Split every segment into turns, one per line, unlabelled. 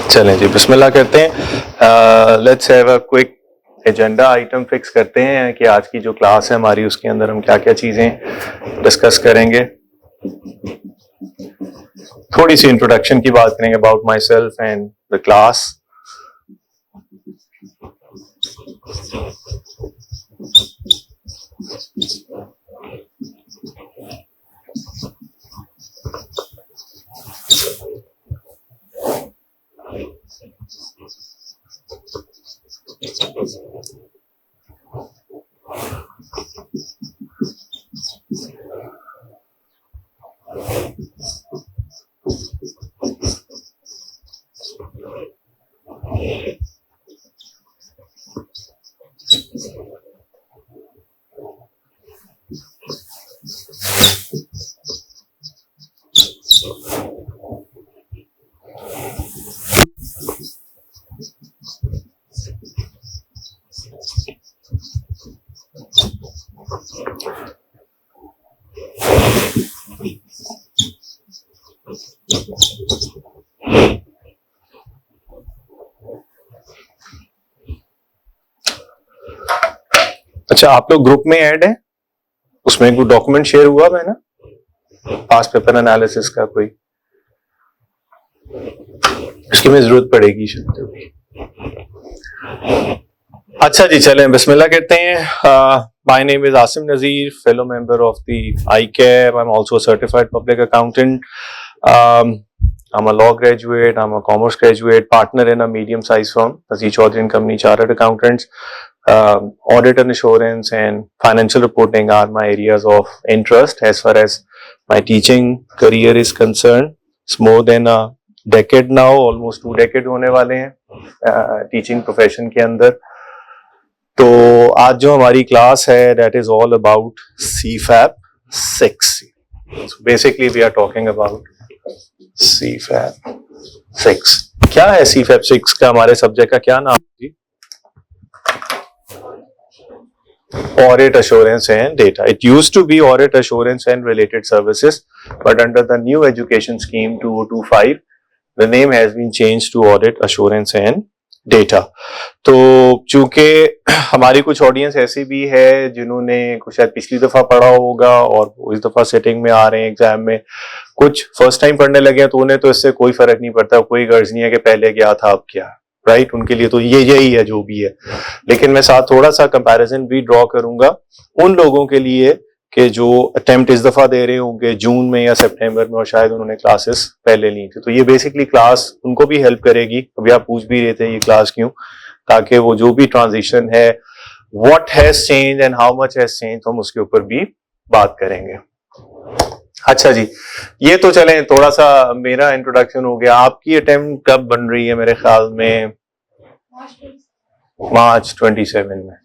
चलें जी, बिस्मिल्लाह करते हैं। Let's have a quick agenda item fix करते हैं कि आज की जो क्लास है हमारी उसके अंदर हम क्या क्या चीज़ें डिस्कस करेंगे। थोड़ी सी इंट्रोडक्शन की बात करेंगे about my self and the class. अच्छा, आप लोग ग्रुप में ऐड हैं? उसमें कोई डॉक्यूमेंट शेयर हुआ है ना पास पेपर एनालिसिस का? कोई इसकी में जरूरत पड़ेगी शायद। अच्छा जी, चलें बिस्मिल्लाह करते हैं। My name is Asim Nazir, fellow member of the ICAP. I'm also a certified public accountant. I'm a law graduate, I'm a commerce graduate, partner in a medium-sized firm, Aziz Chaudhary & Company, chartered accountants. Audit and assurance and financial reporting are my areas of interest as far as my teaching career is concerned. It's more than a decade now, almost 2 decades होने वाले हैं teaching profession के अंदर। तो आज जो हमारी class है that is all about CFAP 6. So basically we are talking about CFAP 6. क्या है CFAP 6 का? हमारे सब्जेक्ट का क्या नाम है जी? Audit Assurance and Data. It used to be Audit Assurance and Related Services, but under the new education scheme 2025, the name has been changed to Audit Assurance and Data. तो चूंकि हमारी कुछ ऑडियंस ऐसी भी है जिन्होंने कुछ शायद पिछली दफा पढ़ा होगा और इस दफा सेटिंग में आ रहे हैं एग्जाम में, कुछ फर्स्ट टाइम पढ़ने लगे हैं, तो उन्हें तो इससे कोई फर्क नहीं पड़ता, कोई गर्ज नहीं है कि पहले क्या था अब क्या, राइट? उनके लिए तो यही है जो भी है। लेकिन मैं साथ थोड़ा सा कंपैरिजन भी ड्रॉ करूंगा उन लोगों के लिए कि जो अटेम्प्ट इस दफा दे रहे होंगे जून में या सितंबर में और शायद उन्होंने क्लासेस पहले ली थी। तो ये बेसिकली क्लास उनको भी हेल्प करेगी। अभी आप पूछ भी रहे थे ये क्लास क्यों, ताकि वो जो भी ट्रांजिशन है, what has change and how much has change, हम उसके ऊपर भी बात करेंगे। अच्छा जी, ये तो चलें थोड़ा सा मेरा इंट्रोडक्शन हो गया। आपकी अटेम्प्ट कब बन रही है? मेरे ख्याल में मार्च 27 में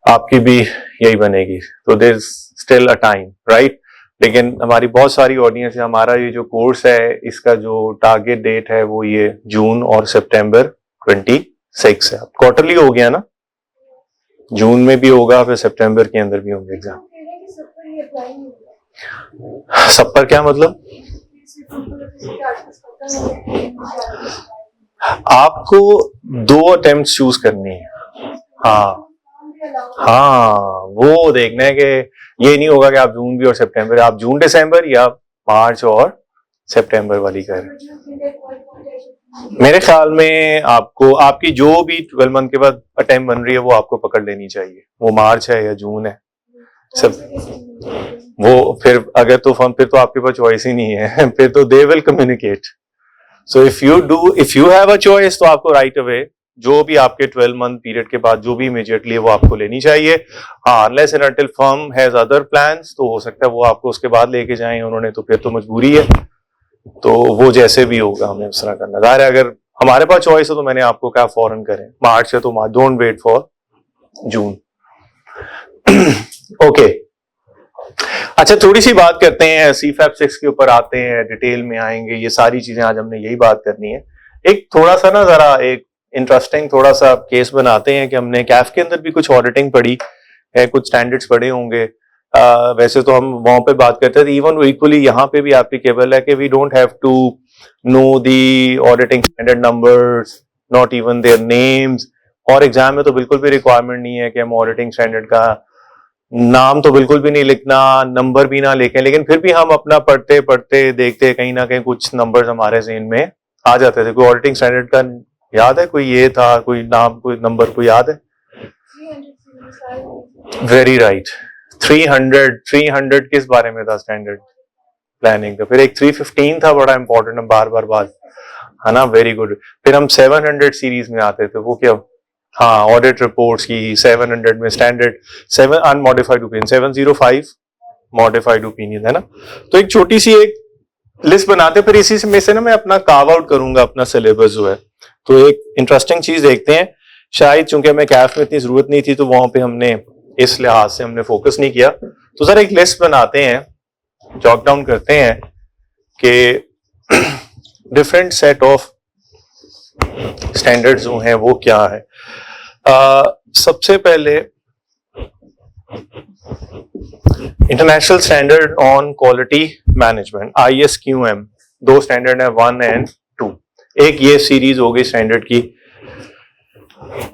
आपकी भी यही बनेगी, तो there is still a time, right? लेकिन हमारी बहुत सारी ऑडियंस है, हमारा ये जो कोर्स है इसका जो टारगेट डेट है वो ये जून और सितंबर 26 है। क्वार्टरली हो गया ना, जून में भी होगा फिर सितंबर के अंदर भी होंगे एग्जाम। सब पर क्या मतलब? आपको 2 अटेम्प्ट चूज करनी है। हाँ, वो देखना है कि ये नहीं होगा कि आप जून भी और सितंबर, आप जून दिसंबर या मार्च और सितंबर वाली करें। मेरे ख्याल में आपको आपकी जो भी 12 मंथ के बाद अटेम्प्ट बन रही है वो आपको पकड़ लेनी चाहिए, वो मार्च है या जून है सब। वो फिर अगर तो फिर तो आपके पास चॉइस ही नहीं है फिर तो they will communicate. So if you have a choice तो आपको राइट अवे जो भी आपके 12 मंथ पीरियड के बाद जो भी इमीडिएटली वो आपको लेनी चाहिए। हाँ, unless and until firm has other plans, तो हो सकता है वो आपको उसके बाद लेके जाएं उन्होंने, तो फिर तो मजबूरी है, तो वो जैसे भी होगा हमें उस तरह करना। जाहिर है अगर हमारे पास चॉइस है तो मैंने आपको कहा फौरन करें, मार्च है तो March, don't wait for June. Okay, अच्छा थोड़ी सी बात करते हैं CFAP 6 के ऊपर, आते हैं डिटेल में आएंगे, ये सारी चीजें आज हमने यही बात करनी है। एक थोड़ा सा ना जरा एक इंटरेस्टिंग थोड़ा सा केस बनाते हैं कि हमने कैफ के अंदर भी कुछ ऑडिटिंग पढ़ी है, कुछ स्टैंडर्ड्स पढ़े होंगे। वैसे तो हम वहां पे बात करते थे, इवन इक्वली यहाँ पे भी एप्लीकेबल है कि we don't have to know the auditing standard numbers, not even their names. और एग्जाम में तो बिल्कुल भी रिक्वायरमेंट नहीं है कि हम ऑडिटिंग स्टैंडर्ड का नाम तो बिल्कुल भी नहीं लिखना, नंबर भी ना लिखें, लेकिन फिर भी हम अपना पढ़ते पढ़ते देखते कहीं ना कहीं कुछ नंबर्स हमारे ज़हन में आ जाते थे। कोई ऑडिटिंग स्टैंडर्ड का याद है? कोई ये था, कोई नाम, कोई नंबर, कोई याद है? वेरी राइट, 300 किस बारे में था? स्टैंडर्ड प्लानिंग का। फिर एक 315 था, बड़ा इंपॉर्टेंट, बार है ना, वेरी गुड। फिर हम 700 सीरीज में आते थे, वो क्या? हाँ, ऑडिट रिपोर्ट्स की 700 में standard 7 unmodified opinion, 705 modified opinion, है ना। तो एक छोटी सी एक लिस्ट बनाते, फिर इसी में से ना मैं अपना कार्व आउट करूंगा अपना सिलेबस जो है। तो एक इंटरेस्टिंग चीज देखते हैं, शायद चूंकि हमें कैफ में इतनी जरूरत नहीं थी तो वहां पे हमने इस लिहाज से हमने फोकस नहीं किया। तो सर एक लिस्ट बनाते हैं, जॉट डाउन करते हैं कि डिफरेंट सेट ऑफ स्टैंडर्ड्स जो हैं वो क्या है। सबसे पहले international standard on quality management, ISQM, दो स्टैंडर्ड है, 1 एंड 2। एक ये सीरीज हो गई स्टैंडर्ड की।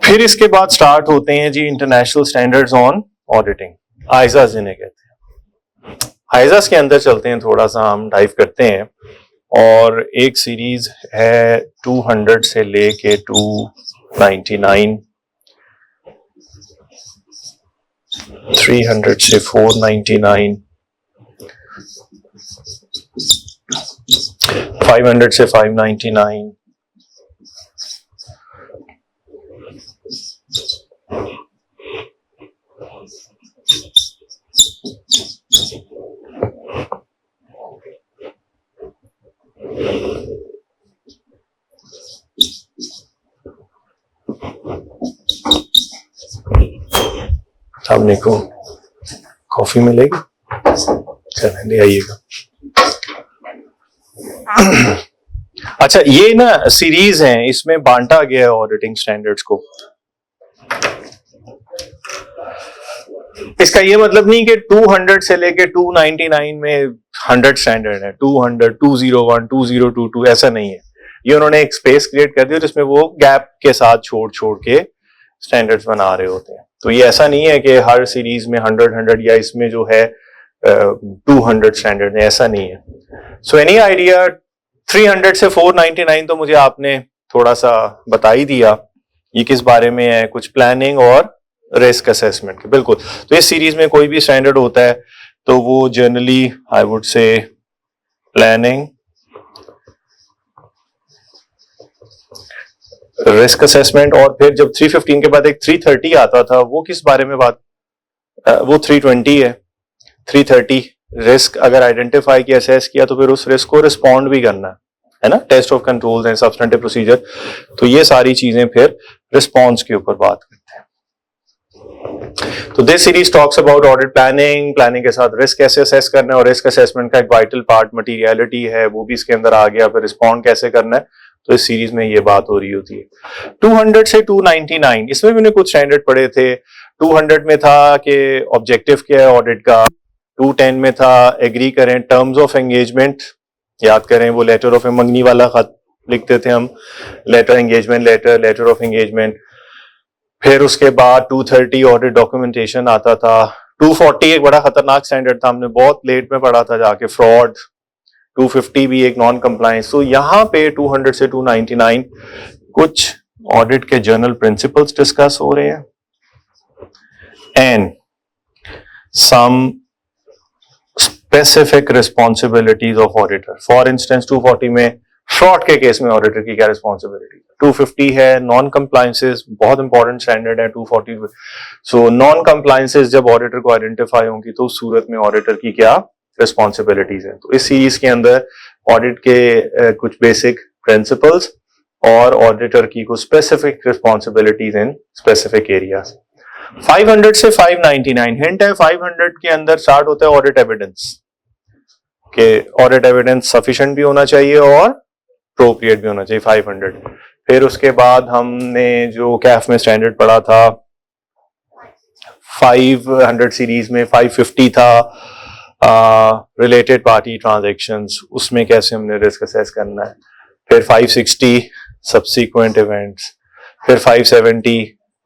फिर इसके बाद स्टार्ट होते हैं जी इंटरनेशनल स्टैंडर्ड्स ऑन ऑडिटिंग, आइजाज जिन्हें कहते हैं। आइजाज के अंदर चलते हैं, थोड़ा सा हम डाइव करते हैं। और एक सीरीज है 200 से लेके 299, 300 से 499, 500 से 599, सामने को कॉफी मिलेगी, चलें ले आइएगा। अच्छा, ये ना सीरीज है, इसमें बांटा गया है ऑडिटिंग स्टैंडर्ड्स को। इसका ये मतलब नहीं कि 200 से लेके 299 में 100 स्टैंडर्ड है, 200, 201, 2022 ऐसा नहीं है। ये उन्होंने एक स्पेस क्रिएट कर दिया जिसमें वो गैप के साथ छोड़ के स्टैंडर्ड्स बना रहे होते हैं। तो ये ऐसा नहीं है कि हर सीरीज में 100 या इसमें जो है 200 स्टैंडर्ड है, ऐसा नहीं है। So any idea? 300 से 499 तो मुझे आपने थोड़ा सा बता ही दिया, ये किस बारे में है, कुछ प्लानिंग और रिस्क असेसमेंट के। बिल्कुल, तो इस सीरीज में कोई भी स्टैंडर्ड होता है तो वो generally I would say planning, risk assessment, और फिर जब 315 के बाद एक 330 आता था, वो किस बारे में बात? वो 320 है। 330 रिस्क अगर आइडेंटिफाई किया, असेस किया, तो फिर उस रिस्क को रिस्पॉन्ड भी करना है ना, test of controls and substantive procedure. तो ये सारी चीजें फिर रिस्पॉन्स के ऊपर बात करते हैं। तो this series talks about audit planning, planning के साथ रिस्क कैसे असेस करना है, और रिस्क असेसमेंट का एक वाइटल पार्ट मटीरियलिटी है, वो भी इसके अंदर आ गया। फिर रिस्पॉन्ड कैसे करना है, तो इस सीरीज में ये बात हो रही होती है। 200 से 299, इसमें मैंने कुछ स्टैंडर्ड पढ़े थे। 200 में था कि ऑब्जेक्टिव क्या है ऑडिट का, 210 में था एग्री करें टर्म्स ऑफ एंगेजमेंट, याद करें वो लेटर ऑफ मंगनी वाला खत लिखते थे हम, letter engagement letter, letter of engagement. फिर उसके बाद 230 ऑडिट डॉक्यूमेंटेशन आता था। 240 एक बड़ा खतरनाक स्टैंडर्ड था, हमने बहुत लेट में पढ़ा था जाके, फ्रॉड। 250 भी एक नॉन कंप्लायंस। तो यहाँ पे 200 से 299 कुछ ऑडिट के जर्नल प्रिंसिपल्स डिस्कस हो रहे हैं and some specific responsibilities of auditor. For instance 240 में फ्रॉड के केस में ऑडिटर की क्या रिस्पॉन्सिबिलिटी। 250 है नॉन कंप्लायंसेस, बहुत इंपॉर्टेंट स्टैंडर्ड है 240। सो नॉन कंप्लायंसेस जब ऑडिटर को आइडेंटिफाई होंगी तो उस सूरत में ऑडिटर की क्या रिस्पॉन्सिबिलिटीज है। तो इस सीरीज के अंदर ऑडिट के कुछ बेसिक प्रिंसिपल्स और ऑडिटर की कुछ specific responsibilities in specific areas. 500 से 599 हिंट है, 500 के अंदर स्टार्ट होता है ऑडिट एविडेंस के, ऑडिट एविडेंस सफिशिएंट भी होना चाहिए और अप्रोप्रिएट भी होना चाहिए 500। फिर उसके बाद हमने जो कैफ में स्टैंडर्ड पढ़ा था 500 सीरीज में 550 था, रिलेटेड पार्टी ट्रांजेक्शंस, उसमें कैसे हमने रिस्क असेस करना है, फिर 560 सब्सिक्वेंट इवेंट्स, फिर 570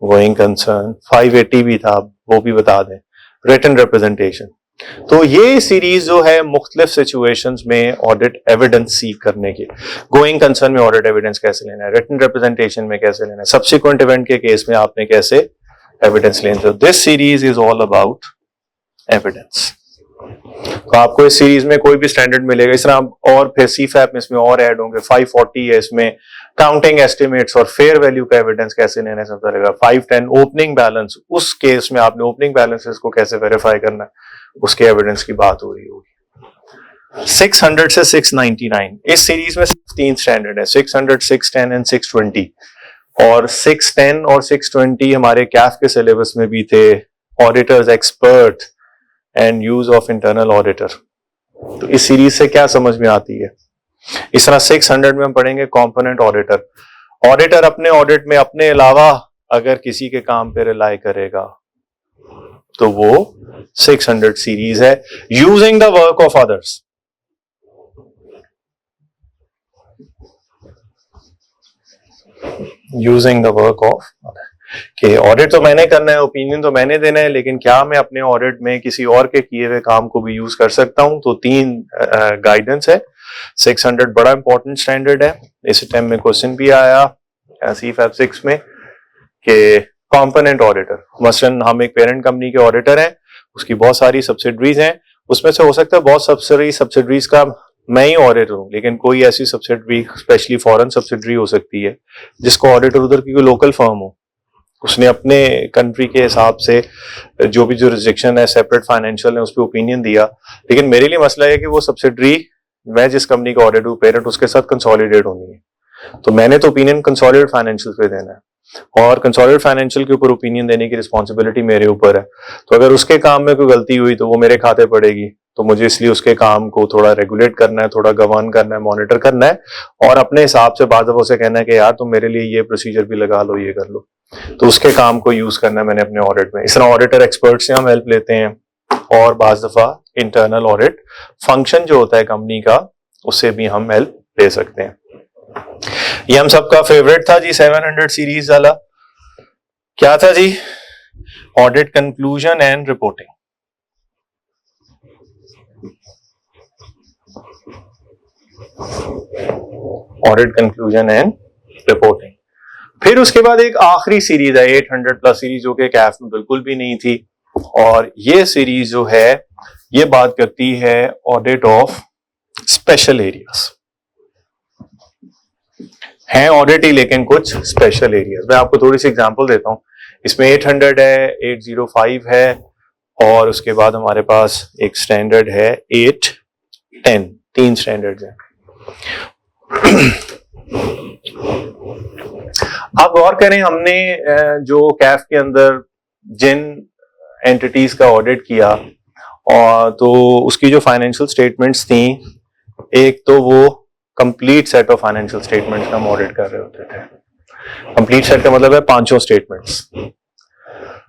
गोइंग कंसर्न, 580 भी था, वो भी बता दें, रिटन रिप्रेजेंटेशन। तो ये सीरीज जो है मुख्तलिफ सिचुएशंस में ऑडिट एविडेंस सीख करने की, गोइंग कंसर्न में ऑडिट एविडेंस कैसे लेना है, रिटन रिप्रेजेंटेशन में कैसे लेना है, सब्सिक्वेंट इवेंट के केस में आपने कैसे एविडेंस लेना है। This series is all about evidence. तो आपको इस सीरीज में कोई भी स्टैंडर्ड मिलेगा इस तरह, और फिर सीफैप में इसमें और ऐड होंगे, 540 है इसमें काउंटिंग एस्टिमेट्स और फेयर वैल्यू का एविडेंस कैसे लेना है सब रहेगा, 510 ओपनिंग बैलेंस, उस केस में आपने ओपनिंग बैलेंसेस को कैसे वेरीफाई करना है, उसके एविडेंस की बात हो रही होगी। 600 से 699 इस सीरीज में सिर्फ 3 स्टैंडर्ड है, 600, 610 एंड 620, और 610 और 620 हमारे कैफ के सिलेबस में भी थे, auditors expert and use of internal auditor. तो इस सीरीज से क्या समझ में आती है, इस तरह 600 में हम पढ़ेंगे कंपोनेंट ऑडिटर, ऑडिटर अपने ऑडिट में अपने अलावा अगर किसी के काम पे रिलाई करेगा तो वो 600 सीरीज है, using the work of others. Using the work of कि ऑडिट तो मैंने करना है, ओपिनियन तो मैंने देना है, लेकिन क्या मैं अपने ऑडिट में किसी और के किए हुए काम को भी यूज कर सकता हूं। तो 3 गाइडेंस है। 600 बड़ा इंपॉर्टेंट स्टैंडर्ड है, इस टाइम में क्वेश्चन भी आया सीफैप 6 में कि कंपोनेंट ऑडिटर, मसलन हम एक पेरेंट कंपनी के ऑडिटर हैं, उसकी बहुत सारी सब्सिडरीज हैं, उसमें से हो सकता है बहुत सब्सिडरीज का मैं ही ऑडिटर हूं, लेकिन कोई ऐसी सब्सिडरी स्पेशली फॉरेन सब्सिडरी हो सकती है जिसको ऑडिटर उधर की कोई लोकल फर्म हो, उसने अपने कंट्री के हिसाब से जो भी जुरिस्डिक्शन है, सेपरेट फाइनेंशियल है, उस पर ओपिनियन दिया। लेकिन मेरे लिए मसला है कि वो सब्सिडरी मैं जिस कंपनी का ऑडिटर हूं पेरेंट, उसके साथ कंसोलिडेट होनी है, तो मैंने तो ओपिनियन कंसोलिडेट फाइनेंशियल पे देना है, और कंसोलिडेट फाइनेंशियल के ऊपर ओपिनियन देने की रिस्पॉन्सिबिलिटी मेरे ऊपर है। तो अगर उसके काम में कोई गलती हुई तो वो मेरे खाते पड़ेगी, तो मुझे इसलिए उसके काम को थोड़ा रेगुलेट करना है, थोड़ा गवर्न करना है, मॉनिटर करना है, और अपने हिसाब से बाद से कहना है कि यार तुम मेरे लिए ये प्रोसीजर भी लगा लो, ये कर लो, तो उसके काम को यूज करना है मैंने अपने ऑडिट में। इस तरह ऑडिटर एक्सपर्ट से हम हेल्प लेते हैं, और बाज दफा इंटरनल ऑडिट फंक्शन जो होता है कंपनी का, उससे भी हम हेल्प ले सकते हैं। ये हम सबका फेवरेट था जी 700 सीरीज वाला, क्या था जी, audit conclusion and reporting. Audit conclusion and reporting. फिर उसके बाद एक आखिरी सीरीज है 800 प्लस सीरीज, जो कि कैफ में बिल्कुल भी नहीं थी, और ये सीरीज जो है ये बात करती है ऑडिट ऑफ स्पेशल एरियाज। हैं ऑडिट ही, लेकिन कुछ स्पेशल एरियाज। मैं आपको थोड़ी सी एग्जांपल देता हूं। इसमें 800 है, 805 है, और उसके बाद हमारे पास एक स्टैंडर्ड है 810, 3 स्टैंडर्ड हैं। आप गौर करें, हमने जो कैफ के अंदर जिन एंटिटीज का ऑडिट किया, और तो उसकी जो फाइनेंशियल स्टेटमेंट्स थी, एक तो वो complete set of financial statements का हम ऑडिट कर रहे होते थे। कंप्लीट सेट का मतलब है 5 स्टेटमेंट्स।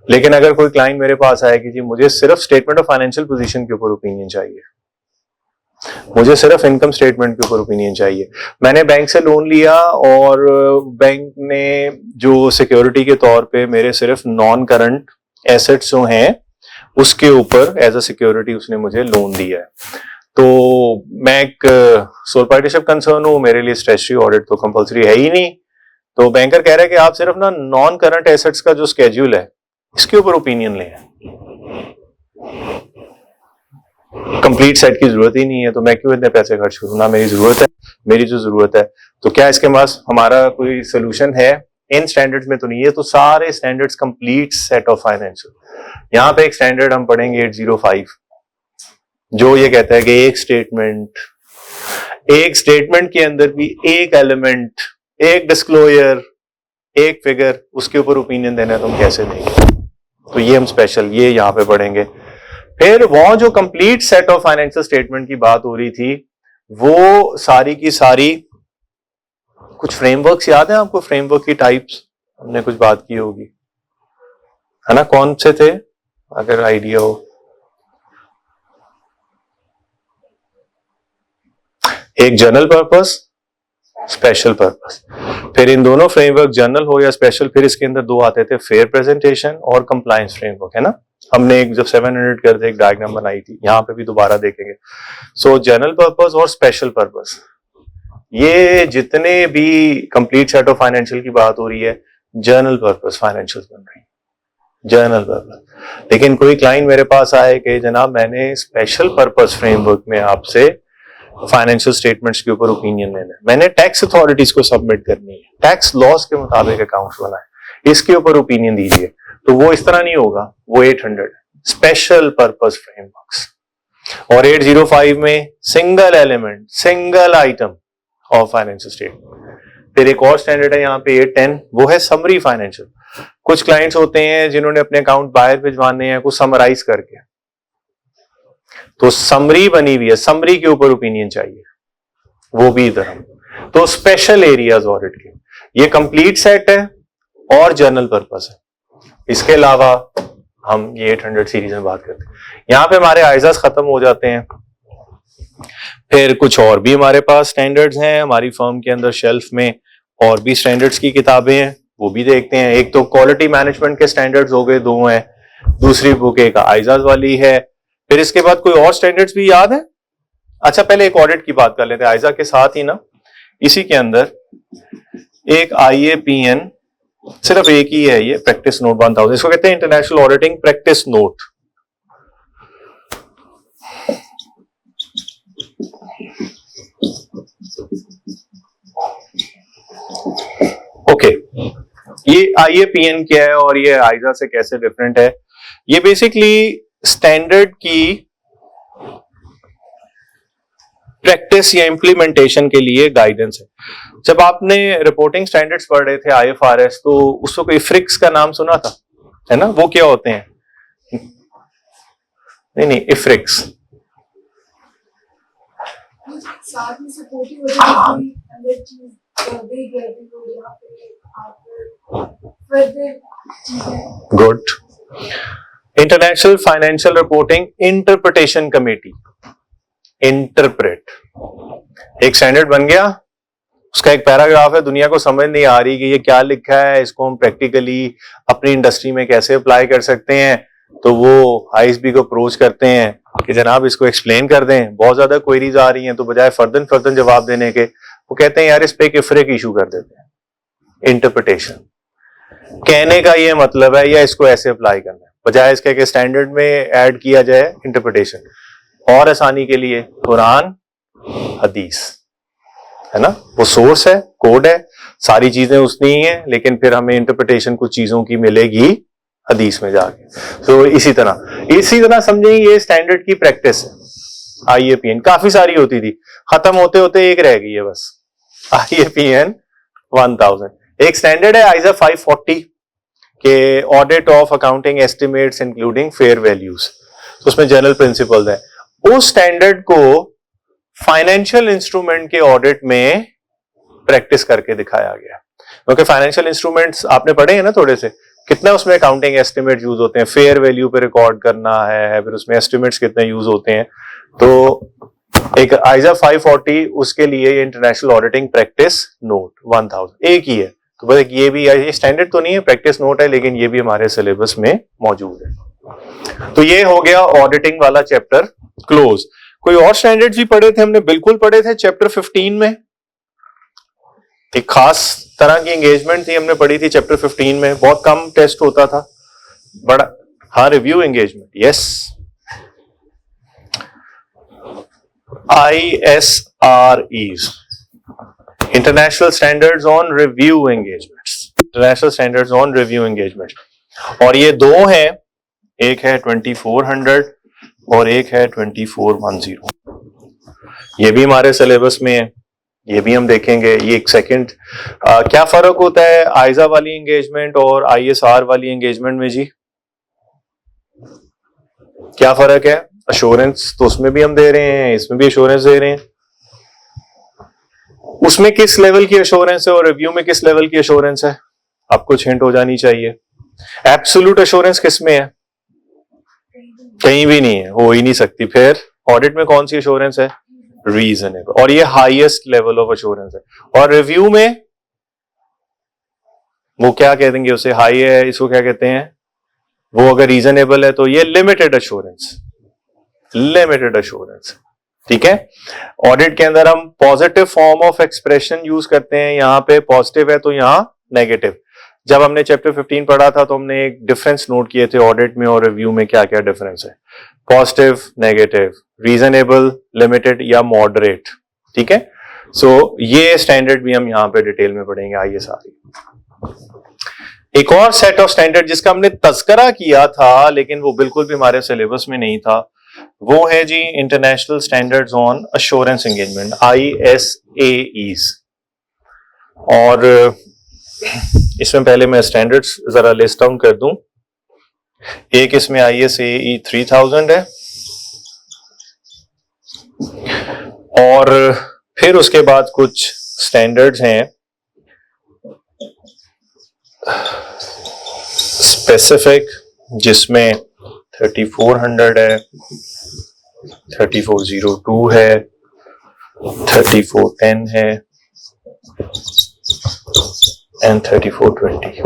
लेकिन अगर कोई क्लाइंट मेरे पास आए कि जी मुझे सिर्फ स्टेटमेंट ऑफ फाइनेंशियल पोजीशन के ऊपर ओपिनियन चाहिए, मुझे सिर्फ इनकम स्टेटमेंट के ऊपर ओपिनियन चाहिए, मैंने बैंक से लोन लिया और बैंक ने जो सिक्योरिटी के तौर पे मेरे सिर्फ नॉन करंट एसेट्स जो हैं उसके ऊपर एज अ सिक्योरिटी उसने मुझे लोन दिया है, तो मैं एक सोल पार्टनरशिप कंसर्न हूं, मेरे लिए स्टैट्यूटरी ऑडिट तो कंपलसरी है ही नहीं। तो बैंकर कह रहा है कि आप सिर्फ ना नॉन करंट एसेट्स का जो स्केड्यूल है इसके ऊपर ओपिनियन लें, कंप्लीट सेट की जरूरत ही नहीं है, तो मैं क्यों इतने पैसे खर्च करूं, ना मेरी जरूरत है, मेरी जो जरूरत है। तो क्या इसके पास हमारा कोई सोल्यूशन है? इन स्टैंडर्ड्स में तो नहीं है। तो सारे standards complete set of financial, यहां पे एक स्टैंडर्ड हम पढ़ेंगे 805, जो ये कहता है कि एक स्टेटमेंट के अंदर भी एक एलिमेंट, एक डिस्क्लोजर, एक फिगर, उसके ऊपर ओपिनियन देना है तो हम कैसे देंगे। तो ये हम स्पेशल ये यहां पे पढ़ेंगे। फिर वहां जो complete set of financial statement की बात हो रही थी, वो सारी की सारी कुछ फ्रेमवर्क्स याद है आपको? फ्रेमवर्क की टाइप्स हमने कुछ बात की होगी, है ना? कौन से थे, अगर आइडिया हो? एक जनरल पर्पस, स्पेशल पर्पस। फिर इन दोनों फ्रेमवर्क जनरल हो या स्पेशल, फिर इसके अंदर दो आते थे, फेयर प्रेजेंटेशन और कंप्लायंस फ्रेमवर्क, है ना। हमने एक जब 700 करते एक डायग्राम बनाई थी, यहाँ पे भी दोबारा देखेंगे। सो जनरल पर्पस और स्पेशल पर्पस, ये जितने भी कंप्लीट सेट ऑफ फाइनेंशियल की बात हो रही है, जनरल पर्पस फाइनेंशियल बन रही है, जनरल पर्पस। लेकिन कोई क्लाइंट मेरे पास आए कि जनाब मैंने स्पेशल पर्पस फ्रेमवर्क में आपसे फाइनेंशियल स्टेटमेंट्स के ऊपर ओपिनियन लेना है, मैंने टैक्स अथॉरिटीज को सबमिट करनी है, टैक्स लॉस के मुताबिक अकाउंट्स बनाए, इसके ऊपर ओपिनियन दीजिए, तो वो इस तरह नहीं होगा, वो 800 स्पेशल पर्पस फ्रेमवर्क्स। और 805 में single element, single item of financial statement. फिर एक और स्टैंडर्ड है यहाँ पे 810, वो है समरी फाइनेंशियल। कुछ क्लाइंट्स होते हैं जिन्होंने अपने अकाउंट बाहर भिजवाने हैं कुछ समराइज करके, तो समरी बनी हुई है, समरी के ऊपर ओपिनियन चाहिए, वो भी इधर हम। तो स्पेशल एरियाज ऑडिट के, ये कंप्लीट सेट है और जनरल पर्पस है। इसके अलावा हम ये 800 सीरीज में बात करते हैं। यहाँ पे हमारे आइजाज खत्म हो जाते हैं। फिर कुछ और भी हमारे पास स्टैंडर्ड्स हैं हमारी फर्म के अंदर, शेल्फ में और भी स्टैंडर्ड्स की किताबें हैं, वो भी देखते हैं। एक तो क्वालिटी मैनेजमेंट के स्टैंडर्ड्स हो गए, दो हैं, दूसरी बुक एक आइजाज वाली है। फिर इसके बाद कोई और स्टैंडर्ड्स भी याद है? अच्छा पहले एक ऑडिट की बात कर लेते हैं, आइजा के साथ ही ना, इसी के अंदर एक IAPN, सिर्फ एक ही है ये, प्रैक्टिस नोट 1000, इसको कहते हैं international auditing practice note. Okay, ये IAPN क्या है और ये आइजा से कैसे डिफरेंट है? ये बेसिकली स्टैंडर्ड की प्रैक्टिस या इंप्लीमेंटेशन के लिए गाइडेंस है। जब आपने रिपोर्टिंग स्टैंडर्ड्स पढ़ रहे थे IFRS, तो उसको कोई फ्रिक्स का नाम सुना था, है ना? वो क्या होते हैं? नहीं, IFRIC. Good. International financial reporting interpretation committee, interpret, एक स्टैंडर्ड बन गया, उसका एक पैराग्राफ है, दुनिया को समझ नहीं आ रही कि ये क्या लिखा है, इसको हम प्रैक्टिकली अपनी इंडस्ट्री में कैसे अप्लाई कर सकते हैं, तो वो ISB को अप्रोच करते हैं कि जनाब इसको एक्सप्लेन कर दें, बहुत ज्यादा क्वेरीज आ रही हैं, तो बजाय फर्दन जवाब देने के वो कहते हैं यार इस पे एक इफ्रिक इशू कर देते हैं, इंटरप्रिटेशन। कहने का ये मतलब है या इसको ऐसे अप्लाई करना है, बजाय इसके कि स्टैंडर्ड में ऐड किया जाए इंटरप्रिटेशन, और आसानी के लिए कुरान हदीस, है ना, वो सोर्स है, कोड है, सारी चीजें उसने ही है, लेकिन फिर हमें इंटरप्रिटेशन कुछ चीजों की मिलेगी हदीस में जाके। तो इसी तरह समझें, ये स्टैंडर्ड की प्रैक्टिस है। IAPN काफी सारी होती थी, खत्म होते होते एक रह गई है बस, IAPN 1000। एक स्टैंडर्ड है आइजा 540 के audit of accounting estimates including fair values, तो उसमें जनरल प्रिंसिपल्स है। उस स्टैंडर्ड को फाइनेंशियल इंस्ट्रूमेंट के ऑडिट में प्रैक्टिस करके दिखाया गया, क्योंकि फाइनेंशियल इंस्ट्रूमेंट्स आपने पढ़े हैं ना थोड़े से, कितना उसमें अकाउंटिंग एस्टिमेट यूज होते हैं, फेयर वैल्यू पे रिकॉर्ड करना है, फिर उसमें एस्टिमेट्स कितने यूज होते हैं। तो एक आइजा 540 उसके लिए इंटरनेशनल ऑडिटिंग प्रैक्टिस नोट 1000 एक ही है, तो बस ये भी ये स्टैंडर्ड तो नहीं है, प्रैक्टिस नोट है, लेकिन ये भी हमारे सिलेबस में मौजूद है। तो ये हो गया ऑडिटिंग वाला चैप्टर क्लोज। कोई और स्टैंडर्ड्स भी पढ़े थे हमने? बिल्कुल पढ़े थे, चैप्टर 15 में एक खास तरह की एंगेजमेंट थी, हमने पढ़ी थी चैप्टर 15 में, बहुत कम टेस्ट होता था, बड़ा, हाँ, review engagement, yes, ISREs, international standards on review engagements, international standards on review engagements. और ये दो हैं, एक है 2400 और एक है 2410, ये भी हमारे सिलेबस में है, ये भी हम देखेंगे। ये एक सेकंड, क्या फर्क होता है आइजा वाली एंगेजमेंट और ISR वाली एंगेजमेंट में जी? क्या फर्क है? अश्योरेंस तो उसमें भी हम दे रहे हैं, इसमें भी अश्योरेंस दे रहे हैं। उसमें किस लेवल की अश्योरेंस है और रिव्यू में किस लेवल की अश्योरेंस है? आपको हिंट हो जानी चाहिए। एब्सोल्यूट अश्योरेंस किस में है? कहीं भी नहीं है, हो ही नहीं सकती। फिर ऑडिट में कौन सी अश्योरेंस है? रीजनेबल, और ये हाईएस्ट लेवल ऑफ अश्योरेंस है। और रिव्यू में वो क्या कह देंगे, उसे हाई है, इसको क्या कहते हैं, वो अगर रीजनेबल है तो ये लिमिटेड अश्योरेंस, लिमिटेड अश्योरेंस। ठीक है, ऑडिट के अंदर हम positive form of expression use करते हैं, यहां पे पॉजिटिव है तो यहां नेगेटिव। जब हमने चैप्टर 15 पढ़ा था तो हमने एक डिफरेंस नोट किए थे ऑडिट में और रिव्यू में, क्या क्या डिफरेंस है, पॉजिटिव, नेगेटिव, रीजनेबल, लिमिटेड या मॉडरेट। ठीक है, सो ये स्टैंडर्ड भी हम यहां पे डिटेल में पढ़ेंगे। आइए सारी एक और सेट ऑफ स्टैंडर्ड जिसका हमने तस्करा किया था लेकिन वो बिल्कुल भी हमारे सिलेबस में नहीं था, वो है जी international standards on assurance engagement, ISAEs। और इसमें पहले मैं स्टैंडर्ड्स जरा लिस्ट डाउन कर दूं। एक इसमें ISAE 3000 है, और फिर उसके बाद कुछ स्टैंडर्ड्स हैं स्पेसिफिक, जिसमें 3400 है, 3402 है, 3410 है एंड 3420।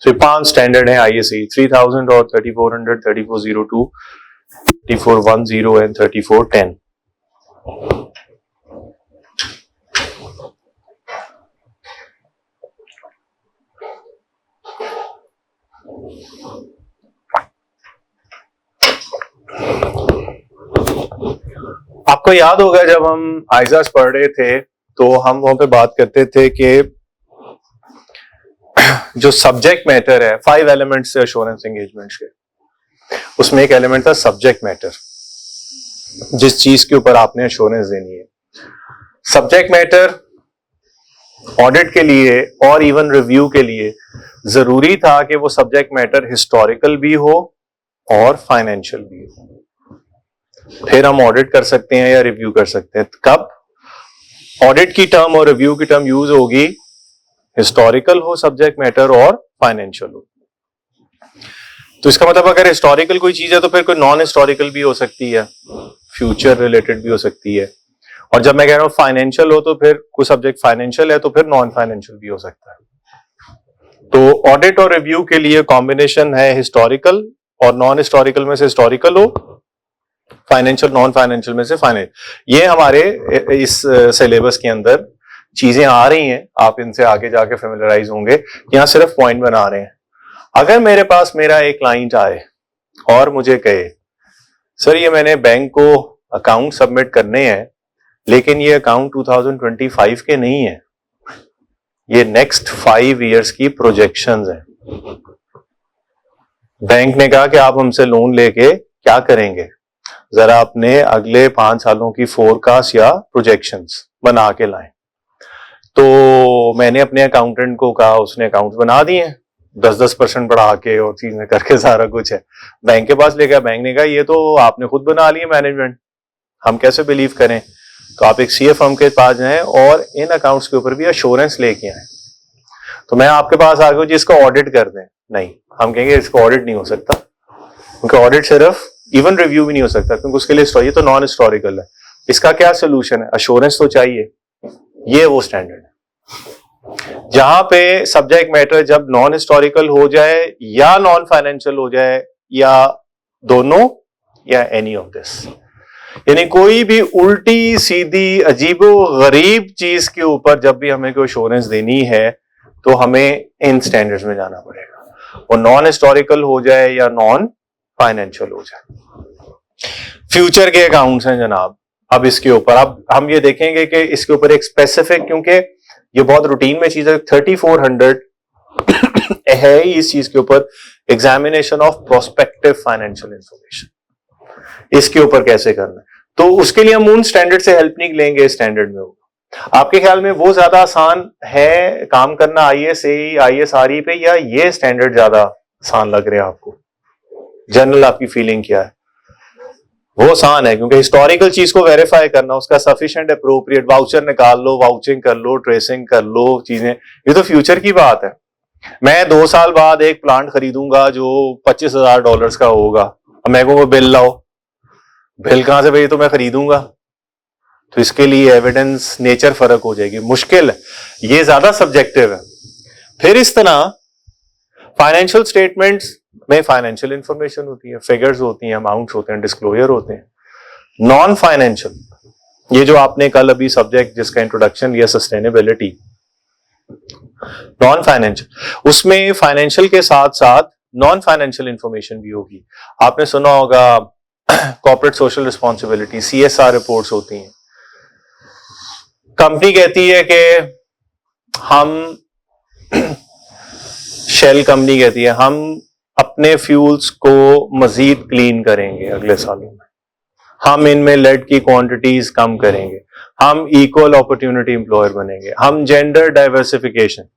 तो 5 स्टैंडर्ड है ISAE 3000 और 3400, 3402, 3410 एंड 3410। आपको याद होगा जब हम आइजास पढ़ रहे थे तो हम वहां पे बात करते थे कि जो सब्जेक्ट मैटर है, 5 एलिमेंट्स से अश्योरेंस एंगेजमेंट के, उसमें एक एलिमेंट था सब्जेक्ट मैटर, जिस चीज के ऊपर आपने अश्योरेंस देनी है। सब्जेक्ट मैटर ऑडिट के लिए और इवन रिव्यू के लिए जरूरी था कि वो सब्जेक्ट मैटर हिस्टोरिकल भी हो और फाइनेंशियल भी हो, फिर हम ऑडिट कर सकते हैं या रिव्यू कर सकते हैं। कब ऑडिट की टर्म और रिव्यू की टर्म यूज होगी, हिस्टोरिकल हो सब्जेक्ट मैटर और फाइनेंशियल हो। तो इसका मतलब अगर हिस्टोरिकल कोई चीज है तो फिर कोई नॉन हिस्टोरिकल भी हो सकती है, फ्यूचर रिलेटेड भी हो सकती है। और जब मैं कह रहा हूं फाइनेंशियल हो तो फिर कोई सब्जेक्ट फाइनेंशियल है तो फिर नॉन फाइनेंशियल भी हो सकता है। तो ऑडिट और रिव्यू के लिए कॉम्बिनेशन है हिस्टोरिकल, और नॉन हिस्टोरिकल में से हिस्टोरिकल हो, फाइनेंशियल नॉन फाइनेंशियल में से फाइनेंशियल। ये हमारे इस सिलेबस के अंदर चीजें आ रही हैं, आप इनसे आगे जाके फेमिलराइज होंगे। यहां सिर्फ पॉइंट बना रहे हैं। अगर मेरे पास मेरा एक क्लाइंट आए और मुझे कहे सर ये मैंने बैंक को अकाउंट सबमिट करने हैं लेकिन ये अकाउंट 2025 के नहीं है, ये नेक्स्ट 5 इयर्स की प्रोजेक्शंस हैं। बैंक ने कहा कि आप हमसे लोन लेके क्या करेंगे, जरा अपने अगले 5 सालों की फोरकास्ट या प्रोजेक्शंस बना के लाएं। तो मैंने अपने अकाउंटेंट को कहा, उसने अकाउंट्स बना दिए 10% बढ़ा के और चीजें करके, सारा कुछ है। बैंक के पास ले गया, बैंक ने कहा ये तो आपने खुद बना लिया मैनेजमेंट, हम कैसे बिलीव करें। तो आप एक सीए फर्म के पास जाएं और इन अकाउंट्स के ऊपर भी अश्योरेंस लेके आए। तो मैं आपके पास आ गया जिसको ऑडिट कर दें, नहीं, हम कहेंगे इसको ऑडिट नहीं हो सकता, क्योंकि ऑडिट सिर्फ इवन रिव्यू भी नहीं हो सकता, क्योंकि उसके लिए ये तो नॉन हिस्टोरिकल है। इसका क्या सोल्यूशन है, अश्योरेंस तो चाहिए। ये वो स्टैंडर्ड है जहां पे सब्जेक्ट मैटर जब नॉन हिस्टोरिकल हो जाए या नॉन फाइनेंशियल हो जाए या दोनों या एनी ऑफ दिस, यानी कोई भी उल्टी सीधी अजीबो गरीब चीज के ऊपर जब भी हमें कोई अश्योरेंस देनी है तो हमें इन स्टैंडर्ड्स में जाना पड़ेगा, वो नॉन हिस्टोरिकल हो जाए या नॉन फाइनेंशियल हो जाए। फ्यूचर के अकाउंट्स हैं जनाब, अब इसके ऊपर अब हम ये देखेंगे कि इसके ऊपर एक स्पेसिफिक, क्योंकि ये बहुत रूटीन में चीज है, 3400 है इस चीज के ऊपर, examination of prospective financial information, इसके ऊपर कैसे करना है। तो उसके लिए हम उन स्टैंडर्ड से हेल्प नहीं लेंगे, स्टैंडर्ड में होगा। आपके ख्याल में वो ज्यादा आसान है काम करना ISAE ISRE पे, या ये स्टैंडर्ड ज्यादा आसान लग रहे हैं आपको? जनरल आपकी फीलिंग क्या है? वो आसान है, क्योंकि हिस्टोरिकल चीज को वेरीफाई करना, उसका सफिशिएंट अप्रोप्रिएट वाउचर निकाल लो, वाउचिंग कर लो, ट्रेसिंग कर लो, चीजें, ये तो फ्यूचर की बात है। मैं 2 साल बाद एक प्लांट खरीदूंगा जो $25,000 का होगा, अब मैं कहूँगा बिल लाओ, बिल कहां से भाई, तो मैं खरीदूंगा, तो इसके लिए एविडेंस नेचर फर्क हो जाएगी, मुश्किल है, ये ज्यादा सब्जेक्टिव है। फिर इस तरह फाइनेंशियल स्टेटमेंट्स में फाइनेंशियल इंफॉर्मेशन होती है, फिगर्स होती हैं, अमाउंट्स होते हैं, डिस्क्लोजर होते हैं। नॉन फाइनेंशियल, ये जो आपने कल अभी सब्जेक्ट जिसका इंट्रोडक्शन लिया सस्टेनेबिलिटी, नॉन फाइनेंशियल, उसमें फाइनेंशियल के साथ साथ नॉन फाइनेंशियल इंफॉर्मेशन भी होगी। आपने सुना होगा corporate social responsibility, CSR reports होती हैं। कंपनी कहती है कि हम शेल कंपनी कहती है हम अपने फ्यूल्स को मजीद क्लीन करेंगे अगले सालों में, हम इनमें लेड की क्वांटिटीज कम करेंगे, हम इक्वल अपॉर्चुनिटी एम्प्लॉयर बनेंगे, हम जेंडर डाइवर्सिफिकेशन,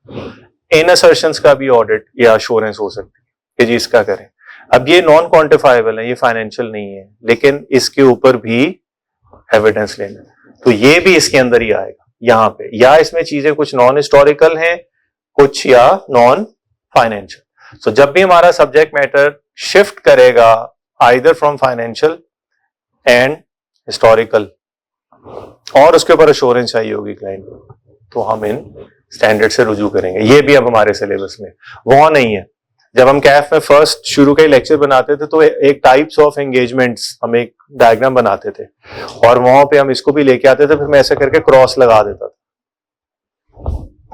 इन असर्शंस का भी ऑडिट या अश्योरेंस हो सकती है कि जी इसका करें। अब ये नॉन क्वांटिफाइबल है, ये फाइनेंशियल नहीं है, लेकिन इसके ऊपर भी एविडेंस लेना, तो ये भी इसके अंदर ही आएगा यहाँ पे, या इसमें चीजें कुछ नॉन हिस्टोरिकल हैं, कुछ या नॉन फाइनेंशियल। सो जब भी हमारा सब्जेक्ट मैटर शिफ्ट करेगा either from financial and historical और उसके ऊपर अश्योरेंस चाहिए होगी क्लाइंट को, तो हम इन स्टैंडर्ड से रुजू करेंगे। ये भी अब हमारे सिलेबस में वो नहीं है। जब हम कैफ में फर्स्ट शुरू के लेक्चर बनाते थे तो एक टाइप्स ऑफ एंगेजमेंट्स हम एक डायग्राम बनाते थे और वहां पे हम इसको भी लेके आते थे, फिर मैं ऐसे करके क्रॉस लगा देता था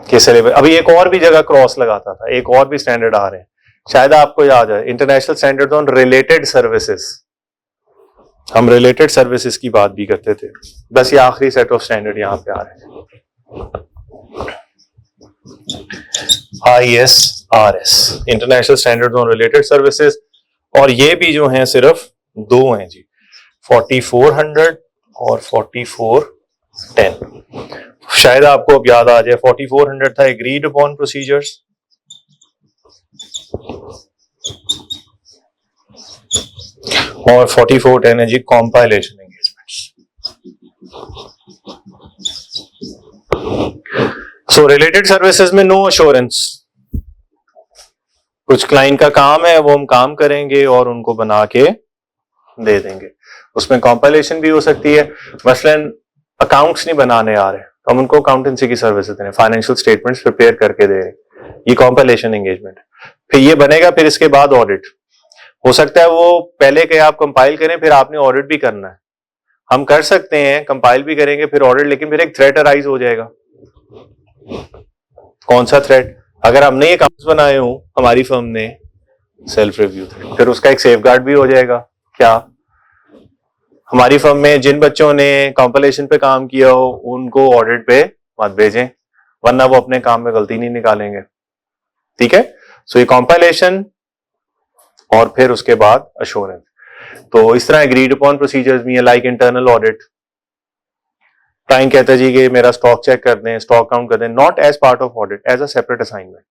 कि सिलेबस। अभी एक और भी जगह क्रॉस लगाता था, एक और भी स्टैंडर्ड आ रहे हैं, शायद आपको याद है, international standard on related services. हम रिलेटेड सर्विसेज की बात भी करते थे। बस ये आखिरी सेट ऑफ स्टैंडर्ड यहाँ पे आ रहे हैं, ISRS, international standard on related services. और ये भी जो हैं सिर्फ दो हैं जी, 4400 और 4410। शायद आपको अब याद आ जाए, 4400 था एग्रीड अपॉन प्रोसीजर्स, और 4410 है जी कॉम्पाइलेशन एंगेजमेंट्स। सो रिलेटेड सर्विसेज में नो अश्योरेंस, कुछ क्लाइंट का काम है वो हम काम करेंगे और उनको बना के दे देंगे, उसमें कॉम्पाइलेशन भी हो सकती है। मसलन अकाउंट्स नहीं बनाने आ रहे तो हम उनको अकाउंटेंसी की सर्विसेज दे रहे हैं, फाइनेंशियल स्टेटमेंट्स प्रिपेयर करके दे रहे हैं, ये कॉम्पाइलेशन एंगेजमेंट। फिर ये बनेगा, फिर इसके बाद ऑडिट हो सकता है, वो पहले के आप कंपाइल करें फिर आपने ऑडिट भी करना है। हम कर सकते हैं, कंपाइल भी करेंगे फिर ऑडिट, लेकिन फिर एक थ्रेट अराइज हो जाएगा। कौन सा थ्रेट? अगर हमने ये अकाउंट्स बनाए हो हमारी फर्म ने, सेल्फ रिव्यू थ्रेट, फिर उसका एक सेफगार्ड भी हो जाएगा। क्या? हमारी फर्म में जिन बच्चों ने कंपाइलेशन पे काम किया हो उनको ऑडिट पे मत भेजें, वरना वो अपने काम में गलती नहीं निकालेंगे। ठीक है, सो ये कंपाइलेशन और फिर उसके बाद अश्योरेंस। तो इस तरह एग्रीड अपॉन प्रोसीजर्स भी है, लाइक इंटरनल ऑडिट। क्लाइंट कहता है जी कि मेरा स्टॉक चेक कर दें, स्टॉक काउंट कर दें, not as part of audit, as a separate assignment.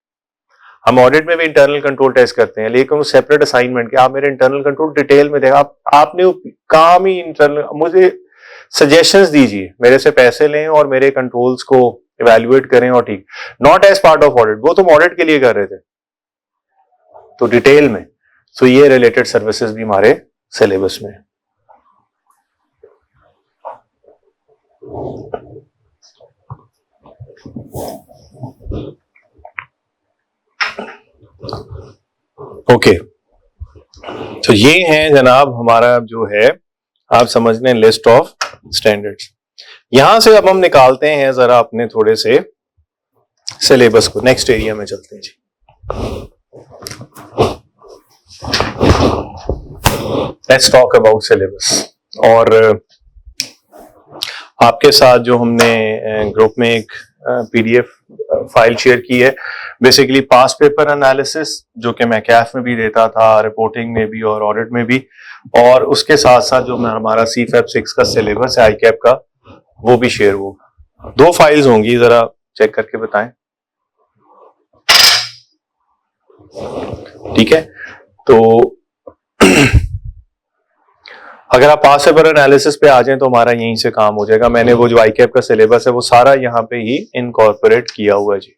हम ऑडिट में भी इंटरनल कंट्रोल टेस्ट करते हैं, लेकिन वो सेपरेट असाइनमेंट के आप मेरे इंटरनल कंट्रोल डिटेल में देगा, आपने काम ही इंटरनल, मुझे सजेशंस दीजिए, मेरे से पैसे लें और मेरे कंट्रोल्स को इवेल्युएट करें और ठीक, not as part of audit. वो तुम ऑडिट के लिए कर रहे थे तो डिटेल में। सो ये रिलेटेड सर्विसेज भी हमारे सिलेबस में। ओके, तो ये है जनाब हमारा जो है, आप समझ लें लिस्ट ऑफ स्टैंडर्ड्स। यहां से अब हम निकालते हैं जरा अपने थोड़े से सिलेबस को, नेक्स्ट एरिया में चलते हैं जी। Let's talk about syllabus. और आपके साथ जो हमने ग्रुप में एक PDF फाइल शेयर की है, बेसिकली पास्ट पेपर एनालिसिस, जो कि मैं कैफ में भी देता था, रिपोर्टिंग में भी और ऑडिट में भी, और उसके साथ साथ जो हमारा CFAP 6 का सिलेबस है ICAP का, वो भी शेयर होगा। 2 फाइल्स होंगी, जरा चेक करके बताएं। ठीक है, तो अगर आप पास पेपर एनालिसिस पे आ जाएं तो हमारा यहीं से काम हो जाएगा। मैंने वो जो ICAP का सिलेबस है वो सारा यहाँ पे ही इनकॉर्पोरेट किया हुआ है जी,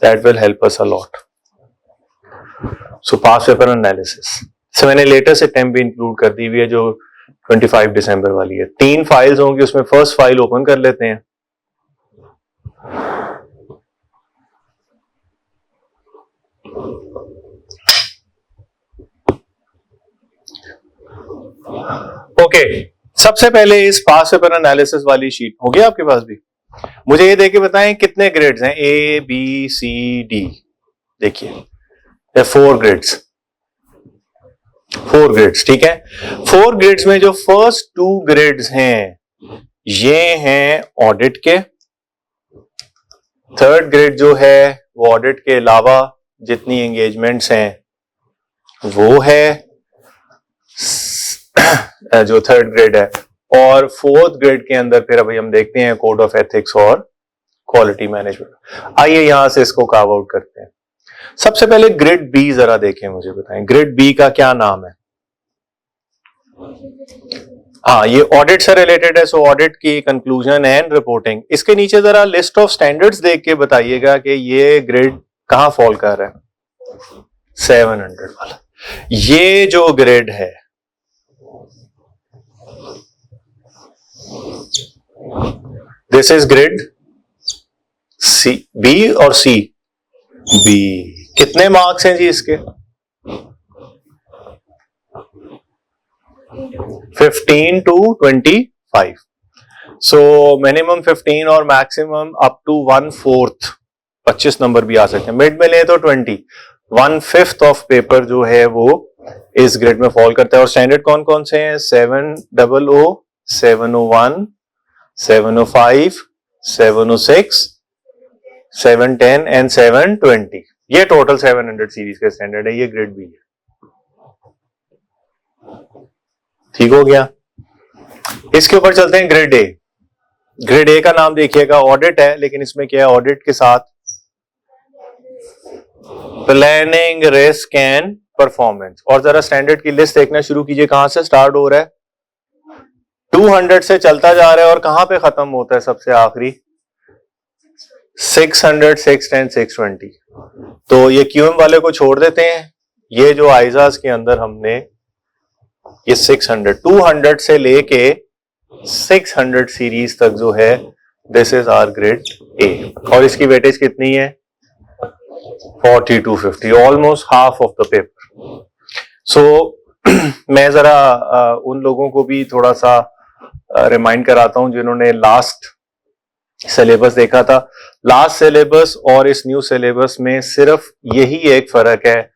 that will help us a lot. So past paper analysis से मैंने लेटेस्ट अटेम्प्ट भी इंक्लूड कर दी हुई है, जो 25 दिसंबर वाली है। 3 फाइल्स होंगी, उसमें फर्स्ट फाइल ओपन कर लेते हैं। ओके, सबसे पहले इस पास पेपर एनालिसिस वाली शीट हो गया आपके पास भी। मुझे ये देख के बताएं कितने ग्रेड्स हैं, ए बी सी डी। देखिए 4 ग्रेड्स, 4 ग्रेड्स, ठीक है। 4 ग्रेड्स में जो फर्स्ट 2 ग्रेड्स हैं ये हैं ऑडिट के। थर्ड ग्रेड जो है वो ऑडिट के अलावा जितनी एंगेजमेंट्स हैं वो है जो थर्ड ग्रेड है। और फोर्थ ग्रेड के अंदर फिर अभी हम देखते हैं कोड ऑफ एथिक्स और क्वालिटी मैनेजमेंट। आइए यहां से इसको कार्व आउट करते हैं। सबसे पहले ग्रेड बी जरा देखें, मुझे बताएं ग्रेड बी का क्या नाम है। हाँ, ये ऑडिट से रिलेटेड है, सो ऑडिट की कंक्लूजन एंड रिपोर्टिंग। इसके नीचे जरा लिस्ट ऑफ स्टैंडर्ड्स देख के बताइएगा कि ये ग्रेड कहां फॉल कर रहा है। 700 वाला ये जो ग्रेड है, this is grade C, B और सी। बी कितने मार्क्स हैं जी इसके? 15 to 25। सो मिनिमम 15 और मैक्सिमम अप टू 1/4, 25 नंबर भी आ सकते हैं। मिड में ले तो 20, 1/5 ऑफ पेपर जो है वो इस ग्रेड में फॉल करता है। और स्टैंडर्ड कौन कौन से हैं? 700, 701, 705, 706, 710 एंड 720। ये टोटल 700 सीरीज के स्टैंडर्ड है, ये ग्रेड बी है। ठीक हो गया। इसके ऊपर चलते हैं ग्रेड ए। ग्रेड ए का नाम देखिएगा, ऑडिट है लेकिन इसमें क्या है, ऑडिट के साथ प्लानिंग, रिस्क एंड परफॉर्मेंस। और जरा स्टैंडर्ड की लिस्ट देखना शुरू कीजिए, कहां से स्टार्ट हो रहा है? 200 से चलता जा रहा है और कहां पे खत्म होता है सबसे आखिरी? 600, 610, 620। तो ये क्यूएम वाले को छोड़ देते हैं। ये जो आइजाज के अंदर हमने ये 600, 200 से लेके 600 सीरीज तक जो है, this is our grade A. और इसकी वेटेज कितनी है? 40 to 50, almost half of the paper. So मैं जरा उन लोगों को भी थोड़ा सा रिमाइंड कराता हूं जिन्होंने लास्ट सिलेबस देखा था। लास्ट सिलेबस और इस न्यू सिलेबस में सिर्फ यही एक फर्क है,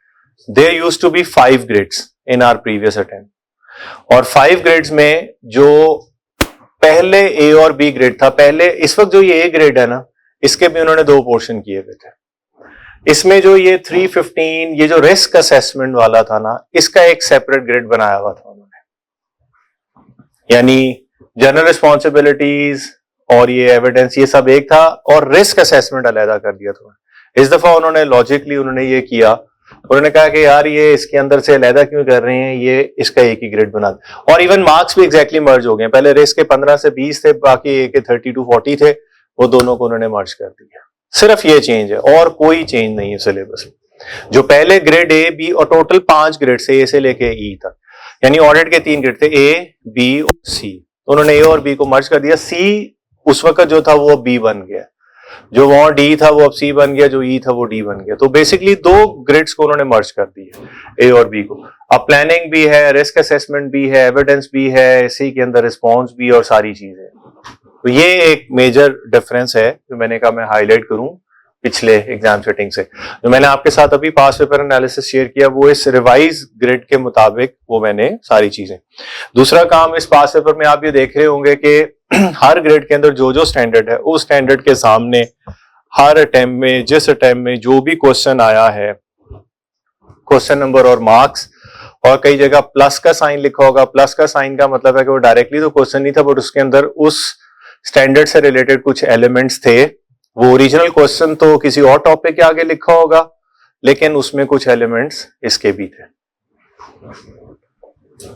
there used to be 5 grades in our previous attempt. और 5 ग्रेड्स में जो पहले ए और बी ग्रेड था, पहले इस वक्त जो ये ए ग्रेड है ना, इसके भी उन्होंने 2 पोर्शन किए हुए थे। इसमें जो ये 315, ये जो रिस्क असेसमेंट वाला था ना, इसका एक सेपरेट ग्रेड बनाया हुआ था उन्होंने। यानी जनरल रिस्पॉन्सिबिलिटीज और ये एविडेंस, ये सब एक था, और रिस्क असेसमेंट अलहदा कर दिया था। इस दफा उन्होंने लॉजिकली उन्होंने ये किया, उन्होंने कहा कि यार ये इसके अंदर से अलहदा क्यों कर रहे हैं, ये इसका एक ही ग्रेड बना। और इवन मार्क्स भी एग्जैक्टली मर्ज हो गए। पहले रिस्क के 15 से 20 थे, बाकी ए के 30 to 40 थे, वो दोनों को उन्होंने मर्ज कर दिया। सिर्फ ये चेंज है और कोई चेंज नहीं है सिलेबस में। जो पहले ग्रेड ए बी और टोटल 5 ग्रेड से, ए से लेके ई तक, यानी ऑडिट के 3 ग्रेड थे, ए बी और सी, तो उन्होंने ए और बी को मर्ज कर दिया। सी उस वक्त जो था वो बी बन गया, जो वहां डी था वो अब सी बन गया, जो ई था वो डी बन गया। तो बेसिकली 2 ग्रेड्स को उन्होंने मर्ज कर दिया, ए और बी को। अब प्लानिंग भी है, रिस्क असेसमेंट भी है, एविडेंस भी है, सी के अंदर रिस्पॉन्स भी और सारी चीजें। तो ये एक मेजर डिफरेंस है जो मैंने कहा मैं हाईलाइट करूं पिछले एग्जाम सेटिंग से। जो मैंने आपके साथ अभी पास पेपर एनालिसिस शेयर किया वो इस रिवाइज ग्रेड के मुताबिक वो मैंने सारी चीजें। दूसरा काम इस पास पेपर में आप ये देख रहे होंगे कि हर ग्रेड के अंदर जो जो स्टैंडर्ड है, उस स्टैंडर्ड के सामने हर अटेम्प्ट में, जिस अटेम्प्ट में जो भी क्वेश्चन आया है, क्वेश्चन नंबर और मार्क्स, और कई जगह प्लस का साइन लिखा होगा। प्लस का साइन का मतलब है कि वो डायरेक्टली तो क्वेश्चन नहीं था, बट उसके अंदर उस स्टैंडर्ड से रिलेटेड कुछ एलिमेंट्स थे। वो ओरिजिनल क्वेश्चन तो किसी और टॉपिक के आगे लिखा होगा, लेकिन उसमें कुछ एलिमेंट्स इसके भी थे।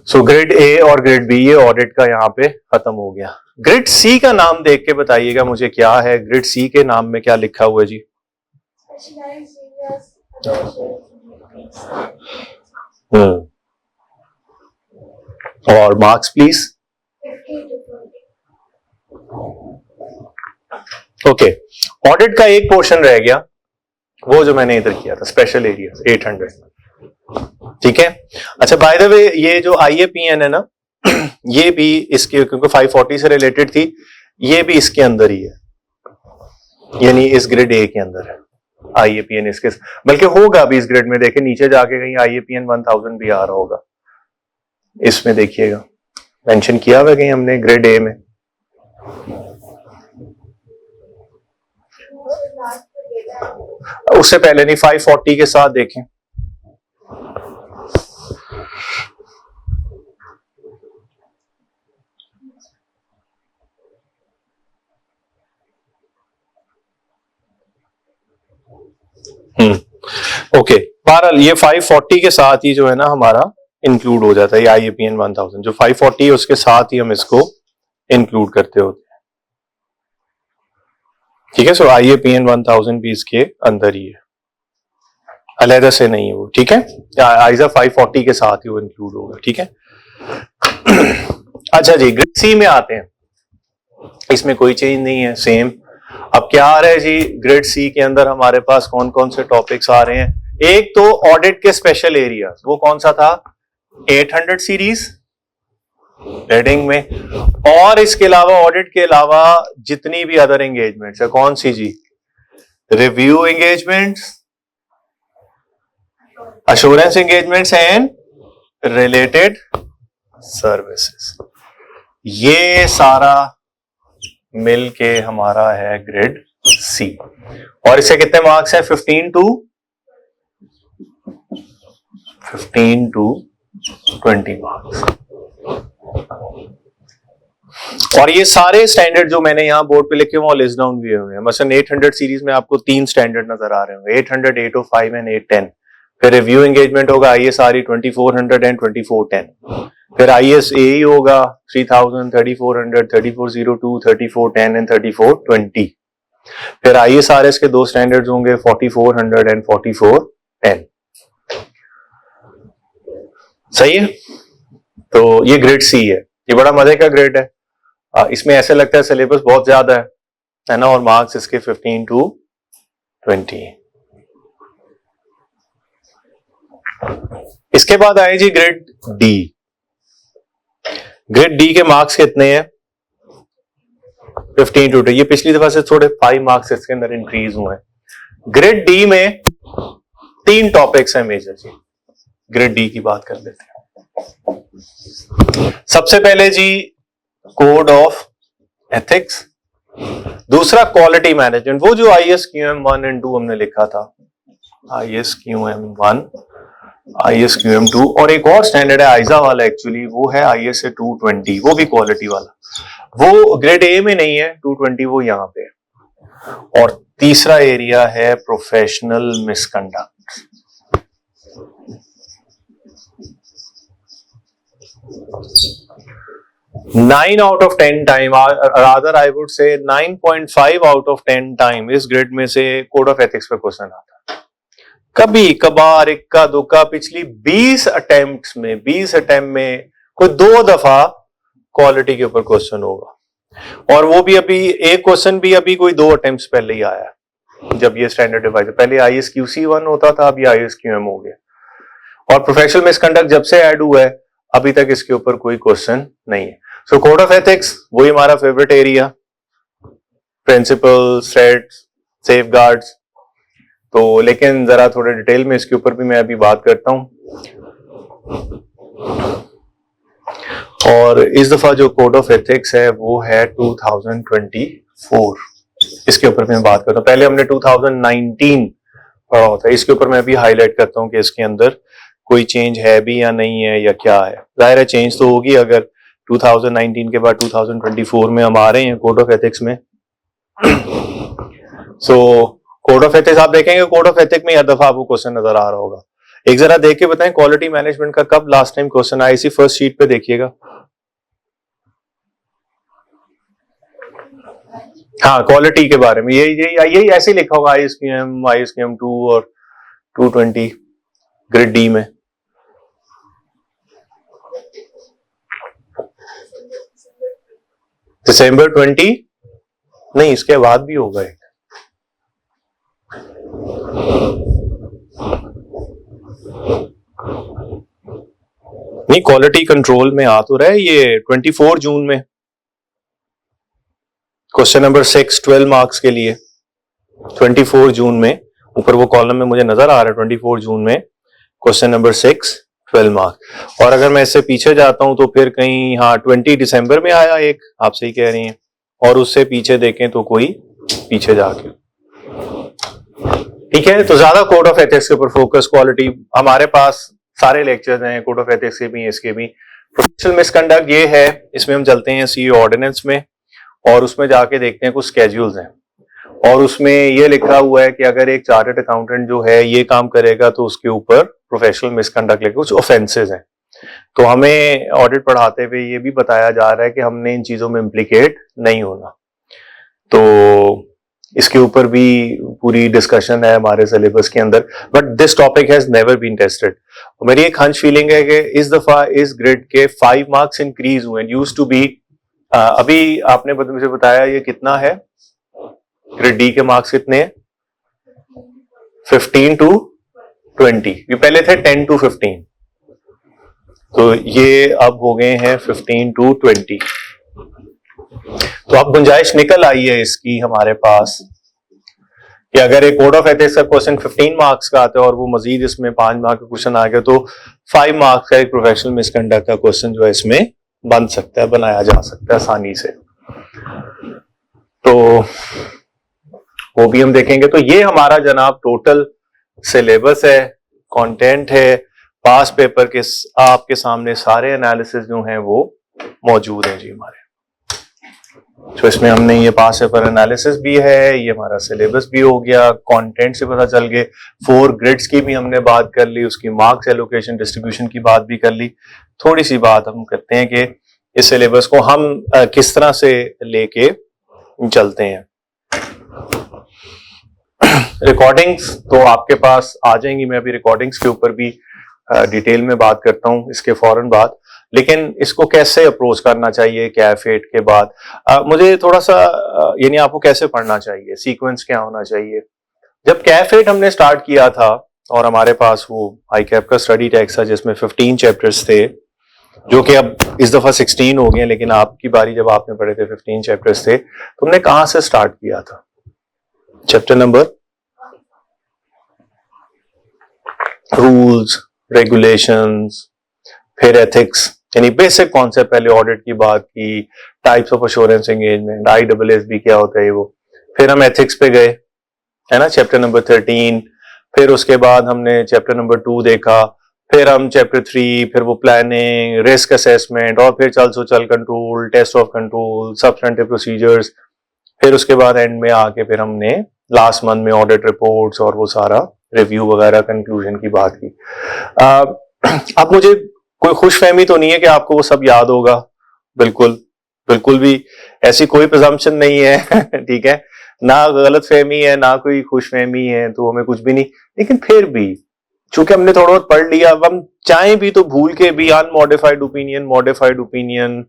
सो ग्रेड ए और ग्रेड बी ये ऑडिट का यहाँ पे खत्म हो गया। ग्रेड सी का नाम देख के बताइएगा मुझे क्या है। ग्रेड सी के नाम में क्या लिखा हुआ है जी? और मार्क्स प्लीज। ओके, ऑडिट का एक पोर्शन रह गया, वो जो मैंने इधर किया था, स्पेशल एरिया 800। ठीक है, अच्छा बाय द वे ये जो IAPN है ना, ये भी इसके, क्योंकि 540 से रिलेटेड थी, ये भी इसके अंदर ही है, यानी इस ग्रेड ए के अंदर है IAPN इसके, बल्कि होगा भी इस ग्रेड में, देखे नीचे जाके कहीं IAPN 1000 भी आ रहा होगा, इसमें देखिएगा मेंशन किया हुआ कहीं हमने ग्रेड ए में। उससे पहले नहीं, 540 के साथ देखें। ओके, बहरहाल ये 540 के साथ ही जो है ना हमारा इंक्लूड हो जाता है, ये IAPN 1000 जो 540 है उसके साथ ही हम इसको इंक्लूड करते होते हैं। ठीक है, सो IAPN 1000 भी इसके अंदर ही है, अलहदा से नहीं है वो। ठीक है, आइजा 540 के साथ ही वो इंक्लूड होगा। ठीक है, अच्छा जी, ग्रेड सी में आते हैं, इसमें कोई चेंज नहीं है, सेम। अब क्या आ रहा है जी, ग्रेड सी के अंदर हमारे पास कौन कौन से टॉपिक्स आ रहे हैं? एक तो ऑडिट के स्पेशल एरिया, वो कौन सा था? 800 सीरीज हेडिंग में, और इसके अलावा ऑडिट के अलावा जितनी भी अदर एंगेजमेंट्स है, कौन सी जी? Review engagements, assurance engagements and related services, ये सारा मिल के हमारा है ग्रेड सी। और इससे कितने मार्क्स है? 15 to 20 मार्क्स। और ये सारे स्टैंडर्ड जो मैंने यहां बोर्ड पे लिखे वो लिस्ट डाउन भी हुए हैं। मसलन 800 सीरीज में आपको 3 स्टैंडर्ड नजर आ रहे होंगे, 800, 805 एंड 810। फिर रिव्यू एंगेजमेंट होगा ISRE 2400 एंड 2410। फिर ISAE होगा 3000, 3400, 3402, 3410 एंड 3420। फिर ISRS के 2 स्टैंडर्ड्स होंगे, 4400 एंड 4410। सही है, तो ये ग्रेड सी है, ये बड़ा मजे का ग्रेड है। इसमें ऐसे लगता है सिलेबस बहुत ज्यादा है ना, और मार्क्स इसके 15 to 20। इसके बाद आए जी ग्रेड डी। ग्रेड डी के मार्क्स कितने हैं? 15 to 20। ये पिछली दफा से थोड़े 5 मार्क्स इसके अंदर इंक्रीज हुए हैं। ग्रेड डी में 3 टॉपिक्स हैं मेजर जी, ग्रेड डी की बात कर लेते हैं। सबसे पहले जी कोड ऑफ एथिक्स, दूसरा क्वालिटी मैनेजमेंट, वो जो ISQM 1 एंड 2 हमने लिखा था, ISQM 1, ISQM 2, और एक और स्टैंडर्ड है आइजा वाला एक्चुअली, वो है ISA 220, वो भी क्वालिटी वाला, वो ग्रेड ए में नहीं है, 220 वो यहां पे है। और तीसरा एरिया है professional misconduct. Nine out of 10 time, rather I would say 9.5 out of 10 time इस ग्रेड में से कोड ऑफ एथिक्स पे क्वेश्चन आता है। कभी कभार इक्का दुक्का पिछली 20 अटेम्प्ट्स में कोई 2 दफा क्वालिटी के ऊपर क्वेश्चन होगा, और वो भी अभी एक क्वेश्चन भी अभी कोई 2 अटेम्प्ट्स पहले ही आया है, जब ये स्टैंडर्ड डिवाइस, पहले ISQC 1 होता था, अभी ISQM हो गया। और प्रोफेशनल मिसकंडक्ट जब से ऐड हुआ है अभी तक इसके ऊपर कोई क्वेश्चन नहीं है। सो कोड ऑफ एथिक्स वही हमारा favourite area, principles, threads, safeguards. तो लेकिन जरा थोड़े डिटेल में इसके ऊपर भी मैं अभी बात करता हूं। और इस दफा जो कोड ऑफ एथिक्स है वो है 2024, इसके ऊपर मैं बात करता हूं। पहले हमने 2019 पढ़ा होता है, इसके ऊपर मैं अभी हाईलाइट करता हूं कि इसके अंदर कोई चेंज है भी या नहीं है, या क्या है। जाहिर है चेंज तो होगी, अगर 2019 के बाद 2024 में हम आ रहे हैं कोड ऑफ एथिक्स में। सो कोड ऑफ एथिक्स आप देखेंगे, कोड ऑफ एथिक्स में हर दफा आपको क्वेश्चन नजर आ रहा होगा। एक जरा देख के बताएं क्वालिटी मैनेजमेंट का कब लास्ट टाइम क्वेश्चन आया, इसी फर्स्ट शीट पे देखिएगा। हाँ, क्वालिटी के बारे में यही ऐसे लिखा होगा, ISQM 2 और 220 ग्रेड डी में। दिसंबर 20 नहीं, इसके बाद भी होगा एक। नहीं, क्वालिटी कंट्रोल में आ तो रहा है ये 24 जून में, क्वेश्चन नंबर 6 12 मार्क्स के लिए 24 जून में, ऊपर वो कॉलम में मुझे नजर आ रहा है 24 जून में क्वेश्चन नंबर 6 12 मार्क्स। और अगर मैं इससे पीछे जाता हूं तो फिर कहीं, हाँ 20 दिसंबर में आया एक, आप सही कह रही हैं, और उससे पीछे देखें तो कोई पीछे जाके, ठीक है। तो ज्यादा कोड ऑफ एथिक्स के ऊपर फोकस, क्वालिटी, हमारे पास सारे लेक्चर्स हैं कोड ऑफ एथिक्स के भी, इसके भी। प्रोफेशनल मिसकंडक्ट ये है, इसमें हम चलते हैं सीईओ ऑर्डिनेंस में और उसमें जाके देखते हैं कुछ स्केड्यूल्स हैं, और उसमें ये लिखा हुआ है कि अगर एक चार्टर्ड अकाउंटेंट जो है ये काम करेगा तो उसके ऊपर प्रोफेशनल मिसकंडक्ट लेके कुछ ऑफेंसेस हैं। तो हमें ऑडिट पढ़ाते हुए ये भी बताया जा रहा है कि हमने इन चीजों में इम्प्लीकेट नहीं होना। तो इसके ऊपर भी पूरी डिस्कशन है हमारे सिलेबस के अंदर, but this topic has never been tested. मेरी एक हंच फीलिंग है कि इस दफा इस ग्रिड के 5 मार्क्स इंक्रीज हुए। यूज्ड टू बी, अभी आपने मुझे बताया ये कितना है, ग्रेड डी के मार्क्स कितने हैं? 15 to 20। ये पहले थे 10 to 15, तो ये अब हो गए हैं 15 to 20। तो अब गुंजाइश निकल आई है इसकी हमारे पास कि अगर एक कोड ऑफ एथिक्स का क्वेश्चन 15 मार्क्स का आता है और वो मजीद इसमें 5 मार्क्स का क्वेश्चन आ गया, तो 5 मार्क्स का एक प्रोफेशनल मिसकंडक्ट का क्वेश्चन जो है इसमें बन सकता है, बनाया जा सकता है आसानी से। तो वो भी हम देखेंगे। तो ये हमारा जनाब टोटल सिलेबस है, कंटेंट है, पास पेपर के आपके सामने सारे एनालिसिस जो हैं वो मौजूद हैं जी हमारे। तो इसमें हमने ये पास पेपर एनालिसिस भी है, ये हमारा सिलेबस भी हो गया, कंटेंट से पता चल गए, 4 ग्रिड्स की भी हमने बात कर ली, उसकी मार्क्स एलोकेशन डिस्ट्रीब्यूशन की बात भी कर ली। थोड़ी सी बात हम करते हैं कि इस सिलेबस को हम किस तरह से लेके चलते हैं। रिकॉर्डिंग्स तो आपके पास आ जाएंगी, मैं अभी रिकॉर्डिंग्स के ऊपर भी डिटेल में बात करता हूं इसके फौरन बाद। लेकिन इसको कैसे अप्रोच करना चाहिए कैफेट के बाद, मुझे थोड़ा सा यानी आपको कैसे पढ़ना चाहिए, सीक्वेंस क्या होना चाहिए। जब कैफेट हमने स्टार्ट किया था और हमारे पास वो आईकैप का स्टडी टेक्स्ट था जिसमें 15 चैप्टर्स थे, जो कि अब इस दफा 16 हो गए, लेकिन आपकी बारी जब आपने पढ़े थे 15 चैप्टर्स थे, तो हमने कहां से स्टार्ट किया था? चैप्टर नंबर रूल्स, रेगुलेशंस, फिर एथिक्स, यानी बेसिक कॉन्सेप्ट, पहले ऑडिट की बात की, types of assurance engagement, ISSB क्या होता है वो, फिर हम एथिक्स पे गए, है ना, चैप्टर नंबर 13, फिर उसके बाद हमने चैप्टर नंबर 2 देखा, फिर हम चैप्टर 3, फिर वो प्लानिंग, रिस्क असेसमेंट, और फिर चल सोचल control, test of control, substantive procedures, फिर उसके बाद एंड में आके फिर हमने लास्ट मंथ में ऑडिट रिपोर्ट्स और वो सारा रिव्यू वगैरह कंक्लूजन की बात की। अब मुझे कोई खुशफहमी तो नहीं है कि आपको वो सब याद होगा, बिल्कुल भी ऐसी कोई प्रिजम्पशन नहीं है ठीक है, ना गलत फहमी है ना कोई खुशफहमी है, तो हमें कुछ भी नहीं। लेकिन फिर भी चूंकि हमने थोड़ा बहुत पढ़ लिया, अब हम चाहे भी तो भूल के भी unmodified opinion, modified opinion,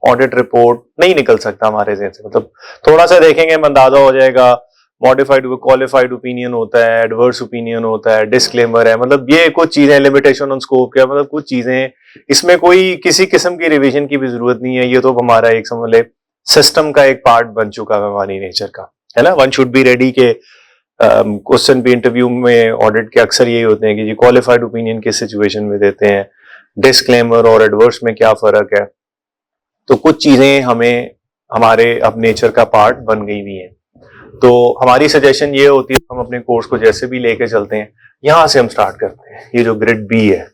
audit report नहीं निकल सकता हमारे जहन से। मतलब थोड़ा सा देखेंगे अंदाजा हो जाएगा, मॉडिफाइड क्वालिफाइड ओपिनियन होता है, एडवर्स ओपिनियन होता है, डिस्क्लेमर है, मतलब ये कुछ चीजें, लिमिटेशन ऑन स्कोप क्या, मतलब कुछ चीजें, इसमें कोई किसी किस्म की रिवीजन की भी जरूरत नहीं है। ये तो हमारा एक समझ ले सिस्टम का एक पार्ट बन चुका है हमारी नेचर का, है ना। वन शुड बी रेडी के क्वेश्चन भी इंटरव्यू में ऑडिट के अक्सर यही होते हैं कि जी क्वालिफाइड ओपिनियन किस सिचुएशन में देते हैं, डिस्क्लेमर और एडवर्स में क्या फर्क है। तो कुछ चीजें हमें हमारे अब नेचर का पार्ट बन गई हुई हैं। तो हमारी सजेशन ये होती है, हम अपने कोर्स को जैसे भी लेके चलते हैं, यहां से हम स्टार्ट करते हैं। ये जो ग्रिड बी है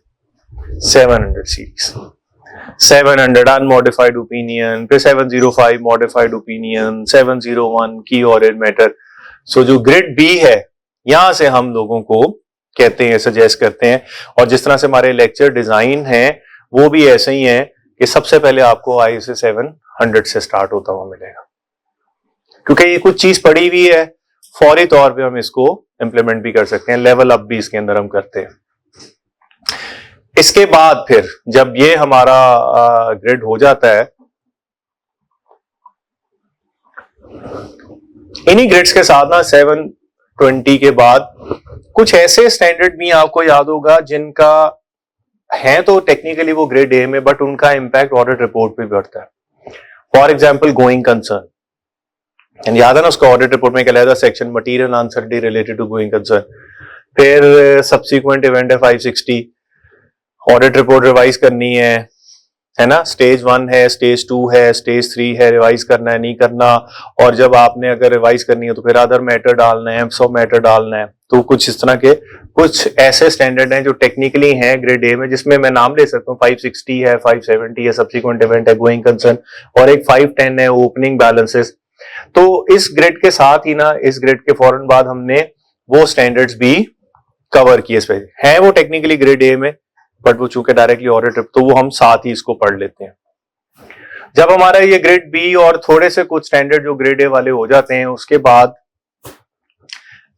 700 सीरीज, 700 अनमॉडिफाइड ओपिनियन, फिर 705 मॉडिफाइड ओपिनियन, 701 की ऑडिट मैटर। सो जो ग्रिड बी है यहां से हम लोगों को कहते हैं, सजेस्ट करते हैं, और जिस तरह से हमारे लेक्चर डिजाइन है वो भी ऐसे ही है कि सबसे पहले आपको ISA 700 से स्टार्ट होता हुआ मिलेगा, क्योंकि ये कुछ चीज पड़ी हुई है, फौरी तौर पे हम इसको इंप्लीमेंट भी कर सकते हैं, लेवल अप भी इसके अंदर हम करते हैं। इसके बाद फिर जब ये हमारा ग्रिड हो जाता है, इन्हीं ग्रेड्स के साथ ना 720 के बाद कुछ ऐसे स्टैंडर्ड भी आपको याद होगा जिनका है तो टेक्निकली वो ग्रेड ए में, बट उनका इम्पैक्ट ऑडिट रिपोर्ट पे भी पड़ता है। फॉर एग्जाम्पल गोइंग कंसर्न, याद है ना उसका ऑडिट रिपोर्ट में क्या था section material uncertainty related to going concern. फिर सब्सिक्वेंट इवेंट है 560, ऑडिट रिपोर्ट रिवाइज करनी है ना, स्टेज 1 है, स्टेज 2 है, स्टेज 3 है, रिवाइज करना है नहीं करना, और जब आपने अगर रिवाइज करनी है तो फिर अदर मैटर डालना है, सब मैटर डालना है। तो कुछ इस तरह के कुछ ऐसे स्टैंडर्ड हैं जो टेक्निकली हैं ग्रेड ए में, जिसमें मैं नाम ले सकता हूँ 560 है, 570 है, सब्सिक्वेंट इवेंट है, गोइंग कंसर्न, और एक 510 है, ओपनिंग बैलेंसेस। तो इस ग्रेड के साथ ही ना, इस ग्रेड के फौरन बाद हमने वो स्टैंडर्ड्स भी कवर किए, है वो टेक्निकली ग्रेड ए में, बट वो चूंकि डायरेक्टली ऑडिट, तो वो हम साथ ही इसको पढ़ लेते हैं। जब हमारा ये ग्रेड बी और थोड़े से कुछ स्टैंडर्ड जो ग्रेड ए वाले हो जाते हैं, उसके बाद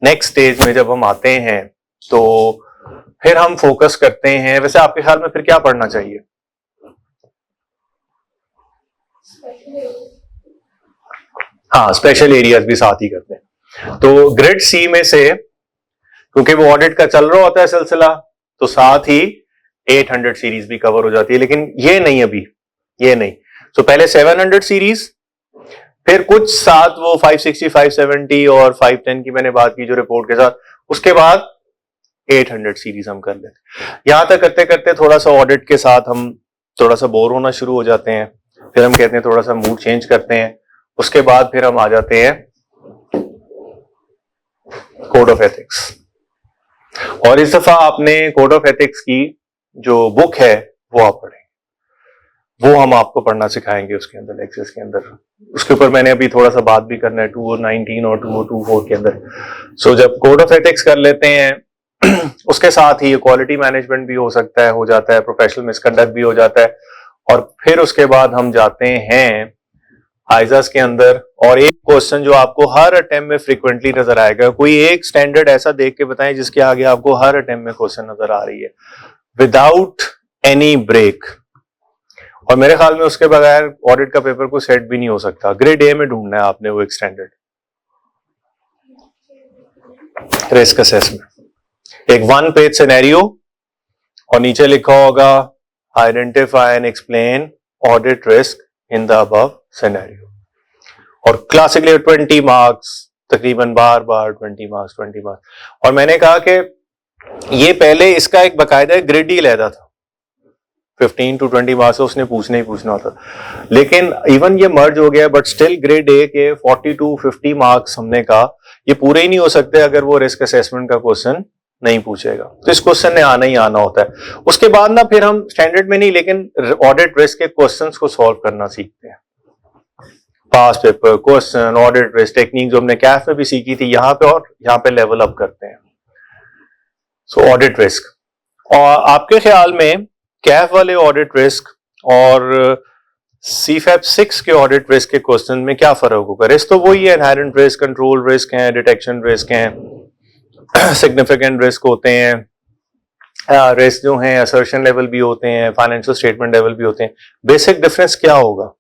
नेक्स्ट स्टेज में जब हम आते हैं तो फिर हम फोकस करते हैं। वैसे आपके ख्याल में फिर क्या पढ़ना चाहिए? हाँ, स्पेशल एरियाज भी साथ ही करते हैं। तो ग्रेड सी में से, क्योंकि वो ऑडिट का चल रहा होता है सिलसिला, तो साथ ही 800 सीरीज भी कवर हो जाती है, लेकिन ये नहीं, अभी ये नहीं। तो पहले 700 सीरीज, फिर कुछ साथ वो 560, 570 और 510 की मैंने बात की जो रिपोर्ट के साथ, उसके बाद 800 सीरीज हम कर लेते। यहां तक करते करते थोड़ा सा ऑडिट के साथ हम थोड़ा सा बोर होना शुरू हो जाते हैं, फिर हम कहते हैं थोड़ा सा मूड चेंज करते हैं। उसके बाद फिर हम आ जाते हैं कोड ऑफ एथिक्स, और इस दफा आपने कोड ऑफ एथिक्स की जो बुक है वो आप पढ़ें, वो हम आपको पढ़ना सिखाएंगे उसके अंदर, लेक्चर्स के अंदर। उसके ऊपर मैंने अभी थोड़ा सा बात भी करना है 2019 और 2024 के अंदर। सो जब कोड ऑफ एथिक्स कर लेते हैं उसके साथ ही क्वालिटी मैनेजमेंट भी हो सकता है, हो जाता है, प्रोफेशनल मिसकंडक्ट भी हो जाता है, और फिर उसके बाद हम जाते हैं आइजास के अंदर। और एक क्वेश्चन जो आपको हर अटेम्प्ट में फ्रीक्वेंटली नजर आएगा, कोई एक स्टैंडर्ड ऐसा देख के बताएं जिसके आगे आपको हर अटेम्प्ट में क्वेश्चन नजर आ रही है विदाउट एनी ब्रेक, और मेरे ख्याल में उसके बगैर ऑडिट का पेपर को सेट भी नहीं हो सकता। ग्रेड ए में ढूंढना है आपने वो एक स्टैंडर्ड, रिस्क असेसमेंट, एक 1 पेज सिनेरियो, और नीचे लिखा होगा identify and explain audit risk in the above scenario, और क्लासिकली 20 मार्क्स, तकरीबन बार 20 मार्क्स 20 मार्क्स। और मैंने कहा कि ये पहले इसका एक बकायदा ग्रेड ही लहदा था, 15 to 20 मार्क्स उसने पूछना ही पूछना होता, लेकिन इवन ये मर्ज हो गया, बट स्टिल ग्रेड ए के 40 to 50 मार्क्स हमने कहा ये पूरे ही नहीं हो सकते अगर वो रिस्क असेसमेंट का क्वेश्चन नहीं पूछेगा। तो इस क्वेश्चन ने आना ही आना होता है। उसके बाद ना फिर हम स्टैंडर्ड में नहीं, लेकिन ऑडिट रिस्क के क्वेश्चंस को सॉल्व करना सीखते हैं। Past paper question, audit risk technique जो हमने कैफ में भी सीखी थी यहाँ पे, और यहाँ पे लेवल अप करते हैं। सो ऑडिट रिस्क, और आपके ख्याल में कैफ वाले ऑडिट रिस्क और सीफैप 6 के ऑडिट रिस्क के क्वेश्चन में क्या फर्क होगा? रिस्क तो वही है, इनहेरेंट रिस्क, कंट्रोल रिस्क है, डिटेक्शन रिस्क है, सिग्निफिकेंट रिस्क होते हैं, रिस्क जो है असर्शन लेवल भी होते हैं, फाइनेंशियल स्टेटमेंट लेवल भी होते हैं। बेसिक डिफरेंस क्या होगा?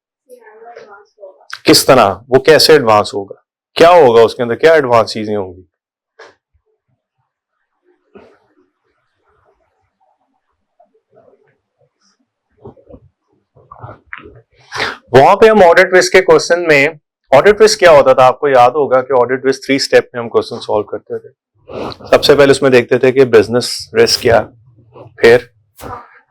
किस तरह वो कैसे एडवांस होगा, क्या होगा उसके अंदर, क्या एडवांस चीजें होंगी? वहां पे हम ऑडिट रिस्क के क्वेश्चन में, ऑडिट रिस्क क्या होता था आपको याद होगा कि ऑडिट रिस्क 3 स्टेप में हम क्वेश्चन सॉल्व करते थे। सबसे पहले उसमें देखते थे कि बिजनेस रिस्क क्या, फिर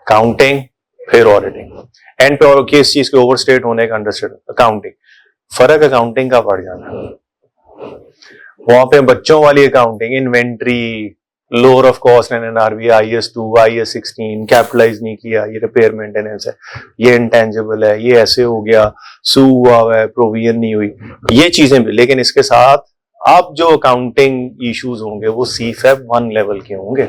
काउंटिंग, फिर ऑडिटिंग, एंड पे और किस चीज के ओवरस्टेट होने का अंडरस्टेट, अकाउंटिंग। फर्क अकाउंटिंग का पड़ जाना, वहां पे बच्चों वाली accounting, inventory, lower of cost and NRV, IS2, IS16, capitalize नहीं किया, ये रिपेयर मेंटेनेंस है, ये इंटेंजिबल है, ये ऐसे हो गया, सू हुआ है, प्रोविजन नहीं हुई, ये चीजें भी। लेकिन इसके साथ अब जो अकाउंटिंग इश्यूज होंगे वो सीफैप 1 लेवल के होंगे,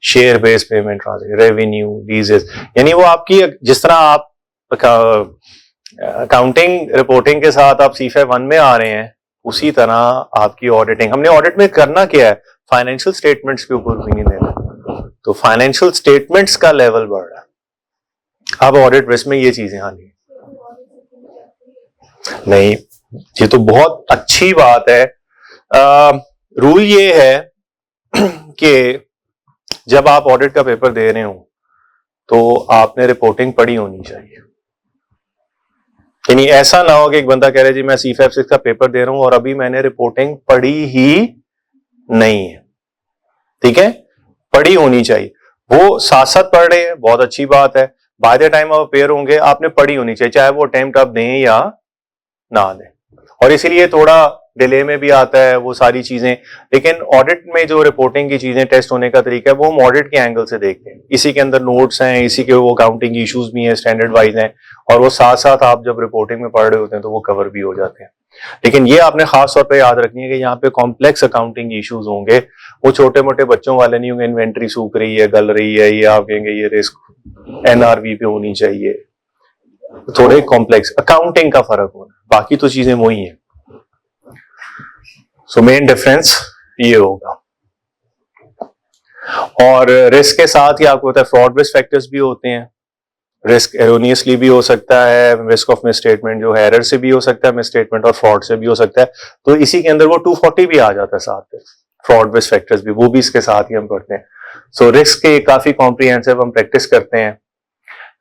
शेयर बेस्ड पेमेंट, रेवेन्यू, लीजेस, यानी वो आपकी जिस तरह आप अकाउंटिंग रिपोर्टिंग के साथ आप सीफैप 1 में आ रहे हैं, उसी तरह आपकी ऑडिटिंग। हमने ऑडिट में करना क्या है, फाइनेंशियल स्टेटमेंट्स के ऊपर ओपिनियन देना, तो फाइनेंशियल स्टेटमेंट्स का लेवल बढ़ रहा है। अब ऑडिट रिस्क में ये चीजें आनी नहीं, ये तो बहुत अच्छी बात है। रूल ये है कि जब आप ऑडिट का पेपर दे रहे हो तो आपने रिपोर्टिंग पढ़ी होनी चाहिए। यानी ऐसा ना हो कि एक बंदा कह रहे जी मैं C5 का पेपर दे रहा हूं और अभी मैंने रिपोर्टिंग पढ़ी ही नहीं है। ठीक है, पढ़ी होनी चाहिए। वो साथ साथ पढ़ रहे हैं, बहुत अच्छी बात है। बाय द टाइम आप अपेयर होंगे आपने पढ़ी होनी चाहिए, चाहे वो अटेम्प्ट आप दें या ना दें। और इसीलिए थोड़ा डिले में भी आता है वो सारी चीजें। लेकिन ऑडिट में जो रिपोर्टिंग की चीजें टेस्ट होने का तरीका है वो हम ऑडिट के एंगल से देखते हैं। इसी के अंदर नोट्स हैं, इसी के वो अकाउंटिंग इश्यूज भी हैं, स्टैंडर्ड वाइज हैं, और वो साथ साथ आप जब रिपोर्टिंग में पढ़ रहे होते हैं तो वो कवर भी हो जाते हैं। लेकिन ये आपने खास तौर पे याद रखनी है कि यहाँ पे कॉम्प्लेक्स अकाउंटिंग इश्यूज होंगे, वो छोटे मोटे बच्चों वाले नहीं होंगे। इन्वेंट्री सूख रही है, गल रही है, ये आप कहेंगे ये रिस्क NRV पे होनी चाहिए। थोड़े कॉम्प्लेक्स अकाउंटिंग का फर्क होना, बाकी तो चीजें वही हैं। सो मेन डिफरेंस ये होगा। और रिस्क के साथ ही आपको पता है फ्रॉड बेस्ड फैक्टर्स भी होते हैं। रिस्क एरोनियसली भी हो सकता है, रिस्क ऑफ मिसस्टेटमेंट जो है एरर से भी हो सकता है, मिसस्टेटमेंट और फ्रॉड से भी हो सकता है। तो इसी के अंदर वो 240 भी आ जाता है साथ में, फ्रॉड बेस्ड फैक्टर्स भी, वो भी इसके साथ ही हम पढ़ते हैं। सो रिस्क के काफी कॉम्प्रिहेंसिव हम प्रैक्टिस करते हैं।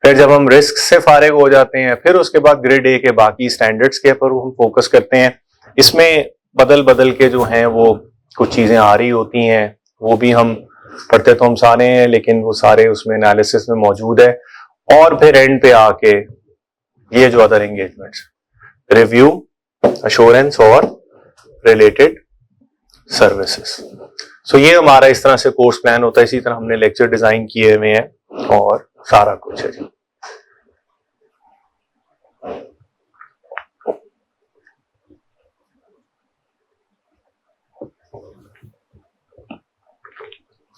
फिर जब हम रिस्क से फारिग हो जाते हैं फिर उसके बाद ग्रेड A के बाकी स्टैंडर्ड्स के ऊपर हम फोकस करते हैं। इसमें बदल बदल के जो हैं वो कुछ चीजें आ रही होती हैं, वो भी हम पढ़ते तो हम सारे हैं, लेकिन वो सारे उसमें एनालिसिस में मौजूद है। और फिर एंड पे आके ये जो अदर एंगेजमेंट्स, रिव्यू, अश्योरेंस और रिलेटेड सर्विसेज। सो ये हमारा इस तरह से कोर्स प्लान होता है। इसी तरह हमने लेक्चर डिजाइन किए हुए हैं और सारा कुछ है जी।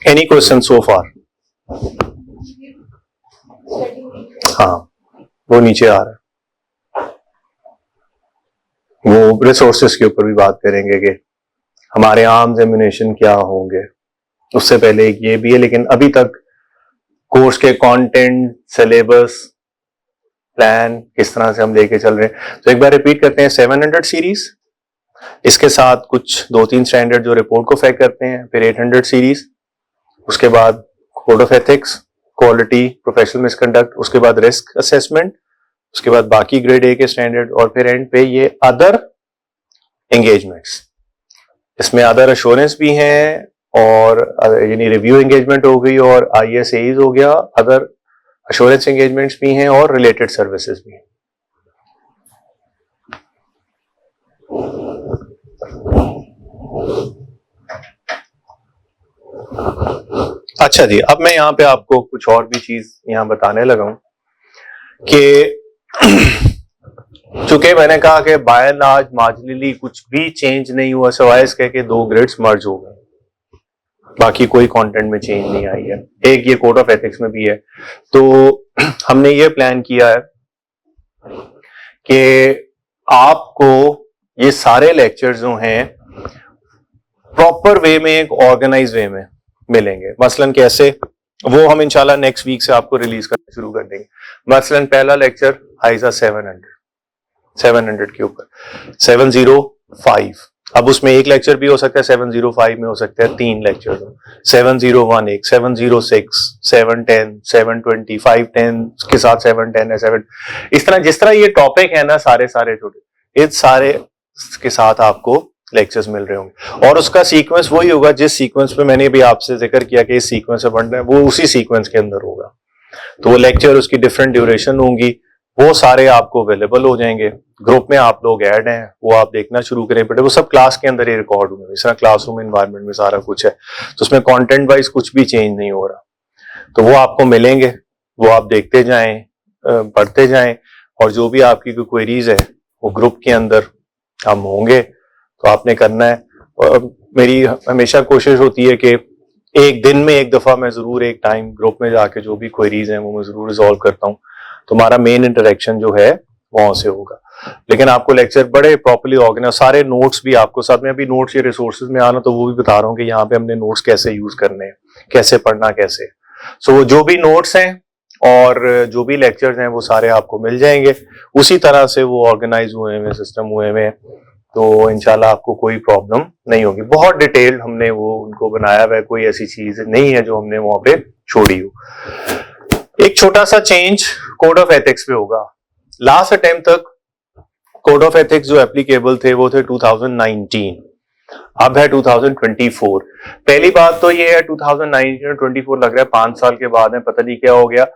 एनी क्वेश्चन सो फार? हाँ, वो नीचे आ रहा है। वो रिसोर्सेस के ऊपर भी बात करेंगे कि हमारे आर्म्स एम्युनिशन क्या होंगे। उससे पहले एक ये भी है, लेकिन अभी तक कोर्स के कंटेंट, सिलेबस, प्लान किस तरह से हम लेके चल रहे हैं। तो एक बार रिपीट करते हैं, 700 सीरीज, इसके साथ कुछ 2-3 स्टैंडर्ड जो रिपोर्ट को फेक करते हैं, फिर 800 सीरीज, उसके बाद code of ethics, quality, professional misconduct, उसके बाद रिस्क असेसमेंट, उसके बाद बाकी ग्रेड A के स्टैंडर्ड, और फिर एंड पे ये अदर एंगेजमेंट्स। इसमें अदर एश्योरेंस भी हैं, और यानी रिव्यू एंगेजमेंट हो गई, और ISAs हो गया, अदर एश्योरेंस एंगेजमेंट्स भी हैं, और रिलेटेड सर्विसेज भी हैं। अच्छा जी, अब मैं यहाँ पे आपको कुछ और भी चीज यहाँ बताने लगा हूं कि चूंकि मैंने कहा कि बाय एंड लार्ज मार्जिनली कुछ भी चेंज नहीं हुआ, सिवाय इसके कि 2 ग्रेड्स मर्ज हो गए, बाकी कोई कंटेंट में चेंज नहीं आई है। एक ये कोड ऑफ एथिक्स में भी है। तो हमने ये प्लान किया है कि आपको ये सारे लेक्चर्स जो हैं प्रॉपर वे में, एक ऑर्गेनाइज वे में मिलेंगे। मसलन कैसे, वो हम इंशाल्लाह नेक्स्ट वीक से आपको रिलीज करना शुरू कर देंगे। मसलन पहला लेक्चर आइजा 700 के ऊपर, 705। अब उसमें एक लेक्चर भी हो सकता है, 705 में हो सकता है 3 लेक्चर, 701 एक, 706, 710, 720, 510 के साथ 710 है, 7, इस तरह जिस तरह ये टॉपिक है ना, सारे छोटे, इस सारे के साथ आपको लेक्चर्स मिल रहे होंगे। और उसका सीक्वेंस वही होगा जिस सीक्वेंस पे मैंने भी आपसे जिक्र किया कि इस सीक्वेंस से पढ़ना है, वो उसी सीक्वेंस के अंदर होगा। तो वो लेक्चर, उसकी डिफरेंट ड्यूरेशन होंगी, वो सारे आपको अवेलेबल हो जाएंगे। ग्रुप में आप लोग ऐड हैं, वो आप देखना शुरू करें, बट वो सब क्लास के अंदर ही रिकॉर्ड होंगे। इस तरह क्लासरूम एनवायरनमेंट में सारा कुछ है, तो उसमें कंटेंट वाइज कुछ भी चेंज नहीं हो रहा। तो वो आपको मिलेंगे, वो आप देखते जाएं, पढ़ते जाएं, और जो भी आपकी कोई क्वेरीज है वो ग्रुप के अंदर हम होंगे, तो आपने करना है। और मेरी हमेशा कोशिश होती है कि एक दिन में एक दफा मैं जरूर एक टाइम ग्रुप में जाके जो भी क्वेरीज हैं वो मैं जरूर रिजॉल्व करता हूँ। तो हमारा मेन इंटरेक्शन जो है वहां से होगा। लेकिन आपको लेक्चर बड़े प्रॉपर्ली ऑर्गेनाइज, सारे नोट्स भी आपको साथ में, अभी नोट्स ये रिसोर्सेज में आना, तो वो भी बता रहा हूँ कि यहाँ पे हमने नोट्स कैसे यूज करने हैं, कैसे पढ़ना कैसे। सो जो भी नोट्स हैं और जो भी लेक्चर्स हैं वो सारे आपको मिल जाएंगे, उसी तरह से वो ऑर्गेनाइज हुए हैं, सिस्टम हुए हैं, तो इंशाल्लाह आपको कोई प्रॉब्लम नहीं होगी। बहुत डिटेल हमने वो उनको बनाया हुआ है, कोई ऐसी चीज नहीं है जो हमने वहां पे छोड़ी हो। एक छोटा सा चेंज कोड ऑफ एथिक्स पे होगा। लास्ट अटेम्प्ट तक कोड ऑफ एथिक्स जो एप्लीकेबल थे वो थे 2019, अब है 2024। पहली बात तो ये है 2019 और 24 लग रहा है 5 साल के बाद है, पता नहीं क्या हो गया।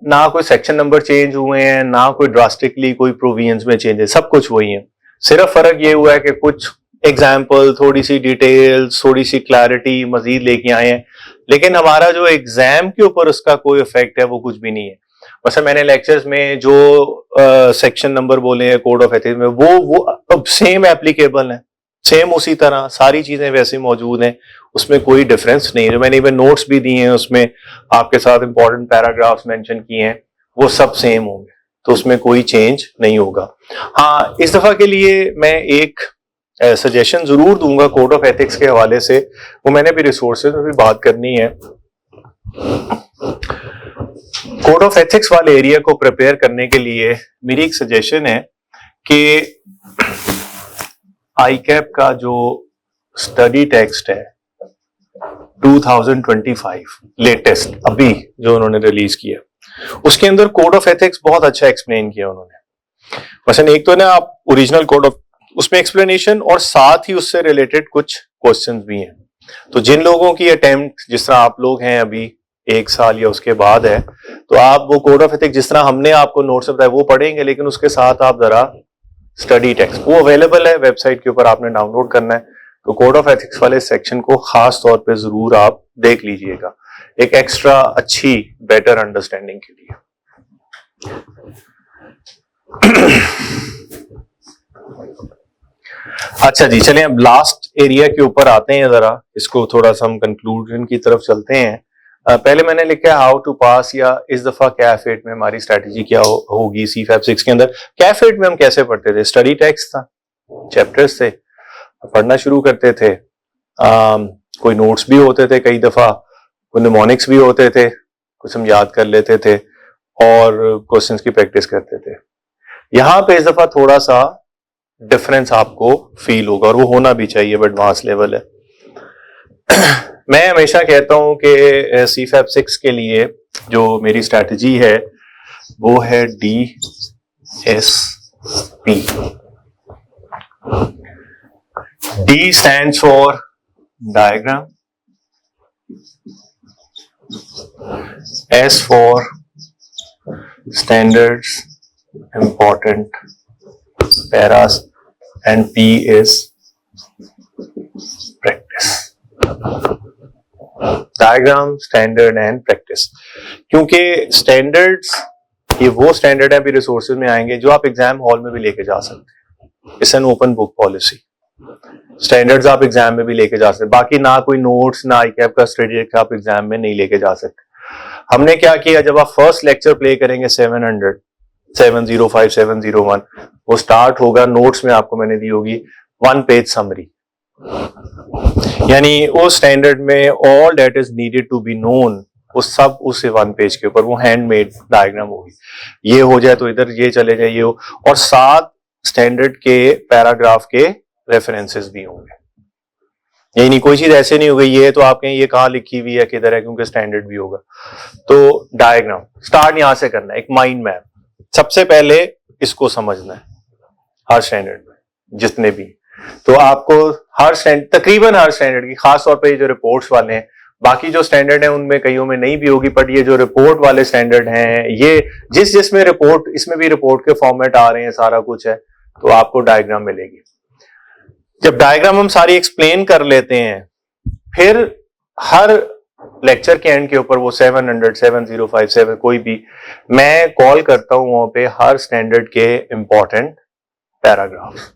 ना कोई सेक्शन नंबर चेंज हुए हैं, ना कोई ड्रास्टिकली कोई प्रोविजंस में चेंज है, सब कुछ वही है। सिर्फ फर्क ये हुआ है कि कुछ एग्जाम्पल, थोड़ी सी डिटेल्स, थोड़ी सी क्लैरिटी मजीद लेके आए हैं, लेकिन हमारा जो एग्जाम के ऊपर उसका कोई इफेक्ट है वो कुछ भी नहीं है। वैसे मैंने लेक्चर्स में जो सेक्शन नंबर बोले हैं कोड ऑफ एथिक्स में, वो अब सेम एप्लीकेबल है, सेम उसी तरह सारी चीजें वैसे मौजूद हैं, उसमें कोई डिफरेंस नहीं है। जो मैंने इवन नोट्स भी दिए हैं उसमें आपके साथ इंपॉर्टेंट पैराग्राफ्स मेंशन किए हैं, वो सब सेम होंगे, तो उसमें कोई चेंज नहीं होगा। हाँ, इस दफा के लिए मैं एक सजेशन जरूर दूंगा कोड ऑफ एथिक्स के हवाले से, वो मैंने भी रिसोर्सेज में भी बात करनी है। कोड ऑफ एथिक्स वाले एरिया को प्रिपेयर करने के लिए मेरी एक सजेशन है कि आईकैप का जो स्टडी टेक्स्ट है 2025 लेटेस्ट अभी जो उन्होंने रिलीज किया, उसके अंदर कोड ऑफ एथिक्स बहुत अच्छा एक्सप्लेन किया उन्होंने। मसलन एक तो ना आप ओरिजिनल कोड ऑफ, उसमें एक्सप्लेनेशन और साथ ही उससे रिलेटेड कुछ क्वेश्चंस भी हैं। तो जिन लोगों की अटेम्प्ट जिस तरह आप लोग हैं अभी 1 साल या उसके बाद है, तो आप वो कोड ऑफ एथिक्स जिस तरह हमने आपको नोट्स बताया वो पढ़ेंगे, लेकिन उसके साथ आप जरा स्टडी टेक्स्ट, वो अवेलेबल है वेबसाइट के ऊपर, आपने डाउनलोड करना है। तो कोड ऑफ एथिक्स वाले सेक्शन को खास तौर पे जरूर आप देख लीजिएगा, एक एक्स्ट्रा अच्छी बेटर अंडरस्टैंडिंग के लिए। अच्छा जी, चलें अब लास्ट एरिया के ऊपर आते हैं, जरा इसको थोड़ा सा हम कंक्लूजन की तरफ चलते हैं। पहले मैंने लिखा है हाउ टू पास, या इस दफा कैफेट में हमारी स्ट्रेटेजी क्या होगी CFAP 6 के अंदर। कैफेट में हम कैसे पढ़ते थे? स्टडी टेक्स्ट था, चैप्टर्स थे, पढ़ना शुरू करते थे, कोई नोट्स भी होते थे, कई दफा कोई निमोनिक्स भी होते थे, कुछ हम याद कर लेते थे और क्वेश्चंस की प्रैक्टिस करते थे। यहाँ पे इस दफा थोड़ा सा डिफरेंस आपको फील होगा, और वो होना भी चाहिए, बट एडवांस लेवल है। मैं हमेशा कहता हूं कि CFAP 6 के लिए जो मेरी स्ट्रैटेजी है वो है DSP। D stands for diagram, S for standards, important paras, and P is practice। Diagram, standard and practice. क्योंकि स्टैंडर्ड्स ये वो स्टैंडर्ड है, भी रिसोर्सेज में आएंगे जो आप एग्जाम हॉल में भी लेके जा सकते हैं। It's an open book policy. Standards आप एग्जाम में भी लेके जा सकते हैं, बाकी ना कोई नोट्स ना आईकैप का स्ट्रेटेजी आप एग्जाम में नहीं लेके जा सकते। हमने क्या किया, जब आप फर्स्ट लेक्चर प्ले करेंगे 700, 705, 701, वो स्टार्ट होगा, नोट्स में आपको मैंने दी होगी 1 पेज समरी, यानी उस स्टैंडर्ड में all that is needed to be known, वो सब उस 1 पेज के ऊपर, वो हैंडमेड डायग्राम होगी। ये हो जाए तो इधर ये चले जाए, ये हो, और 7 स्टैंडर्ड के पैराग्राफ के रेफरेंसेस भी होंगे। यही नहीं, कोई चीज ऐसे नहीं हो गई ये तो आप कहें ये कहाँ लिखी हुई है, किधर है, क्योंकि स्टैंडर्ड भी होगा। तो डायग्राम स्टार्ट यहां से करना है, एक माइंड मैप। सबसे पहले इसको समझना है, हर स्टैंडर्ड में जितने भी, तो आपको तकरीबन हर स्टैंडर्ड की, खासतौर पे ये जो रिपोर्ट्स वाले हैं, बाकी जो स्टैंडर्ड हैं उनमें कईयों में नहीं भी होगी, बट ये जो रिपोर्ट वाले स्टैंडर्ड हैं, ये जिसमें रिपोर्ट, इसमें भी रिपोर्ट के फॉर्मेट आ रहे हैं, सारा कुछ है, तो आपको डायग्राम मिलेगी। जब डायग्राम हम सारी एक्सप्लेन कर लेते हैं, फिर हर लेक्चर के एंड के ऊपर वो 700, 705, 7 कोई भी, मैं कॉल करता हूं वहां पे हर स्टैंडर्ड के इंपॉर्टेंट पैराग्राफ,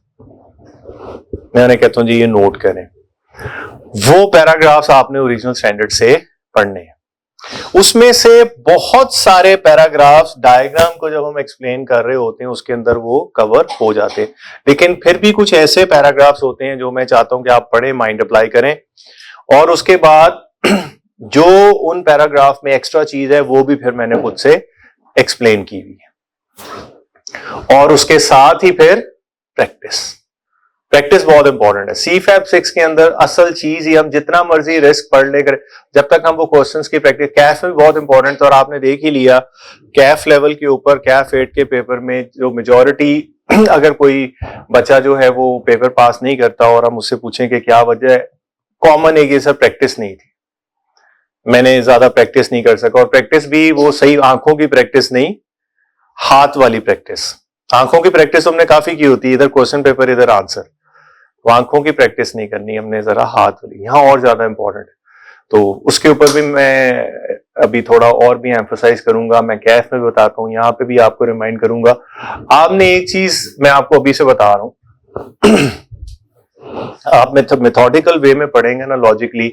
मैं उन्हें कहता हूं जी ये नोट करें। वो पैराग्राफ्स आपने ओरिजिनल स्टैंडर्ड से पढ़ने हैं। उसमें से बहुत सारे पैराग्राफ्स डायग्राम को जब हम एक्सप्लेन कर रहे होते हैं उसके अंदर वो कवर हो जाते हैं, लेकिन फिर भी कुछ ऐसे पैराग्राफ्स होते हैं जो मैं चाहता हूं कि आप पढ़ें, माइंड अप्लाई करें, और उसके बाद जो उन पैराग्राफ में एक्स्ट्रा चीज है वो भी फिर मैंने खुद से एक्सप्लेन की हुई है। और उसके साथ ही फिर प्रैक्टिस बहुत इंपॉर्टेंट है। CFAP 6 के अंदर असल चीज ही, हम जितना मर्जी रिस्क पढ़ ले करें, जब तक हम वो क्वेश्चंस की प्रैक्टिस, कैफ में बहुत इंपॉर्टेंट, और आपने देख ही लिया कैफ लेवल के ऊपर, कैफ 8 के पेपर में जो मेजॉरिटी अगर कोई बच्चा जो है वो पेपर पास नहीं करता और हम उससे पूछें कि क्या वजह है, कॉमन है कि सर प्रैक्टिस नहीं थी, मैंने ज्यादा प्रैक्टिस नहीं कर सका। और प्रैक्टिस भी वो सही आंखों की प्रैक्टिस नहीं, हाथ वाली प्रैक्टिस। आंखों की प्रैक्टिस हमने काफी की होती है, इधर क्वेश्चन पेपर इधर आंसर, तो आंखों की प्रैक्टिस नहीं करनी हमने, जरा हाथ वाली, यहाँ और ज्यादा इंपॉर्टेंट है। तो उसके ऊपर भी मैं अभी थोड़ा और भी एम्फसाइज करूंगा, मैं कैफ में भी बताता हूँ, यहाँ पे भी आपको रिमाइंड करूंगा। आपने एक चीज मैं आपको अभी से बता रहा हूं, आप मेथोडिकल वे में पढ़ेंगे ना, लॉजिकली,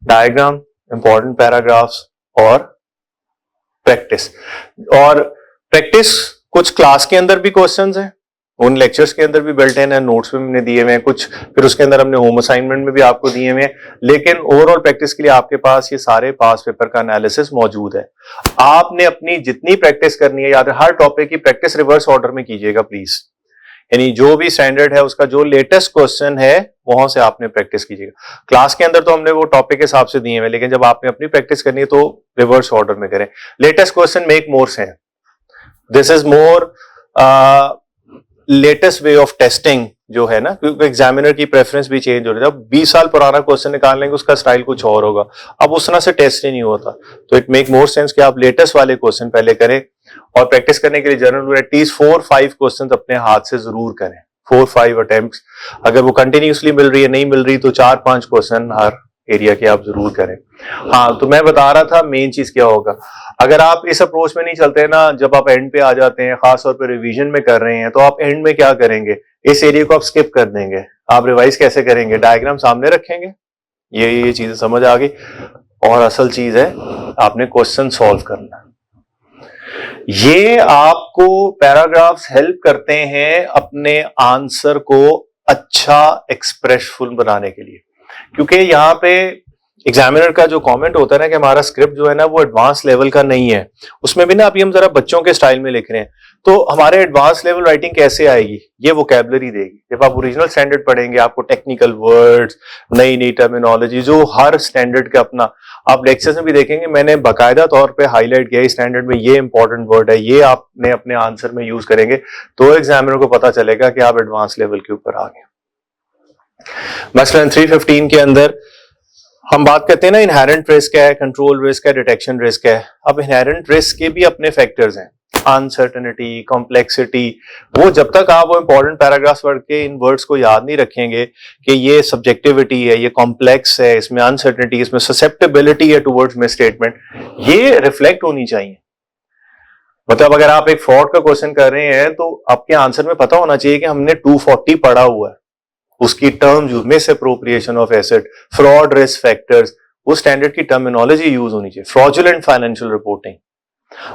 डायग्राम, इंपॉर्टेंट पैराग्राफ्स और प्रैक्टिस। और प्रैक्टिस कुछ क्लास के अंदर भी क्वेश्चंस हैं, उन लेक्चर्स के अंदर भी बिल्ट इन है, नोट्स में हमने दिए हुए हैं कुछ, फिर उसके अंदर हमने होम असाइनमेंट में भी आपको दिए हुए हैं। लेकिन ओवरऑल प्रैक्टिस के लिए आपके पास ये सारे पास पेपर का एनालिसिस मौजूद है। आपने अपनी जितनी प्रैक्टिस करनी है, याद है, हर टॉपिक की प्रैक्टिस रिवर्स ऑर्डर में कीजिएगा प्लीज, यानी जो भी स्टैंडर्ड है उसका जो लेटेस्ट क्वेश्चन है वहां से आपने प्रैक्टिस कीजिएगा। क्लास के अंदर तो हमने वो टॉपिक के हिसाब से दिए हुए, लेकिन जब आपने अपनी प्रैक्टिस करनी है तो रिवर्स ऑर्डर में करें। Latest question make more sense, this is more latest way of testing जो है ना, क्योंकि एग्जामिनर की प्रेफरेंस भी चेंज हो रही है। जब 20 साल पुराना क्वेश्चन निकाल लेंगे उसका स्टाइल कुछ और होगा, अब उस तरह से टेस्ट ही नहीं होता। तो इट मेक मोर सेंस कि आप लेटेस्ट वाले क्वेश्चन पहले करें, और प्रैक्टिस करने के लिए जनरल एटलीस्ट 4-5 क्वेश्चन अपने हाथ से जरूर करें, 4-5 अटेम्प्ट्स। अगर वो कंटिन्यूसली मिल रही है, नहीं मिल रही, तो 4-5 क्वेश्चन हर एरिया के आप जरूर करें। हाँ, तो मैं बता रहा था मेन चीज क्या होगा, अगर आप इस अप्रोच में नहीं चलते ना, जब आप एंड पे आ जाते हैं, खास तौर पे रिवीजन में कर रहे हैं, तो आप एंड में क्या करेंगे, इस एरिया को आप स्किप कर देंगे। आप रिवाइज कैसे करेंगे, डायग्राम सामने रखेंगे, ये चीजें समझ आ गई, और असल चीज है आपने क्वेश्चन सॉल्व करना। ये आपको पैराग्राफ्स हेल्प करते हैं अपने आंसर को अच्छा एक्सप्रेसफुल बनाने के लिए, क्योंकि यहाँ पे एग्जामिनर का जो कमेंट होता है ना कि हमारा स्क्रिप्ट जो है ना वो एडवांस लेवल का नहीं है, उसमें भी ना अभी हम जरा बच्चों के स्टाइल में लिख रहे हैं, तो हमारे एडवांस लेवल राइटिंग कैसे आएगी, ये वोकैबुलरी देगी। जब आप ओरिजिनल स्टैंडर्ड पढ़ेंगे, आपको टेक्निकल वर्ड्स, नई नई टर्मिनोलॉजी, जो हर स्टैंडर्ड का अपना, आप लेक्चर्स में भी देखेंगे मैंने बाकायदा तौर पे हाईलाइट किया, स्टैंडर्ड में ये इंपॉर्टेंट वर्ड है, ये आपने अपने आंसर में यूज करेंगे, तो एग्जामिनर को पता चलेगा कि आप एडवांस लेवल के ऊपर आ गए। मसलन 315 के अंदर हम बात करते हैं ना, इनहेरेंट रिस्क है, कंट्रोल रिस्क है, डिटेक्शन रिस्क है। अब इनहेरेंट रिस्क के भी अपने फैक्टर्स हैं, अनसर्टेनिटी, कॉम्प्लेक्सिटी। वो जब तक आप वो इंपॉर्टेंट पैराग्राफ्स पढ़ के इन वर्ड्स को याद नहीं रखेंगे कि ये सब्जेक्टिविटी है, ये कॉम्प्लेक्स है, इसमें अनसर्टेनिटी, इसमें ससेप्टेबिलिटी है टुवर्ड्स मिस स्टेटमेंट, ये रिफ्लेक्ट होनी चाहिए। मतलब अगर आप एक फ्रॉड का क्वेश्चन कर रहे हैं तो आपके आंसर में पता होना चाहिए कि हमने 240 पढ़ा हुआ है, उसकी term use, miss appropriation of asset, fraud risk factors, वो स्टैंडर्ड की टर्मिनोलॉजी यूज होनी चाहिए। फ्रॉडुलेंट फाइनेंशियल रिपोर्टिंग,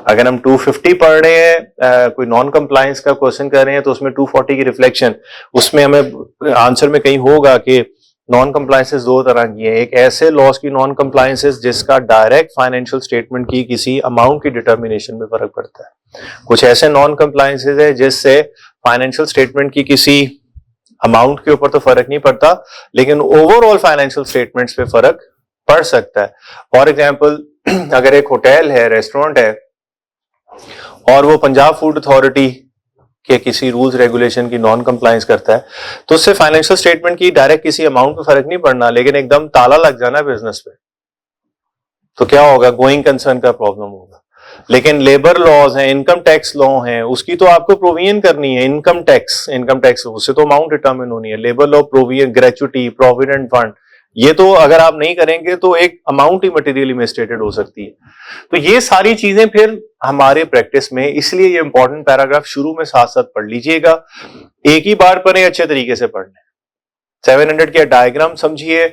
अगर हम 250 पढ़ रहे हैं, कोई नॉन कंप्लायंस का क्वेश्चन कर रहे हैं, तो उसमें 240 की रिफ्लेक्शन, उसमें हमें आंसर में कहीं होगा कि नॉन कंप्लायंसेस दो तरह की हैं, एक ऐसे लॉस की नॉन कंप्लायंसेस जिसका डायरेक्ट फाइनेंशियल स्टेटमेंट की किसी अमाउंट की डिटर्मिनेशन में फर्क पड़ता है, कुछ ऐसे नॉन कंप्लायंसेस है जिससे फाइनेंशियल स्टेटमेंट की किसी अमाउंट के ऊपर तो फर्क नहीं पड़ता, लेकिन ओवरऑल फाइनेंशियल स्टेटमेंट्स पे फर्क पड़ सकता है। फॉर एग्जांपल, अगर एक होटल है, रेस्टोरेंट है, और वो पंजाब फूड अथॉरिटी के किसी रूल्स रेगुलेशन की नॉन कंप्लायंस करता है, तो उससे फाइनेंशियल स्टेटमेंट की डायरेक्ट किसी अमाउंट पे फर्क नहीं पड़ना, लेकिन एकदम ताला लग जाना बिजनेस पे, तो क्या होगा, गोइंग कंसर्न का प्रॉब्लम होगा। लेकिन लेबर लॉज हैं, इनकम टैक्स लॉ हैं, उसकी तो आपको प्रोविजन करनी है, इनकम टैक्स उससे तो अमाउंट डिटर्मिन होनी है। Labour law, provision, gratuity, provident fund, ये तो अगर आप नहीं करेंगे तो एक अमाउंट ही मटेरियली मिसस्टेटेड हो सकती है। तो ये सारी चीजें फिर हमारे प्रैक्टिस में, इसलिए ये इंपॉर्टेंट पैराग्राफ शुरू में साथ साथ पढ़ लीजिएगा, एक ही बार पढ़े, अच्छे तरीके से पढ़ने। 700 के डायग्राम समझिए,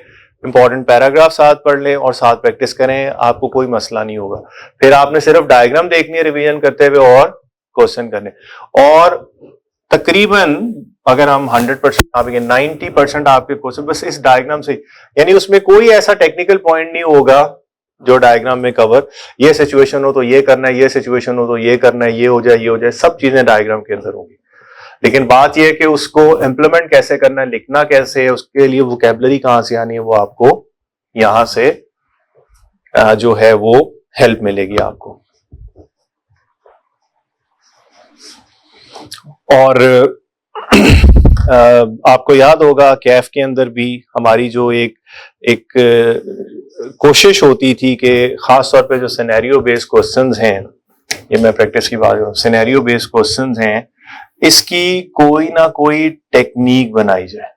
इंपॉर्टेंट पैराग्राफ साथ पढ़ लें और साथ प्रैक्टिस करें, आपको कोई मसला नहीं होगा। फिर आपने सिर्फ डायग्राम देखनी है रिवीजन करते हुए और क्वेश्चन करने, और तकरीबन अगर हम 100% आपके 90% आपके क्वेश्चन बस इस डायग्राम से, यानी उसमें कोई ऐसा टेक्निकल पॉइंट नहीं होगा जो डायग्राम में कवर, ये सिचुएशन हो तो ये करना है, ये सिचुएशन हो तो ये करना है, ये हो जाए, सब चीजें डायग्राम के अंदर होंगी। लेकिन बात यह है कि उसको इम्प्लीमेंट कैसे करना है, लिखना कैसे है, उसके लिए वोकैबुलरी कहां से आनी है, वो आपको यहां से जो है वो हेल्प मिलेगी आपको। और आपको याद होगा कैफ के अंदर भी हमारी जो एक कोशिश होती थी कि खास तौर पे जो सिनेरियो बेस्ड क्वेश्चंस हैं, ये मैं प्रैक्टिस की बात कर रहा हूं, सिनेरियो बेस्ड क्वेश्चंस हैं, इसकी कोई ना कोई टेक्निक बनाई जाए।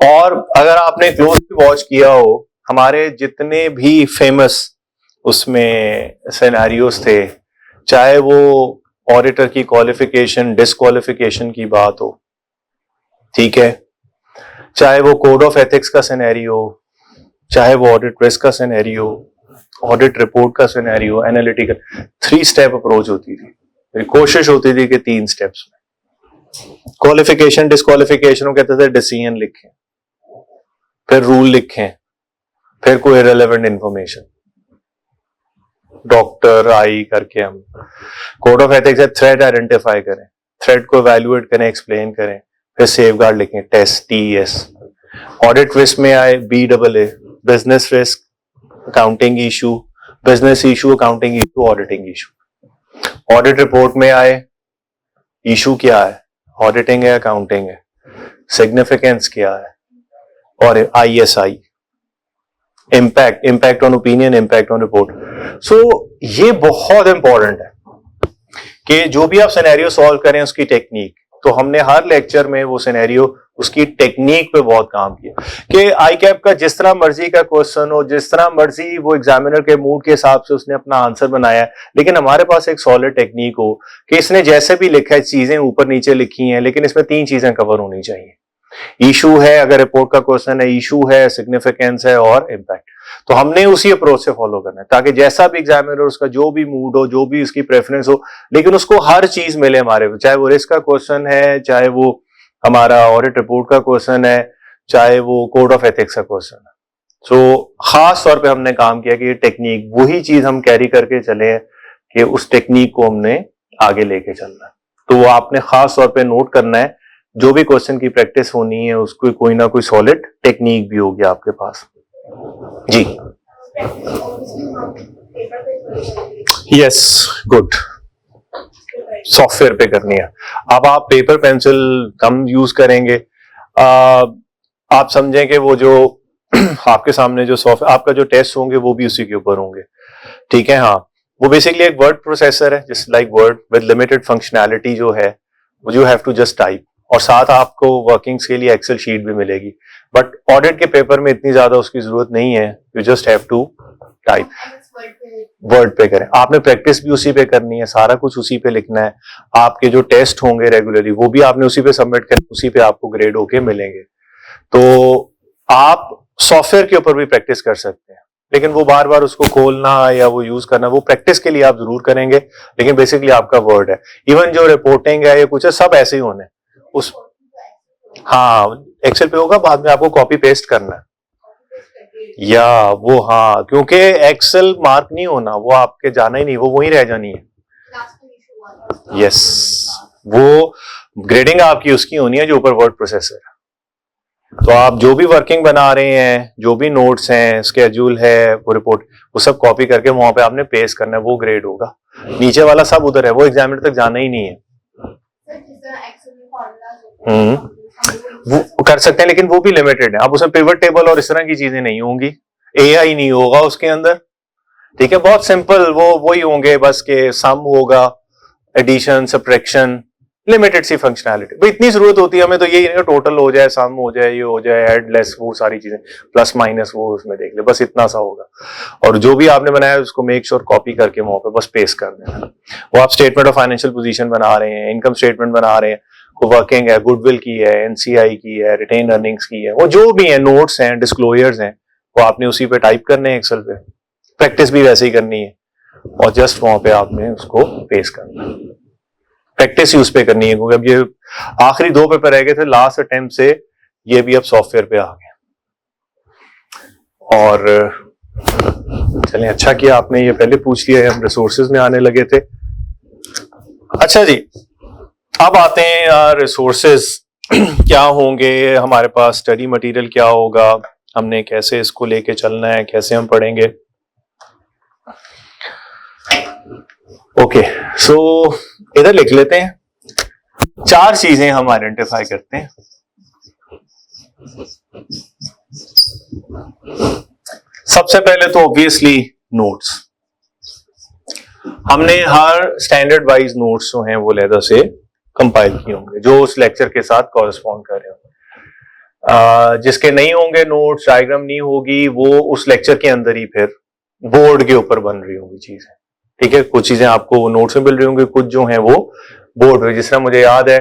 और अगर आपने क्लोजली वॉच किया हो, हमारे जितने भी फेमस उसमें सिनेरियोस थे, चाहे वो ऑडिटर की क्वालिफिकेशन डिस्क्वालिफिकेशन की बात हो, ठीक है, चाहे वो कोड ऑफ एथिक्स का सिनेरियो, चाहे वो ऑडिट रिस्क का सिनेरियो, ऑडिट रिपोर्ट का सिनेरियो, एनालिटिकल, 3 स्टेप अप्रोच होती थी। कोशिश होती थी कि 3 स्टेप्स में क्वालिफिकेशन डिस्क्वालिफिकेशन को कहते थे डिसीजन लिखें, फिर रूल लिखें, फिर कोई इररिलेवेंट इंफॉर्मेशन, डॉक्टर आई करके हम कोड ऑफ एथिक्स है, थ्रेट आइडेंटिफाई करें, थ्रेट को इवैल्यूएट करें, एक्सप्लेन करें, फिर सेफगार्ड लिखें, टेस्ट TES। ऑडिट रिस्क में आए BAA, business risk, accounting issue, business issue, accounting issue, auditing issue. Audit report में आए इशू क्या है, ऑडिटिंग है, अकाउंटिंग है, सिग्निफिकेंस क्या है, और ISI, impact on opinion, impact on report. So ये बहुत इंपॉर्टेंट है कि जो भी आप सिनेरियो सॉल्व करें उसकी टेक्निक, तो हमने हर लेक्चर में वो सिनेरियो उसकी टेक्निक पे बहुत काम किया कि ICAP का जिस तरह मर्जी का क्वेश्चन हो, जिस तरह मर्जी वो एग्जामिनर के मूड के हिसाब से उसने अपना आंसर बनाया है, लेकिन हमारे पास एक सॉलिड टेक्निक हो कि इसने जैसे भी लिखा है, चीजें ऊपर नीचे लिखी हैं, लेकिन इसमें 3 चीजें कवर होनी चाहिए। इशू है, अगर रिपोर्ट का क्वेश्चन है, इशू है, सिग्निफिकेंस है और इम्पैक्ट। तो हमने उसी अप्रोच से फॉलो करना है ताकि जैसा भी एग्जामिनर, उसका जो भी मूड हो, जो भी उसकी प्रेफरेंस हो, लेकिन उसको हर चीज मिले हमारे, चाहे वो रिस्क का क्वेश्चन है, चाहे वो हमारा ऑडिट रिपोर्ट का क्वेश्चन है, चाहे वो कोड ऑफ एथिक्स का क्वेश्चन है। सो खास तौर पे हमने काम किया कि ये टेक्निक, वही चीज हम कैरी करके चले कि उस टेक्निक को हमने आगे लेके चलना है। तो वो आपने खास तौर पे नोट करना है, जो भी क्वेश्चन की प्रैक्टिस होनी है उसको कोई ना कोई सॉलिड टेक्निक भी होगी आपके पास। जी यस, गुड, सॉफ्टवेयर पे करनी है। अब आप पेपर पेंसिल कम यूज करेंगे, आप समझें कि वो जो आपके सामने जो सॉफ्टवेयर, आपका जो टेस्ट होंगे वो भी उसी के ऊपर होंगे, ठीक है। हाँ, वो बेसिकली एक वर्ड प्रोसेसर है, just like Word with limited functionality जो है, you have to just type, और साथ आपको वर्किंग्स के लिए एक्सेल शीट भी मिलेगी, बट ऑडिट के पेपर में इतनी ज्यादा उसकी जरूरत नहीं है, you just have to type. Word पे करें, आपने प्रैक्टिस भी उसी पे करनी है, सारा कुछ उसी पे लिखना है, आपके जो टेस्ट होंगे रेगुलरली वो भी आपने उसी पे सबमिट करना, उसी पे आपको ग्रेड होके मिलेंगे। तो आप सॉफ्टवेयर के ऊपर भी प्रैक्टिस कर सकते हैं, लेकिन वो बार बार उसको खोलना या वो यूज करना, वो प्रैक्टिस के लिए आप जरूर करेंगे, लेकिन बेसिकली आपका वर्ड है। इवन जो रिपोर्टिंग है या कुछ है, सब ऐसे ही होने उस, हाँ एक्सेल पे होगा, बाद में आपको कॉपी पेस्ट करना है या वो, हाँ, क्योंकि एक्सेल मार्क नहीं होना, वो आपके जाना ही नहीं, वो वहीं रह जानी है। यस, वो ग्रेडिंग आपकी उसकी होनी है जो ऊपर वर्ड प्रोसेसर है। तो आप जो भी वर्किंग बना रहे हैं, जो भी नोट्स हैं, स्केड्यूल है, वो रिपोर्ट, वो सब कॉपी करके वहां पे आपने पेस्ट करना है, वो ग्रेड होगा। नीचे वाला सब उधर है, वो एग्जामिनर तक जाना ही नहीं है। वो कर सकते हैं, लेकिन वो भी लिमिटेड है। अब उसमें पिवट टेबल और इस तरह की चीजें नहीं होंगी, AI नहीं होगा उसके अंदर, ठीक है। बहुत सिंपल वो वही होंगे, बस के सम होगा, एडिशन, सब्ट्रैक्शन, लिमिटेड सी फंक्शनैलिटी। भाई इतनी जरूरत होती है हमें तो यही नहीं, टोटल हो जाए, सम हो जाए, ये हो जाए, ऐड लेस, वो सारी चीजें, प्लस माइनस वो उसमें देख ले, बस इतना सा होगा। और जो भी आपने बनाया उसको मेक श्योर कॉपी करके वहां पे बस पेस्ट कर देना। वो आप स्टेटमेंट ऑफ फाइनेंशियल पोजीशन बना रहे हैं, इनकम स्टेटमेंट बना रहे हैं, वर्किंग है, गुडविल की है, NCI की है, रिटेन अर्निंग्स की है, वो जो भी है, नोट्स हैं, डिस्क्लोजर्स हैं, वो आपने उसी पे टाइप करने हैं एक्सेल पे। प्रैक्टिस भी वैसे ही करनी है और जस्ट वहां पे आपने उसको पेस्ट करना है। प्रैक्टिस ही उस पे करनी है, क्योंकि अब ये आखिरी 2 पेपर रह गए थे लास्ट अटेम्प्ट से, ये भी अब सॉफ्टवेयर पे आ गया। और चलें, अच्छा किया आपने ये पहले पूछ लिया, हम रिसोर्सेज में आने लगे थे। अच्छा जी, अब आते हैं रिसोर्सेज क्या होंगे हमारे पास, स्टडी मटेरियल क्या होगा, हमने कैसे इसको लेके चलना है, कैसे हम पढ़ेंगे। ओके, सो इधर लिख लेते हैं, 4 चीजें हम आइडेंटिफाई करते हैं। सबसे पहले तो ऑब्वियसली नोट्स, हमने हर स्टैंडर्ड वाइज नोट्स जो हैं वो लेदर से कंपाइल किए होंगे जो उस लेक्चर के साथ कॉरेस्पॉन्ड कर रहे होंगे। जिसके नहीं होंगे नोट्स, डायग्राम नहीं होगी, वो उस लेक्चर के अंदर ही फिर बोर्ड के ऊपर बन रही होंगी चीजें, ठीक है। कुछ चीजें आपको नोट्स में मिल रही होंगी, कुछ जो हैं वो बोर्ड में। जिस तरह मुझे याद है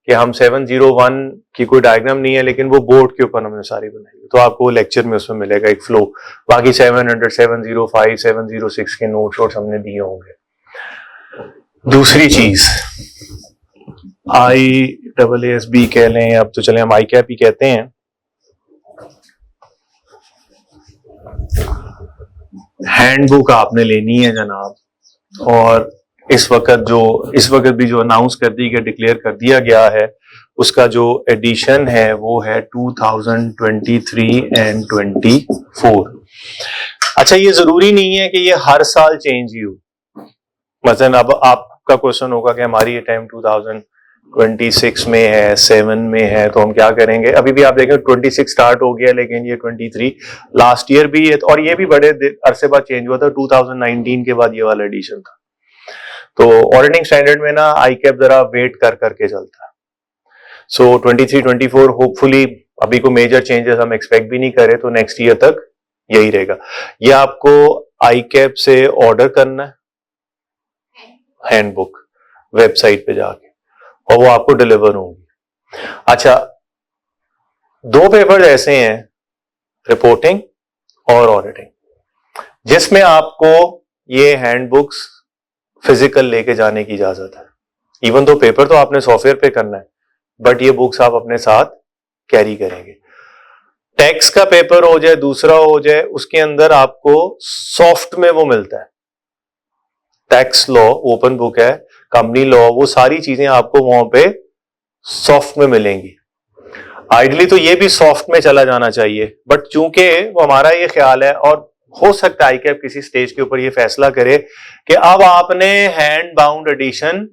कि हम 701 की कोई डायग्राम नहीं है, लेकिन वो बोर्ड के ऊपर हमने सारी बनाई, तो आपको लेक्चर में उसमें मिलेगा एक फ्लो। बाकी 700, 705, 706 के नोट्स हमने दिए होंगे। दूसरी चीज IAASB कह लें, अब तो चले हम ICAP ही कहते हैं। हैंडबुक आपने लेनी है जनाब, और इस वक्त भी जो अनाउंस कर दी गया, डिक्लेयर कर दिया गया है, उसका जो एडिशन है वो है 2023 एंड 24। अच्छा, ये जरूरी नहीं है कि ये हर साल चेंज ही हो। मसलन अब आपका क्वेश्चन होगा कि हमारी ये टाइम 2026 में है, 7 में है, तो हम क्या करेंगे। अभी भी आप देखें 26 स्टार्ट हो गया, लेकिन ये 23 लास्ट ईयर भी है, और ये भी बड़े अरसे बाद चेंज हुआ था, 2019 के बाद ये वाला एडिशन था। तो ऑडिटिंग स्टैंडर्ड में ना ICAP जरा वेट कर करके चलता है। सो 23, 24 होपफुली अभी को मेजर चेंजेस हम एक्सपेक्ट भी नहीं करें, तो नेक्स्ट ईयर तक यही रहेगा। ये आपको ICAP से ऑर्डर करना है हैंडबुक वेबसाइट पे जाके, और वो आपको डिलीवर होंगी। अच्छा, 2 पेपर ऐसे हैं, रिपोर्टिंग और ऑडिटिंग, जिसमें आपको ये हैंडबुक्स फिजिकल लेके जाने की इजाजत है। इवन तो पेपर तो आपने सॉफ्टवेयर पे करना है, बट ये बुक्स आप अपने साथ कैरी करेंगे। टैक्स का पेपर हो जाए, दूसरा हो जाए, उसके अंदर आपको सॉफ्ट में वो मिलता है। टैक्स लॉ ओपन बुक है, कंपनी लॉ, वो सारी चीजें आपको वहां पे सॉफ्ट में मिलेंगी। आइडियली तो ये भी सॉफ्ट में चला जाना चाहिए, बट चूंकि वो हमारा ये ख्याल है, और हो सकता है ICAP किसी स्टेज के ऊपर ये फैसला करे कि अब आपने हैंड बाउंड एडिशन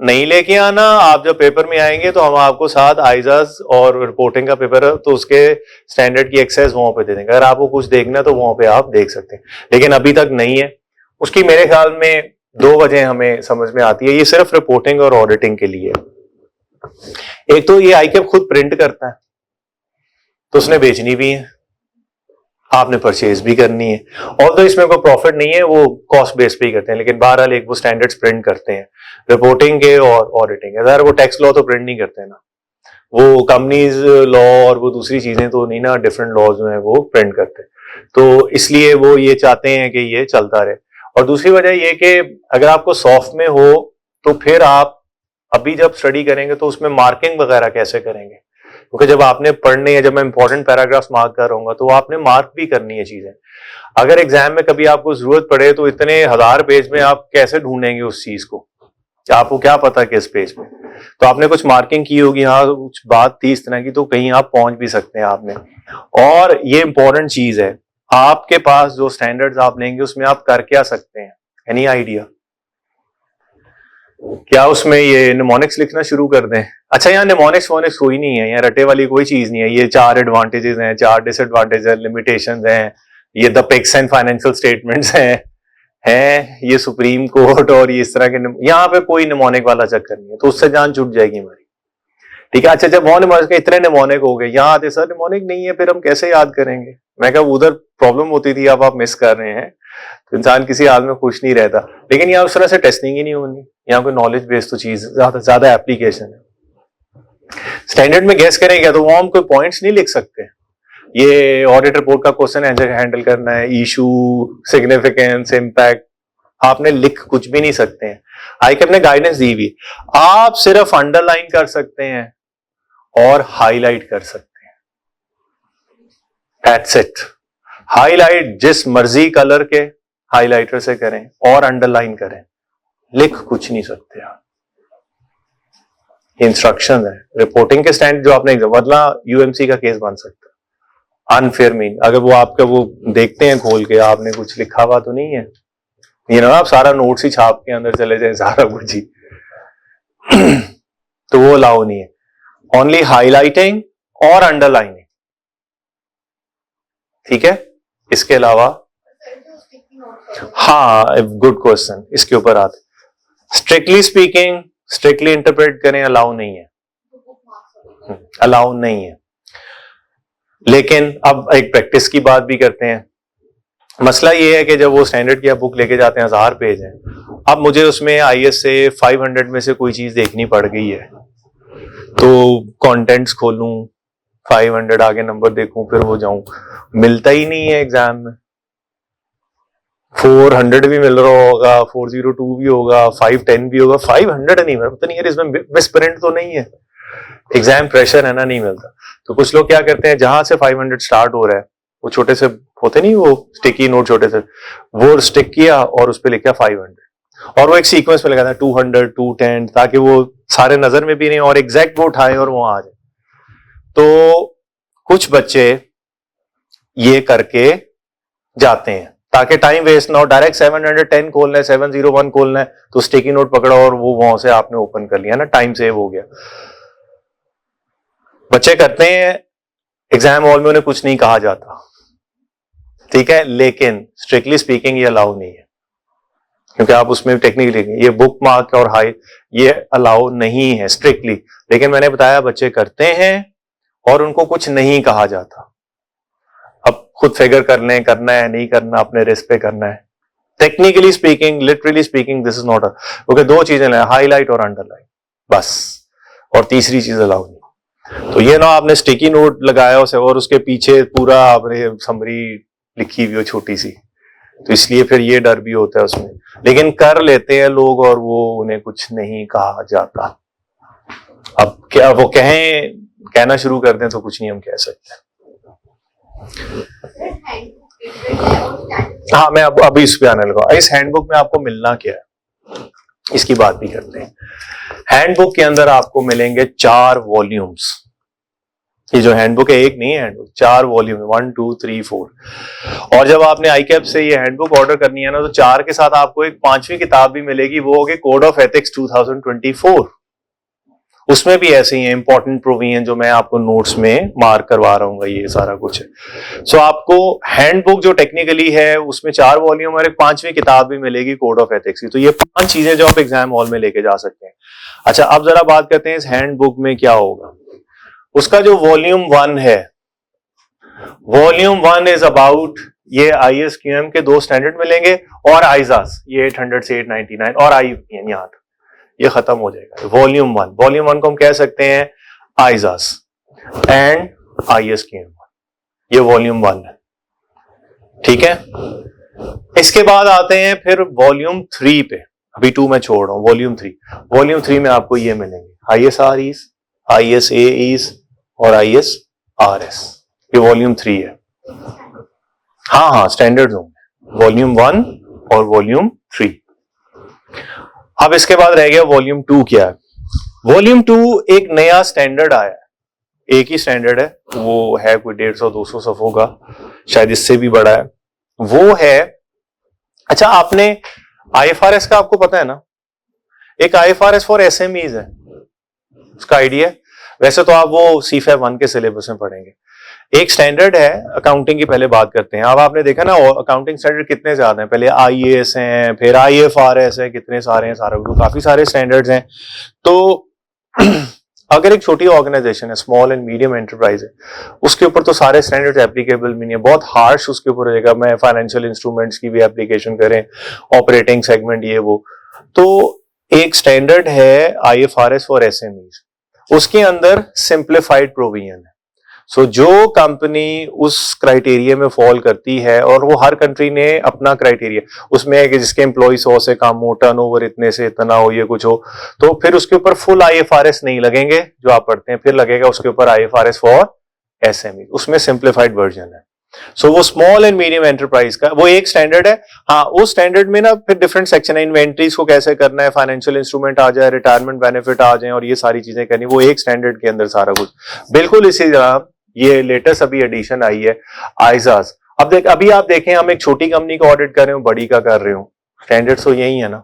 नहीं लेके आना, आप जब पेपर में आएंगे तो हम आपको साथ आइजाज और रिपोर्टिंग का पेपर है, तो उसके स्टैंडर्ड की एक्सेस वहां पे दे देंगे। अगर आपको कुछ देखना है तो वहां पे आप देख सकते हैं, लेकिन अभी तक नहीं है। उसकी मेरे ख्याल में 2 वजह हमें समझ में आती है। ये सिर्फ रिपोर्टिंग और ऑडिटिंग के लिए। एक तो ये ICAP खुद प्रिंट करता है, तो उसने बेचनी भी है, आपने परचेज भी करनी है। और तो इसमें कोई प्रॉफिट नहीं है, वो कॉस्ट बेस पे ही करते हैं, लेकिन बहरहाल एक वो स्टैंडर्ड्स प्रिंट करते हैं रिपोर्टिंग के और ऑडिटिंग। अगर वो टैक्स लॉ तो प्रिंट नहीं करते ना, वो कंपनीज लॉ और वो दूसरी चीजें तो नहीं ना, डिफरेंट लॉ जो है वो प्रिंट करते हैं, तो इसलिए वो ये चाहते हैं कि ये चलता रहे। और दूसरी वजह ये कि अगर आपको सॉफ्ट में हो, तो फिर आप अभी जब स्टडी करेंगे तो उसमें मार्किंग वगैरह कैसे करेंगे, क्योंकि जब आपने पढ़ने है, जब मैं इंपॉर्टेंट पैराग्राफ्स मार्क कर रहा हूँ, तो आपने मार्क भी करनी है चीजें। अगर एग्जाम में कभी आपको जरूरत पड़े तो इतने 1000 पेज में आप कैसे ढूंढेंगे उस चीज को, आपको क्या पता किस पेज पे। तो आपने कुछ मार्किंग की होगी, हाँ कुछ बात थी इस तरह की, तो कहीं आप पहुंच भी सकते हैं आपने। और ये इंपॉर्टेंट चीज है, आपके पास जो स्टैंडर्ड्स आप लेंगे उसमें आप कर क्या सकते हैं, एनी आइडिया? क्या उसमें ये निमोनिक्स लिखना शुरू कर दें? अच्छा, यहाँ निमोनिक्स वोनिक्स कोई नहीं है, यहाँ रटे वाली कोई चीज नहीं है। ये 4 एडवांटेजेस हैं, 4 डिसएडवांटेज है, लिमिटेशंस हैं, ये the pics and financial statements हैं ये सुप्रीम कोर्ट और ये इस तरह के। यहाँ पे कोई निमोनिक वाला चक्कर नहीं है, तो उससे जान छूट जाएगी हमारी, ठीक है। अच्छा, जब वो निमोनिक इतने निमोनिक हो गए, यहाँ आते सर निमोनिक नहीं है, फिर हम कैसे याद करेंगे? मैं कहा उधर प्रॉब्लम होती थी, अब आप मिस कर रहे हैं, तो इंसान किसी हाल में खुश नहीं रहता। लेकिन यहाँ उस तरह से टेस्टिंग ही नहीं होनी, यहाँ कोई नॉलेज बेस्ड तो चीज ज्यादा एप्लीकेशन है। स्टैंडर्ड में गैस करेंगे तो वो हम कोई पॉइंट्स नहीं लिख सकते। ये ऑडिट रिपोर्ट का क्वेश्चन हैंडल करना है, इशू, सिग्निफिकेंस, इम्पैक्ट, आपने लिख कुछ भी नहीं सकते हैं। ICAP ने गाइडेंस दी हुई, आप सिर्फ अंडरलाइन कर सकते हैं और हाईलाइट कर सकते हैं, दैट्स इट। हाईलाइट जिस मर्जी कलर के हाइलाइटर से करें और अंडरलाइन करें, लिख कुछ नहीं सकते आप। इंस्ट्रक्शन है, रिपोर्टिंग के स्टैंड जो आपने वरना यूएमसी का केस बन सकता है। अनफेयर मीन, अगर वो आपका वो देखते हैं खोल के, आपने कुछ लिखा हुआ तो नहीं है, ये ना आप सारा नोट्स ही छाप के अंदर चले जाए सारा कुछ ही तो वो अलाउ नहीं है। ओनली हाईलाइटिंग और अंडरलाइनिंग, ठीक है। इसके अलावा हाँ, गुड क्वेश्चन, इसके ऊपर आते। स्ट्रिक्टली स्पीकिंग, स्ट्रिक्टली इंटरप्रेट करें, अलाउ नहीं है, अलाउ नहीं है। लेकिन अब एक प्रैक्टिस की बात भी करते हैं। मसला ये है कि जब वो स्टैंडर्ड की बुक लेके जाते हैं 1000 पेज है, अब मुझे उसमें आईएस से 500 में से कोई चीज देखनी पड़ गई है, तो कंटेंट्स खोलूं, 500 आगे नंबर देखूं, फिर वो जाऊं, मिलता ही नहीं है एग्जाम में। 400 भी मिल रहा होगा, 402 भी होगा, 510 भी होगा, 500 नहीं मिल, पता नहीं यार इसमें मिसप्रिंट तो नहीं है, एग्जाम प्रेशर है ना, नहीं मिलता। तो कुछ लोग क्या करते हैं, जहां से 500 स्टार्ट हो रहा है, वो छोटे से होते नहीं, वो स्टिकी नोट छोटे से, वो स्टिक किया और उस पर लिखा 500, और वो एक सीक्वेंस में लगा था 200, 210, ताकि वो सारे नजर में भी नहीं और एग्जैक्ट वो उठाए और वहां आ जाए। तो कुछ बच्चे ये करके जाते हैं ताकि टाइम वेस्ट ना हो, डायरेक्ट 710 खोलना है, 701 खोलना है, तो स्टिकी नोट पकड़ा और वो वहां से आपने ओपन कर लिया ना, टाइम सेव हो गया। बच्चे करते हैं, एग्जाम हॉल में उन्हें कुछ नहीं कहा जाता, ठीक है, लेकिन स्ट्रिक्टली स्पीकिंग ये अलाउ नहीं है, क्योंकि आप उसमें टेक्निकली ये बुक मार्क और हाई ये अलाउ नहीं है स्ट्रिक्टली। लेकिन मैंने बताया बच्चे करते हैं और उनको कुछ नहीं कहा जाता। अब खुद फिगर कर लें, करना है नहीं करना, अपने रिस्क पे करना है। Technically speaking, literally speaking, this is not a, क्योंकि दो चीजें लें, हाईलाइट और अंडरलाइन, बस, और तीसरी चीज अलाउ नहीं। तो ये ना आपने स्टिकी नोट लगाया उसे और उसके पीछे पूरा आपने समरी लिखी हुई हो छोटी सी, तो इसलिए फिर ये डर भी होता है उसमें। लेकिन कर लेते हैं लोग और वो उन्हें कुछ नहीं कहा जाता। अब क्या वो कहना शुरू कर दें तो कुछ नहीं हम कह सकते। हाँ, मैं अभी इस पे आने लगा। इस हैंडबुक में आपको मिलना क्या है, इसकी बात भी करते हैं। हैंडबुक के अंदर आपको मिलेंगे 4 वॉल्यूम्स। ये जो हैंडबुक है, एक नहीं है हैंडबुक, 4 वॉल्यूम, 1 2 3 4। और जब आपने आईकैप से ये हैंडबुक ऑर्डर करनी है ना, तो 4 के साथ आपको एक 5वीं किताब भी मिलेगी, वो होगी कोड ऑफ एथिक्स 2024। उसमें भी ऐसे ही है इंपॉर्टेंट प्रोविजन जो मैं आपको नोट्स में मार्क करवा रहा हूँ, ये सारा कुछ है। सो आपको हैंडबुक जो टेक्निकली है उसमें 4 वॉल्यूम और एक 5वीं किताब भी मिलेगी कोड ऑफ एथिक्स की। तो ये 5 चीजें जो आप एग्जाम हॉल में लेके जा सकते हैं। अच्छा, अब जरा बात करते हैं इस हैंडबुक में क्या होगा। उसका जो वॉल्यूम 1 है, वॉल्यूम 1 इज अबाउट ये ISQM के 2 स्टैंडर्ड मिलेंगे और आइजास ये 800 से 899 और IUPN, यहाँ ये खत्म हो जाएगा। वॉल्यूम 1, वॉल्यूम 1 को हम कह सकते हैं आइजास एंड ISQM, ये वॉल्यूम 1 है, ठीक है। इसके बाद आते हैं फिर वॉल्यूम 3 पे, अभी 2 मैं छोड़ रहा हूं, वॉल्यूम 3। वॉल्यूम 3 में आपको ये मिलेंगे ISREs, ISAEs और ISRS, ये वॉल्यूम 3 है। हाँ, स्टैंडर्ड होंगे वॉल्यूम 1 और वॉल्यूम 3। अब इसके बाद रह गया वॉल्यूम 2। क्या है वॉल्यूम 2? एक नया स्टैंडर्ड आया है, एक ही स्टैंडर्ड है, वो है कोई 150-200 सफ़ों का, शायद इससे भी बड़ा है, वो है। अच्छा, आपने IFRS का आपको पता है ना, एक IFRS फॉर SMEs है, उसका आइडिया। वैसे तो आप वो CFA 1 के सिलेबस में पढ़ेंगे। एक स्टैंडर्ड है अकाउंटिंग की, पहले बात करते हैं। अब आपने देखा ना अकाउंटिंग स्टैंडर्ड कितने ज्यादा हैं, पहले IAS हैं, फिर IFRS है, कितने सारे हैं, सारा काफी सारे स्टैंडर्ड्स हैं। तो अगर एक छोटी ऑर्गेनाइजेशन है, स्मॉल एंड मीडियम एंटरप्राइज है, उसके ऊपर तो सारे स्टैंडर्ड्स एप्लीकेबल भी नहीं है, बहुत हार्श उसके ऊपर रहेगा। मैं फाइनेंशियल इंस्ट्रूमेंट्स की भी एप्लीकेशन करें, ऑपरेटिंग सेगमेंट, ये वो। तो एक स्टैंडर्ड है IFRS फॉर SMEs, उसके अंदर सिंप्लीफाइड प्रोविजन है। सो जो कंपनी उस क्राइटेरिया में फॉल करती है, और वो हर कंट्री ने अपना क्राइटेरिया, उसमें है कि जिसके एम्प्लॉय 100 से कम हो, टर्नओवर इतने से इतना हो, ये कुछ हो, तो फिर उसके ऊपर फुल IFRS नहीं लगेंगे जो आप पढ़ते हैं, फिर लगेगा उसके ऊपर IFRS फॉर SME, उसमें सिंप्लीफाइड वर्जन है। सो वो स्मॉल एंड मीडियम एंटरप्राइज का वो एक स्टैंडर्ड है। हाँ, उस स्टैंडर्ड में ना फिर डिफरेंट सेक्शन है, इन्वेंट्रीज को कैसे करना है, फाइनेंशियल इंस्ट्रूमेंट आ जाए, रिटायरमेंट बेनिफिट आ जाए और ये सारी चीजें करनी, वो एक स्टैंडर्ड के अंदर सारा कुछ। बिल्कुल इसी तरह ये लेटेस्ट अभी एडिशन आई है आइजाज। अभी आप देखें, हम एक छोटी कंपनी का ऑडिट कर रहे हो, बड़ी का कर रहे हो, स्टैंडर्ड तो यही है ना,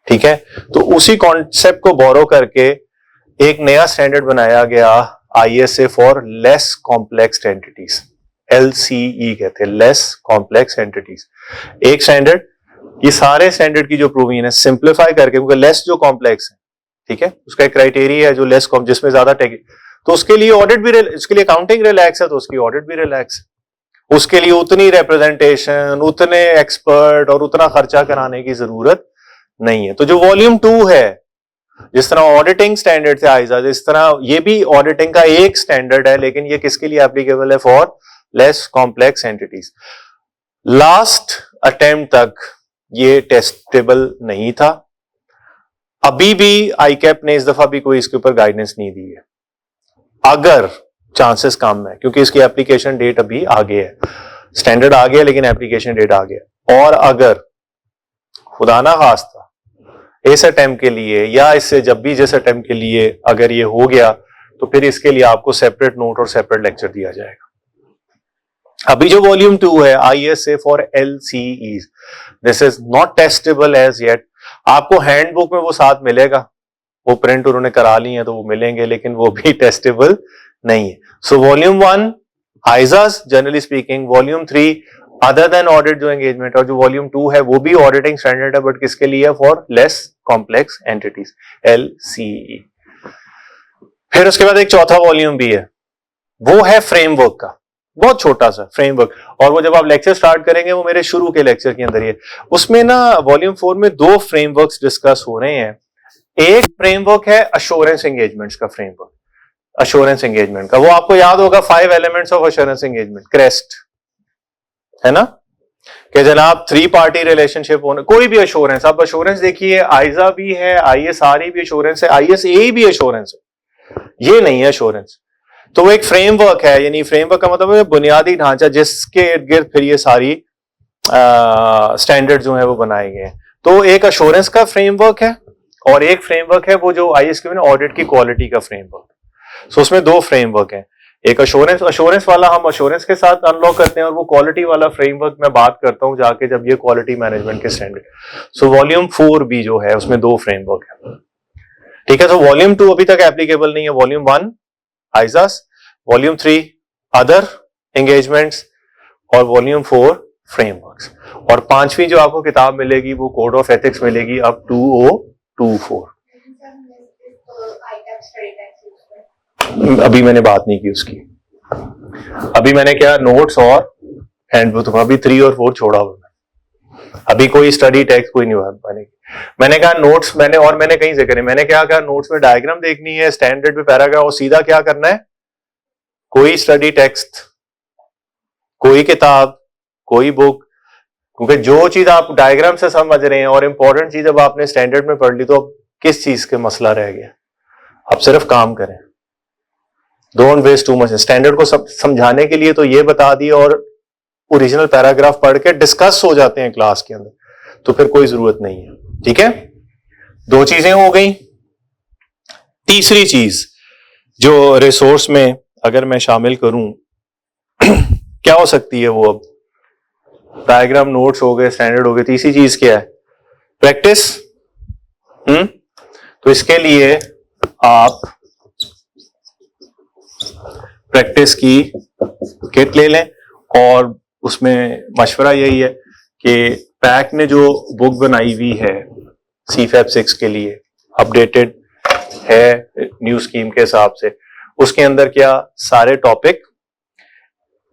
ठीक है। तो उसी कॉन्सेप्ट को बोरो करके एक नया स्टैंडर्ड बनाया गया, ISA for less complex entities, LCE कहते हैं, लेस कॉम्प्लेक्स एंटिटीज। एक स्टैंडर्ड, ये सारे स्टैंडर्ड की जो प्रूविंग है सिंप्लीफाई करके, क्योंकि लेस जो कॉम्प्लेक्स है, ठीक है, उसका एक क्राइटेरिया है जो लेस जिसमें ज्यादा तो उसके लिए ऑडिट भी, उसके लिए अकाउंटिंग रिलैक्स है तो उसकी ऑडिट भी रिलैक्स है। उसके लिए उतनी रिप्रेजेंटेशन, उतने एक्सपर्ट और उतना खर्चा कराने की जरूरत नहीं है। तो जो वॉल्यूम 2 है, जिस तरह ऑडिटिंग स्टैंडर्ड थे आइजाज, इस तरह ये भी ऑडिटिंग का एक स्टैंडर्ड है, लेकिन ये किसके लिए एप्लीकेबल है? For less complex entities. Last attempt तक ये टेस्टेबल नहीं था, अभी भी आईकैप ने इस दफा भी कोई इसके ऊपर गाइडेंस नहीं दी है। अगर चांसेस कम है, क्योंकि इसकी एप्लीकेशन डेट अभी आगे है, स्टैंडर्ड आ गया लेकिन एप्लीकेशन डेट आ गया, और अगर खुदा ना खास्ता इस अटेम्प्ट के लिए या इससे जब भी जिस अटेम्प्ट के लिए अगर ये हो गया, तो फिर इसके लिए आपको सेपरेट नोट और सेपरेट लेक्चर दिया जाएगा। अभी जो वॉल्यूम 2 है, ISA for LCEs, this is not testable as yet. आपको हैंडबुक में वो साथ मिलेगा, वो प्रिंट उन्होंने करा ली है तो वो मिलेंगे, लेकिन वो भी टेस्टेबल नहीं है। So volume 1 ISAs generally speaking, volume 3 other than audit जो एंगेजमेंट, और जो वॉल्यूम 2 है वो भी ऑडिटिंग स्टैंडर्ड है, बट किसके लिए? For less complex entities, LCE। फिर उसके बाद एक चौथा वॉल्यूम भी है, वो है फ्रेमवर्क का, बहुत छोटा सा फ्रेमवर्क, और वो जब आप लेक्चर स्टार्ट करेंगे वो मेरे शुरू के लेक्चर के अंदर ही है। उसमें ना वॉल्यूम 4 में 2 फ्रेमवर्क्स डिस्कस हो रहे हैं। एक फ्रेमवर्क है अश्योरेंस एंगेजमेंट्स का फ्रेमवर्क, अश्योरेंस एंगेजमेंट का, वो आपको याद होगा 5 elements of assurance engagement, crest है ना, कि जनाब 3 पार्टी रिलेशनशिप होने, कोई भी अश्योरेंस, आप अश्योरेंस देखिए, आइजा भी है, ISRE भी अश्योरेंस है, ISA भी अश्योरेंस है, ये नहीं है अश्योरेंस। तो वो एक फ्रेमवर्क है, यानी फ्रेमवर्क का मतलब है बुनियादी ढांचा जिसके इर्द गिर्द फिर ये सारी स्टैंडर्ड जो है वो बनाए गए हैं। तो एक अश्योरेंस का फ्रेमवर्क है और एक फ्रेमवर्क है वो जो ISQ ऑडिट की क्वालिटी का फ्रेमवर्क। सो उसमें 2 फ्रेमवर्क है, एक अश्योरेंस वाला हम अश्योरेंस के साथ अनलॉक करते हैं, और वो क्वालिटी वाला फ्रेमवर्क मैं बात करता हूं जाके जब ये क्वालिटी मैनेजमेंट के स्टैंडर्ड। सो वॉल्यूम 4 भी जो है उसमें 2 फ्रेमवर्क है, ठीक है। तो वॉल्यूम 2 अभी तक एप्लीकेबल नहीं है, वॉल्यूम 1 आइजास, वॉल्यूम 3 अदर एंगेजमेंट्स, और वॉल्यूम 4 फ्रेमवर्क्स। और 5वीं जो आपको किताब मिलेगी वो कोड ऑफ एथिक्स मिलेगी अब 2024। अभी मैंने बात नहीं की उसकी, अभी मैंने क्या नोट्स और हैंडबुक, अभी 3 और 4 छोड़ा हुआ, अभी कोई स्टडी टेक्स्ट कोई नहीं हुआ। मैंने कहा नोट्स, मैंने कहीं से करे, मैंने क्या कहा नोट्स में डायग्राम देखनी है, स्टैंडर्ड पे पैराग्राफ, और सीधा क्या करना है, कोई स्टडी टेक्स्ट, कोई किताब, कोई बुक, क्योंकि जो चीज आप डायग्राम से समझ रहे हैं और इंपॉर्टेंट चीज अब आपने स्टैंडर्ड में पढ़ ली, तो अब किस चीज के मसला रह गया? आप सिर्फ काम करें, don't waste too much. Standard को समझाने के लिए तो ये बता दिया, और ओरिजिनल पैराग्राफ पढ़ के डिस्कस हो जाते हैं क्लास के अंदर, तो फिर कोई जरूरत नहीं है, ठीक है। 2 चीजें हो गई। तीसरी चीज जो रिसोर्स में अगर मैं शामिल करूं क्या हो सकती है वो, अब डायग्राम नोट्स हो गए, स्टैंडर्ड हो गए, तीसरी चीज क्या है? प्रैक्टिस। तो इसके लिए आप प्रैक्टिस की किट ले लें, और उसमें मशवरा यही है कि पैक ने जो बुक बनाई हुई है CFAP 6 के लिए, अपडेटेड है न्यू स्कीम के हिसाब से, उसके अंदर क्या सारे टॉपिक,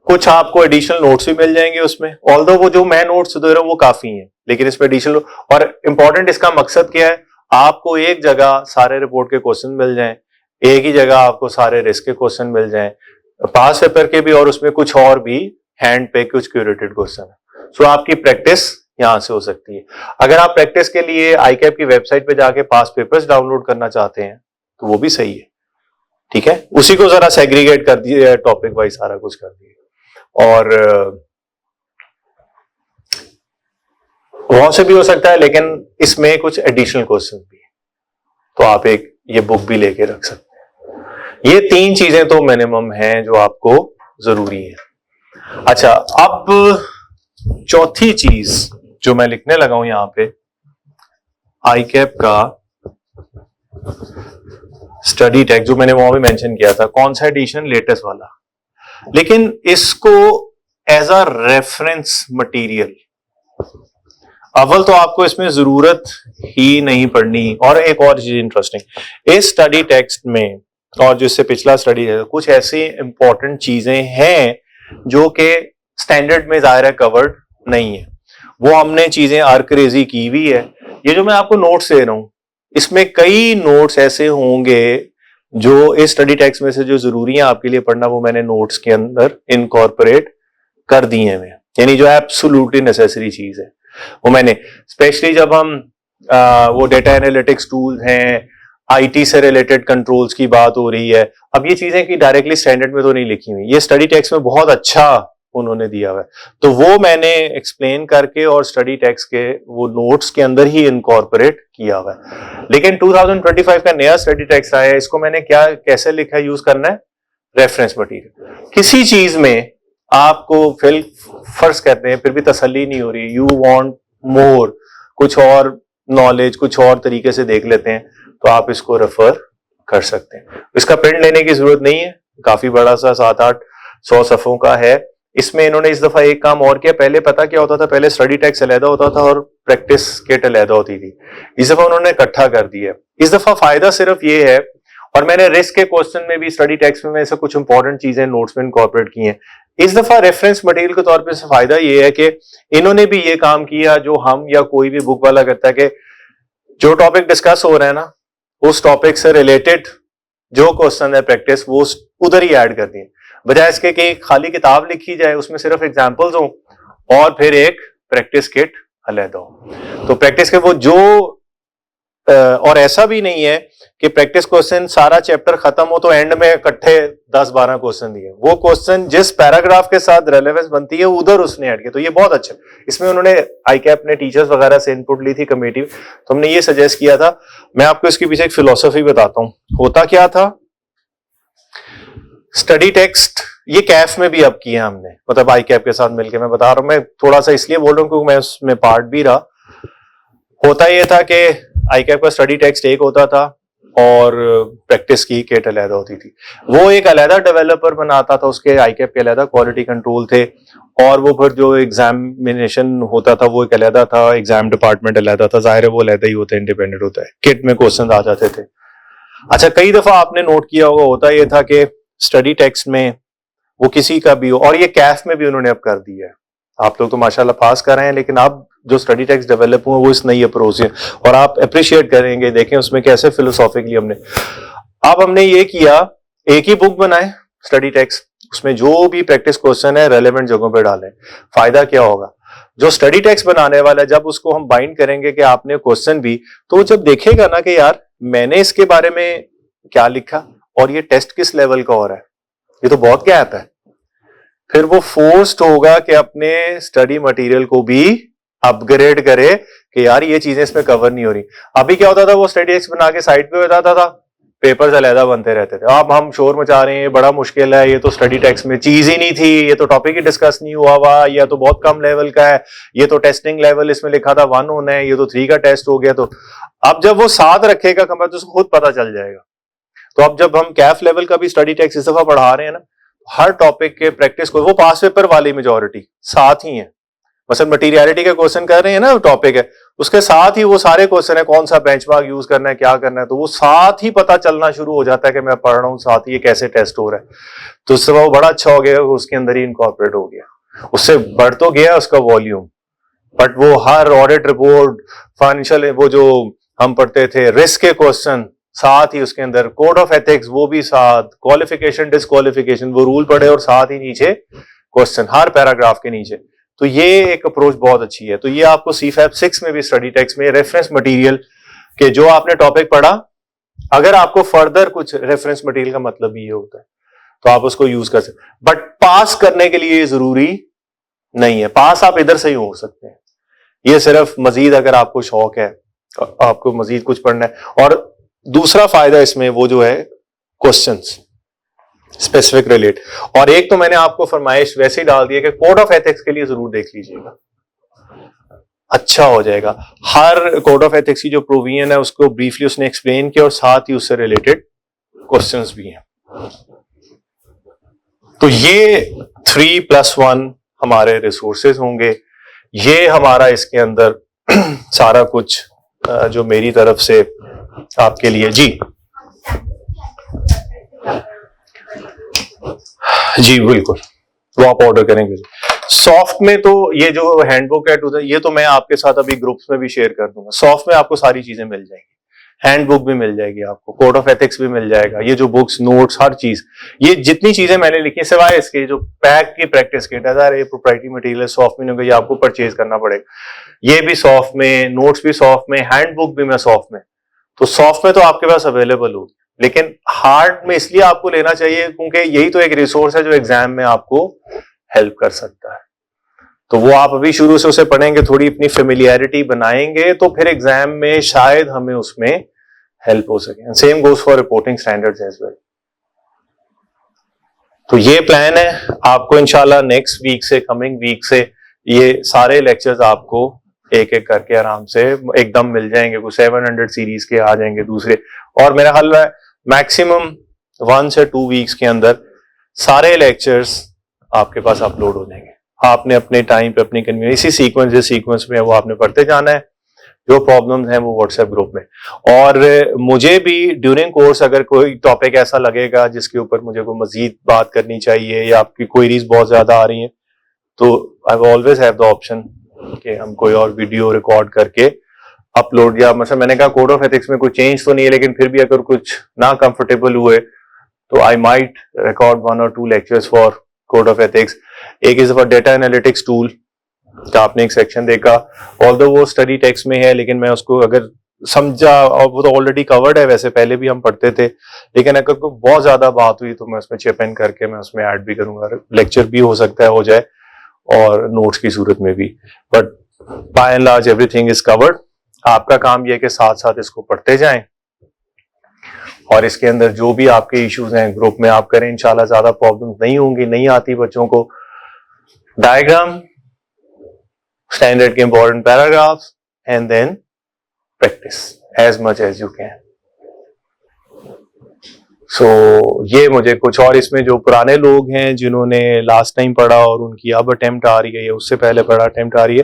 कुछ आपको एडिशनल नोट्स भी मिल जाएंगे उसमें, ऑल्दो वो जो मैं नोट्स दे रहा हूं वो काफी हैं, लेकिन इसमें एडिशनल, और इंपॉर्टेंट इसका मकसद क्या है, आपको एक जगह सारे रिपोर्ट के क्वेश्चन मिल जाएं, एक ही जगह आपको सारे रिस्क के क्वेश्चन मिल जाएं, पास पेपर के भी, और उसमें कुछ और भी हैंड पे कुछ क्यूरेटेड क्वेश्चन है। सो आपकी प्रैक्टिस यहां से हो सकती है। अगर आप प्रैक्टिस के लिए आईकैप की वेबसाइट पे जाके पास पेपर्स डाउनलोड करना चाहते हैं तो वो भी सही है, ठीक है। उसी को जरा सेग्रीगेट कर दिए, टॉपिक वाइज सारा कुछ कर दिए। और वहां से भी हो सकता है, लेकिन इसमें कुछ एडिशनल क्वेश्चन भी है, तो आप एक ये बुक भी लेके रख सकते हैं। ये 3 चीजें तो मिनिमम हैं जो आपको जरूरी है। अच्छा, अब चौथी चीज जो मैं लिखने लगा हूं यहां पे, ICAP का स्टडी टेक्स्ट, जो मैंने वहां भी मेंशन किया था, कौन सा एडिशन, लेटेस्ट वाला, लेकिन इसको एज अ रेफरेंस मटेरियल, अव्वल तो आपको इसमें जरूरत ही नहीं पड़नी। और एक और चीज इंटरेस्टिंग, इस स्टडी टेक्स्ट में और जिससे पिछला स्टडी है, कुछ ऐसी इंपॉर्टेंट चीजें हैं जो कि स्टैंडर्ड में जाहिर है कवर्ड नहीं है, वो हमने चीजें आर्करेजी की हुई है। ये जो मैं आपको नोट्स दे रहा हूं, इसमें कई नोट्स ऐसे होंगे जो इस स्टडी टेक्स्ट में से जो जरूरी है आपके लिए पढ़ना, वो मैंने नोट्स के अंदर इनकॉर्पोरेट कर दिए हैं, यानी जो एब्सोल्युटली नेसेसरी चीज है वो मैंने, स्पेशली जब हम वो डेटा एनालिटिक्स टूल हैं, आईटी से रिलेटेड कंट्रोल्स की बात हो रही है। अब ये चीजें कि डायरेक्टली स्टैंडर्ड में तो नहीं लिखी हुई, ये स्टडी टेक्स्ट में बहुत अच्छा उन्होंने दिया हुआ है, तो वो मैंने एक्सप्लेन करके और स्टडी टेक्स्ट के वो नोट्स के अंदर ही इनकॉर्पोरेट किया हुआ है। लेकिन 2025 का नया स्टडी टेक्स्ट आया है, इसको मैंने क्या कैसे लिखा है, यूज करना है रेफरेंस मटेरियल। किसी चीज में आपको फर्स्ट कहते हैं फिर भी तसल्ली नहीं हो रही, यू वांट मोर, कुछ और नॉलेज कुछ और तरीके से देख लेते हैं, तो आप इसको रेफर कर सकते हैं। इसका प्रिंट लेने की जरूरत नहीं है, काफी बड़ा सा 700-800 सफ़ों का है। इसमें इन्होंने इस दफा एक काम और किया, पहले पता क्या होता था, पहले स्टडी टेक्स्ट अलहदा होता था और प्रैक्टिस किट अलहदा होती थी, इस दफा उन्होंने इकट्ठा कर दिया। इस दफा फायदा सिर्फ ये है, और मैंने रिस्क के क्वेश्चन में भी स्टडी टेक्स्ट में ऐसे कुछ इंपॉर्टेंट चीजें नोट्स में इनकॉर्पोरेट की हैं। इस दफा रेफरेंस मटेरियल के तौर पे फायदा ये है कि इन्होंने भी ये काम किया जो हम या कोई भी बुक वाला करता है, कि जो टॉपिक डिस्कस हो रहा है ना, उस टॉपिक से रिलेटेड जो क्वेश्चन है प्रैक्टिस, वो उधर ही ऐड कर दिए, बजाय इसके कि खाली किताब लिखी जाए उसमें सिर्फ एग्जाम्पल्स हो और फिर एक प्रैक्टिस किट अलग हो। तो प्रैक्टिस के वो जो और ऐसा भी नहीं है कि प्रैक्टिस क्वेश्चन सारा चैप्टर खत्म हो तो एंड में इकट्ठे 10-12 क्वेश्चन दिए, वो क्वेश्चन जिस पैराग्राफ के साथ रेलेवेंस बनती है उधर उसने ऐड किया, तो ये बहुत अच्छा। इसमें उन्होंने ICAP ने टीचर्स वगैरह से इनपुट ली थी कमेटी, तो हमने ये सजेस्ट किया था। मैं आपको इसके पीछे एक फिलोसफी बताता हूं, होता क्या था, स्टडी टेक्स्ट ये कैफ में भी अब किया हमने, मतलब ICAP के साथ मिलकर, मैं बता रहा हूं, मैं थोड़ा सा इसलिए बोल रहा हूं क्योंकि मैं उसमें पार्ट भी रहा। होता यह था कि ICAP का स्टडी टेक्स्ट एक होता था और प्रैक्टिस की किट अलहदा होती थी, वो एक अलहदा डेवलपर बनाता था, उसके ICAP के अलहदा क्वालिटी कंट्रोल थे, और वो फिर जो एग्जामिनेशन होता था वो एक अलहदा था, एग्जाम डिपार्टमेंट अलहदा था, जाहिर है वो अलहदा ही होता है, इंडिपेंडेंट होता है, किट में क्वेश्चन आ जाते थे। अच्छा, कई दफा आपने नोट किया होगा, होता यह था कि स्टडी टेक्स्ट में वो किसी का भी हो, और ये कैफ में भी उन्होंने अब कर दिया है, आप लोग तो माशाल्लाह पास कर रहे हैं, लेकिन अब जो स्टडी टेक्स्ट डेवलप हुए वो इस नई अप्रोच से, और आप अप्रिशिएट करेंगे, देखें उसमें कैसे फिलोसॉफिकली हमने ये किया, एक ही बुक बनाए स्टडी टेक्स्ट, उसमें जो भी प्रैक्टिस क्वेश्चन है रेलेवेंट जगहों पे डालें। फायदा क्या होगा, जो स्टडी टेक्स्ट बनाने वाला है, जब उसको हम बाइंड करेंगे कि आपने क्वेश्चन भी, तो वो जब देखेगा ना कि यार मैंने इसके बारे में क्या लिखा और ये टेस्ट किस लेवल का हो रहा है, ये तो बहुत गैप है, फिर वो फोर्स्ड होगा कि अपने स्टडी मटेरियल को भी अपग्रेड करे कि यार ये चीजें इसमें कवर नहीं हो रही। अभी क्या होता था, वो स्टडी टेक्स्ट बना के साइड पे बताता था, पेपर्स अलहदा बनते रहते थे, अब हम शोर मचा रहे हैं, बड़ा मुश्किल है, ये तो स्टडी टेक्स्ट में चीज ही नहीं थी, ये तो टॉपिक ही डिस्कस नहीं हुआ हुआ, या तो बहुत कम लेवल का है, ये तो टेस्टिंग लेवल इसमें लिखा था 1 होना है, ये तो 3 का टेस्ट हो गया। तो अब जब वो साथ रखेगा कमर, तो उसको खुद पता चल जाएगा। तो अब जब हम कैफ लेवल का भी स्टडी टेक्स्ट इस दफा पढ़ा रहे हैं ना, हर टॉपिक के प्रैक्टिस को, वो पास पेपर वाली मेजोरिटी साथ ही है, मतलब मटीरियलिटी के क्वेश्चन कर रहे हैं ना, टॉपिक है उसके साथ ही वो सारे क्वेश्चन है, कौन सा बेंचमार्क यूज करना है, क्या करना है, तो वो साथ ही पता चलना शुरू हो जाता है कि मैं पढ़ रहा हूँ, साथ ही ये कैसे टेस्ट हो रहा है। तो उससे वो बड़ा अच्छा हो गया, उसके अंदर ही इनकॉर्पोरेट हो गया, उससे बढ़ तो गया उसका वॉल्यूम, बट वो हर ऑडिट रिपोर्ट, फाइनेंशियल, वो जो हम पढ़ते थे रिस्क के क्वेश्चन, साथ ही उसके अंदर कोड ऑफ एथिक्स, वो भी साथ, क्वालिफिकेशन डिस्क्वालिफिकेशन, वो रूल पढ़े, और साथ ही नीचे क्वेश्चन हर पैराग्राफ के नीचे। तो ये एक अप्रोच बहुत अच्छी है। तो ये आपको CFAP 6 में भी स्टडी टेक्स्ट में रेफरेंस मटेरियल के जो आपने टॉपिक पढ़ा, अगर आपको फर्दर कुछ रेफरेंस मटेरियल का मतलब ये होता है, तो आप उसको यूज कर सकते, बट पास करने के लिए जरूरी नहीं है। पास आप इधर से ही हो सकते हैं, ये सिर्फ मजीद अगर आपको शौक है, आपको मजीद कुछ पढ़ना है। और दूसरा फायदा इसमें वो जो है क्वेश्चंस स्पेसिफिक रिलेट। और एक तो मैंने आपको फरमाइश वैसे ही डाल दी है कि कोड ऑफ एथिक्स के लिए जरूर देख लीजिएगा, अच्छा हो जाएगा। हर कोड ऑफ एथिक्स की जो प्रोविजन है उसको ब्रीफली उसने एक्सप्लेन किया और साथ ही उससे रिलेटेड क्वेश्चंस भी हैं। तो ये 3+1 हमारे रिसोर्सेज होंगे। ये हमारा इसके अंदर सारा कुछ जो मेरी तरफ से आपके लिए जी बिल्कुल वो आप ऑर्डर करेंगे। सॉफ्ट में तो ये जो हैंडबुक है ये तो मैं आपके साथ अभी ग्रुप्स में भी शेयर कर दूंगा। सॉफ्ट में आपको सारी चीजें मिल जाएंगी, हैंडबुक भी मिल जाएगी, आपको कोड ऑफ एथिक्स भी मिल जाएगा, ये जो बुक्स नोट्स हर चीज, ये जितनी चीजें मैंने लिखी सिवाय इसके जो पैक की प्रैक्टिस किट है, ये प्रोप्राइटरी मटेरियल सॉफ्ट में नहीं होगा, ये आपको परचेज करना पड़ेगा। ये भी सॉफ्ट में, नोट्स भी सॉफ्ट में, हैंडबुक भी मैं सॉफ्ट में। तो सॉफ्ट में तो आपके पास अवेलेबल होगी, लेकिन हार्ड में इसलिए आपको लेना चाहिए क्योंकि यही तो एक रिसोर्स है जो एग्जाम में आपको हेल्प कर सकता है। तो वो आप अभी शुरू से उसे पढ़ेंगे, थोड़ी अपनी फेमिलियरिटी बनाएंगे, तो फिर एग्जाम में शायद हमें उसमें हेल्प हो सके। Same goes for reporting standards as well. तो ये प्लान है आपको इंशाल्लाह नेक्स्ट वीक से, कमिंग वीक से ये सारे लेक्चर्स आपको एक एक करके आराम से एकदम मिल जाएंगे। कुछ 700 सीरीज के आ जाएंगे दूसरे, और मेरा ख्याल है मैक्सिमम 1 से 2 वीक्स के अंदर सारे लेक्चर्स आपके पास अपलोड हो जाएंगे। आपने अपने टाइम पे अपनी कन्वीनियंस इसी सीक्वेंस में वो आपने पढ़ते जाना है। जो प्रॉब्लम्स हैं वो व्हाट्सएप ग्रुप में। और मुझे भी ड्यूरिंग कोर्स अगर कोई टॉपिक ऐसा लगेगा जिसके ऊपर मुझे कोई मजीद बात करनी चाहिए या आपकी क्वेरीज बहुत ज्यादा आ रही हैं, तो I always have the option कि हम कोई और वीडियो रिकॉर्ड करके अपलोड, या मतलब मैंने कहा कोड ऑफ एथिक्स में कोई चेंज तो नहीं है, लेकिन फिर भी अगर कुछ ना कंफर्टेबल हुए तो आई माइट रिकॉर्ड 1 और 2 lectures for code of ethics. एक is for data analytics tool का आपने एक सेक्शन देखा, ऑल्दो वो स्टडी टेक्स्ट में है, लेकिन मैं उसको अगर समझा, और वो तो ऑलरेडी कवर्ड है, वैसे पहले भी हम पढ़ते थे, लेकिन अगर कोई बहुत ज्यादा बात हुई तो मैं उसमें चिप इन करके मैं उसमें ऐड भी करूंगा। लेक्चर भी हो सकता है हो जाए और नोट्स की सूरत में भी, but by and large everything is covered. आपका काम यह है कि साथ साथ इसको पढ़ते जाएं और इसके अंदर जो भी आपके इश्यूज हैं ग्रुप में आप करें, इंशाल्लाह ज्यादा प्रॉब्लम नहीं होंगी। नहीं आती बच्चों को डायग्राम, स्टैंडर्ड के important paragraphs, and then practice as much as you can. So ये मुझे कुछ, और इसमें जो पुराने लोग हैं जिन्होंने लास्ट टाइम पढ़ा और उनकी अब अटेम्प्ट आ रही है या उससे पहले पढ़ा अटेम्प्ट आ रही है,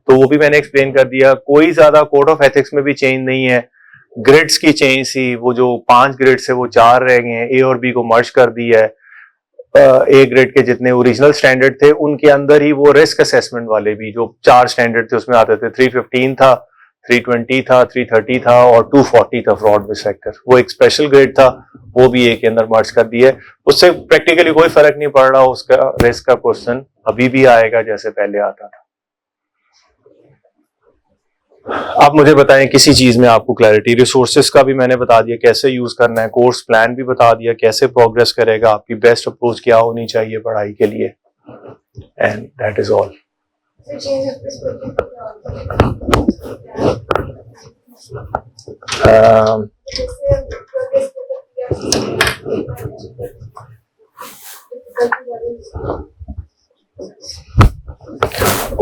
तो वो भी मैंने एक्सप्लेन कर दिया। कोई ज्यादा कोड ऑफ एथिक्स में भी चेंज नहीं है, ग्रिड्स की चेंज थी, वो जो 5 ग्रिड से वो 4 रह गए हैं, ए और बी को मर्ज कर दिया है। ए ग्रेड के जितने ओरिजिनल स्टैंडर्ड थे उनके अंदर ही वो रिस्क असेसमेंट वाले भी जो 4 स्टैंडर्ड थे उसमें आते थे। 315 था, 320 था, 330 था और 240 था फ्रॉड विद फैक्टर, वो एक स्पेशल ग्रेड था, वो भी ए के अंदर मर्ज कर दिया है। उससे प्रैक्टिकली कोई फर्क नहीं पड़ रहा, उसका रिस्क का क्वेश्चन अभी भी आएगा जैसे पहले आता था। आप मुझे बताएं किसी चीज में आपको क्लैरिटी। रिसोर्सेज का भी मैंने बता दिया कैसे यूज करना है, कोर्स प्लान भी बता दिया कैसे प्रोग्रेस करेगा, आपकी बेस्ट अप्रोच क्या होनी चाहिए पढ़ाई के लिए, and that is all.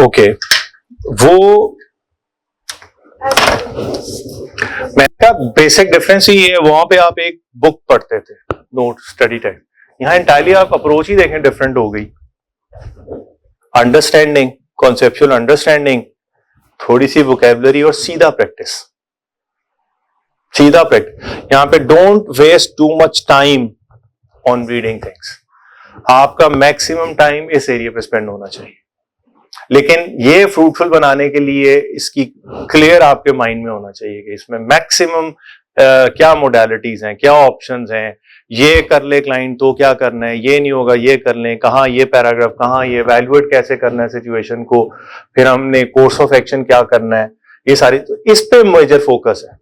Okay, वो मैंने कहा बेसिक डिफरेंस ही है। वहां पे आप एक बुक पढ़ते थे, नोट स्टडी टाइप, यहाँ इंटायरली आप अप्रोच ही देखें डिफरेंट हो गई। अंडरस्टैंडिंग, कॉन्सेप्चुअल अंडरस्टैंडिंग, थोड़ी सी वोकैबुलरी और सीधा प्रैक्टिस, सीधा प्रैक्टिस। यहाँ पे don't waste too much time on reading things. आपका मैक्सिमम टाइम इस एरिया पे स्पेंड होना चाहिए, लेकिन ये फ्रूटफुल बनाने के लिए इसकी क्लियर आपके माइंड में होना चाहिए कि इसमें मैक्सिमम क्या मोडालिटीज हैं, क्या ऑप्शंस हैं, ये कर ले क्लाइंट तो क्या करना है, ये नहीं होगा ये कर लें, कहाँ ये पैराग्राफ, कहाँ ये वैल्यूएट कैसे करना है सिचुएशन को, फिर हमने कोर्स ऑफ एक्शन क्या करना है, ये सारी, तो इस पे मेजर फोकस है।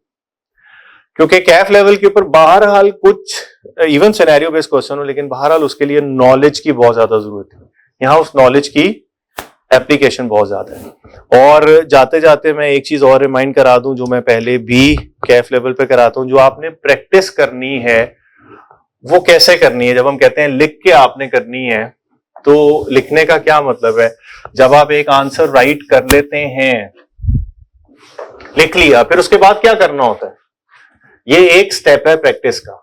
क्योंकि कैफ लेवल के ऊपर बहरहाल कुछ इवन सिनेरियो बेस्ड क्वेश्चन हो, लेकिन बहरहाल उसके लिए नॉलेज की बहुत ज्यादा जरूरत है। यहाँ उस नॉलेज की एप्लीकेशन बहुत ज्यादा है। और जाते जाते मैं एक चीज और रिमाइंड करा दूं, जो मैं पहले भी कैफ लेवल पे कराता हूं, जो आपने प्रैक्टिस करनी है वो कैसे करनी है। जब हम कहते हैं लिख के आपने करनी है, तो लिखने का क्या मतलब है? जब आप एक आंसर राइट कर लेते हैं, लिख लिया, फिर उसके बाद क्या करना होता है? ये एक स्टेप है प्रैक्टिस का।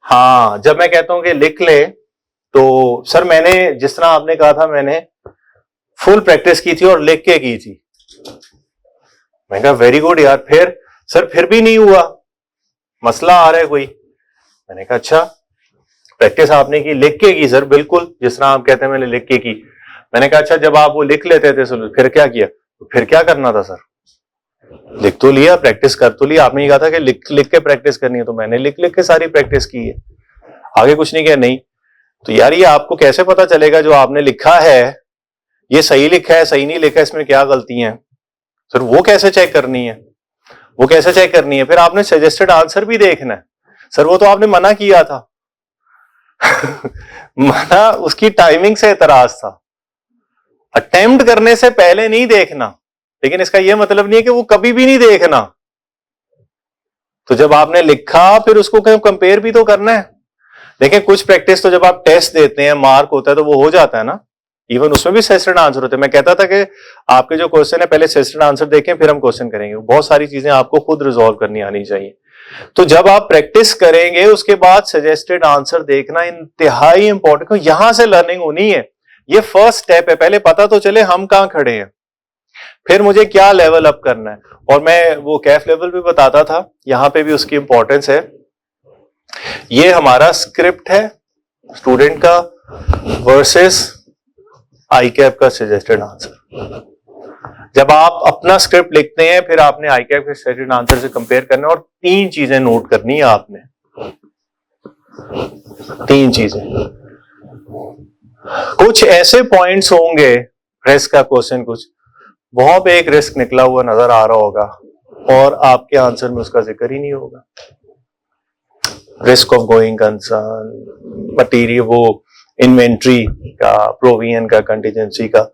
हाँ, जब मैं कहता हूं कि लिख ले, तो सर मैंने जिस तरह आपने कहा था, मैंने फुल प्रैक्टिस की थी और लिख के की थी। मैं कहा वेरी गुड यार। फिर सर फिर भी नहीं हुआ, मसला आ रहा है कोई। मैंने कहा अच्छा, प्रैक्टिस आपने की, लिख के की सर, बिल्कुल जिस तरह आप कहते हैं मैंने लिख के की। मैंने कहा अच्छा, जब आप वो लिख लेते थे फिर क्या किया? तो फिर क्या करना था सर? लिख तो लिया, प्रैक्टिस कर तो लिया। आपने कहा था कि लिख लिख के प्रैक्टिस करनी है, तो मैंने लिख लिख के सारी प्रैक्टिस की है, आगे कुछ नहीं किया। नहीं तो यार ये आपको कैसे पता चलेगा जो आपने लिखा है ये सही लिखा है, सही नहीं लिखा है, इसमें क्या गलती है? सर वो कैसे चेक करनी है? वो कैसे चेक करनी है? फिर आपने सजेस्टेड आंसर भी देखना है। सर वो तो आपने मना किया था। मना, उसकी टाइमिंग से एतराज था। अटेम्प्ट करने से पहले नहीं देखना, लेकिन इसका यह मतलब नहीं है कि वो कभी भी नहीं देखना। तो जब आपने लिखा फिर उसको कंपेयर भी तो करना है। देखिए कुछ प्रैक्टिस तो जब आप टेस्ट देते हैं, मार्क होता है, तो वो हो जाता है ना, इवन उसमें भी सजेस्टेड आंसर होते हैं। मैं कहता था कि आपके जो क्वेश्चन है पहले सजेस्टेड आंसर देखें, फिर हम क्वेश्चन करेंगे। बहुत सारी चीजें आपको खुद रिजॉल्व करनी आनी चाहिए। तो जब आप प्रैक्टिस करेंगे उसके बाद सजेस्टेड आंसर देखना इंतहाई इंपॉर्टेंट। यहां से लर्निंग होनी है, ये फर्स्ट स्टेप है। पहले पता तो चले हम कहां खड़े हैं, फिर मुझे क्या लेवल अप करना है। और मैं वो कैफ लेवल भी बताता था, यहां पे भी उसकी इंपॉर्टेंस है। ये हमारा स्क्रिप्ट है स्टूडेंट का वर्सेस आईकैप का सजेस्टेड आंसर। जब आप अपना स्क्रिप्ट लिखते हैं, फिर आपने आईकैप के सजेस्टेड आंसर से कंपेयर करना है, और 3 चीजें नोट करनी है आपने। 3 चीजें, कुछ ऐसे पॉइंट्स होंगे, रिस्क का क्वेश्चन कुछ वहां पे एक रिस्क निकला हुआ नजर आ रहा होगा और आपके आंसर में उसका जिक्र ही नहीं होगा। Risk of going concern, material, वो इन्वेंट्री का, प्रोविजन का, कंटीजेंसी का,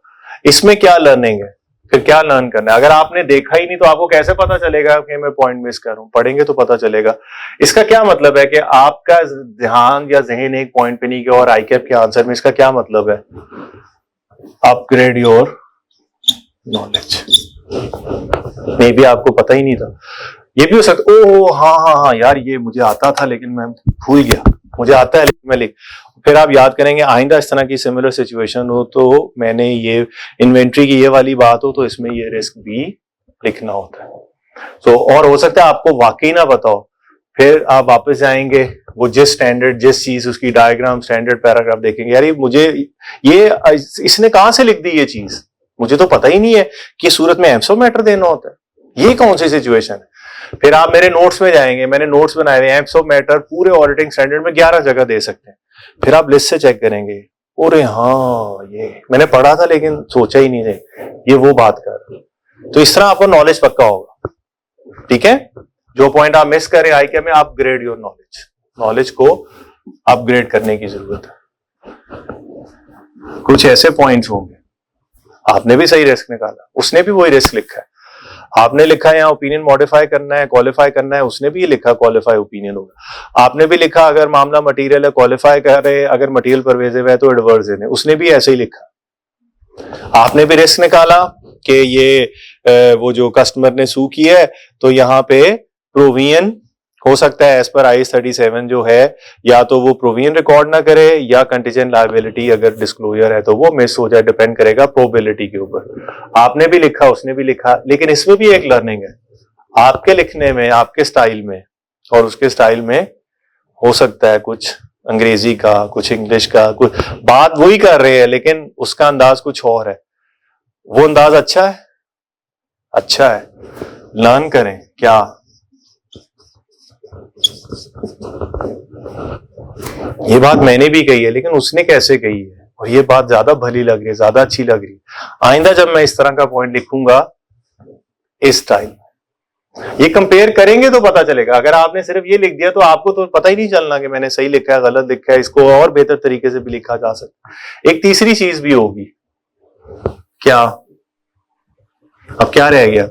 इसमें क्या लर्निंग है? फिर क्या लर्न करना है? अगर आपने देखा ही नहीं तो आपको कैसे पता चलेगा कि मैं पॉइंट मिस कर रहा हूं? पढ़ेंगे तो पता चलेगा। इसका क्या मतलब है कि आपका ध्यान या जहन एक पॉइंट पे नहीं गया और आईकैप के आंसर में, इसका क्या मतलब है? Upgrade your knowledge. May be आपको पता ही नहीं था। ये भी हो सकता, ओह हाँ हाँ हाँ यार ये मुझे आता था लेकिन मैं भूल गया, मुझे आता है लेकिन मैं लिख। फिर आप याद करेंगे आइंदा इस तरह की सिमिलर सिचुएशन हो तो मैंने ये इन्वेंट्री की ये वाली बात हो तो इसमें ये रिस्क भी लिखना होता है। तो और हो सकता है आपको वाकई ना पता हो, फिर आप वापस जाएंगे, वो जिस स्टैंडर्ड, जिस चीज उसकी डायग्राम, स्टैंडर्ड पैराग्राफ देखेंगे, यार मुझे ये इसने कहां से लिख दी ये चीज, मुझे तो पता ही नहीं है कि सूरत में एम्सो मैटर देना होता है, ये कौन सी सिचुएशन है। फिर आप मेरे नोट्स में जाएंगे, मैंने नोट्स बनाए हुए, एम्सो मैटर पूरे ऑडिटिंग स्टैंडर्ड में 11 जगह दे सकते हैं। फिर आप लिस्ट से चेक करेंगे, अरे हाँ ये मैंने पढ़ा था लेकिन सोचा ही नहीं है, ये वो बात कर। तो इस तरह आपको नॉलेज पक्का होगा। ठीक है, जो पॉइंट आप मिस करें आई में, अपग्रेड योर नॉलेज, नॉलेज को अपग्रेड करने की जरूरत है। कुछ ऐसे पॉइंट्स होंगे, आपने भी सही रिस्क निकाला, उसने भी वही रिस्क लिखा है, आपने लिखा है यहाँ ओपिनियन मॉडिफाई करना है, क्वालिफाई करना है, उसने भी लिखा क्वालिफाई ओपिनियन होगा। आपने भी लिखा अगर मामला मटेरियल है क्वालिफाई करे, अगर मटेरियल परवेजिव है तो एडवर्स देने, उसने भी ऐसे ही लिखा। आपने भी रिस्क निकाला कि ये वो जो कस्टमर ने सू किया है तो यहाँ पे प्रोविजन हो सकता है एज पर IAS 37 जो है, या तो वो प्रोविजन रिकॉर्ड ना करे या कंटीजेंट लायबिलिटी अगर डिस्क्लोजर है तो वो मिस हो जाए, डिपेंड करेगा प्रोबेबिलिटी के ऊपर। आपने भी लिखा, उसने भी लिखा, लेकिन इसमें भी एक लर्निंग है, आपके लिखने में, आपके स्टाइल में और उसके स्टाइल में हो सकता है कुछ अंग्रेजी का, कुछ इंग्लिश का, कुछ बात वही कर रहे हैं लेकिन उसका अंदाज कुछ और है। वो अंदाज अच्छा है, अच्छा है, लर्न करें। क्या ये बात मैंने भी कही है लेकिन उसने कैसे कही है, और ये बात ज्यादा भली लग रही है, ज्यादा अच्छी लग रही है। आइंदा जब मैं इस तरह का पॉइंट लिखूंगा इस टाइम, ये कंपेयर करेंगे तो पता चलेगा। अगर आपने सिर्फ ये लिख दिया तो आपको तो पता ही नहीं चलना कि मैंने सही लिखा है गलत लिखा है, इसको और बेहतर तरीके से भी लिखा जा सकता। एक तीसरी चीज भी होगी, क्या? अब क्या रह गया?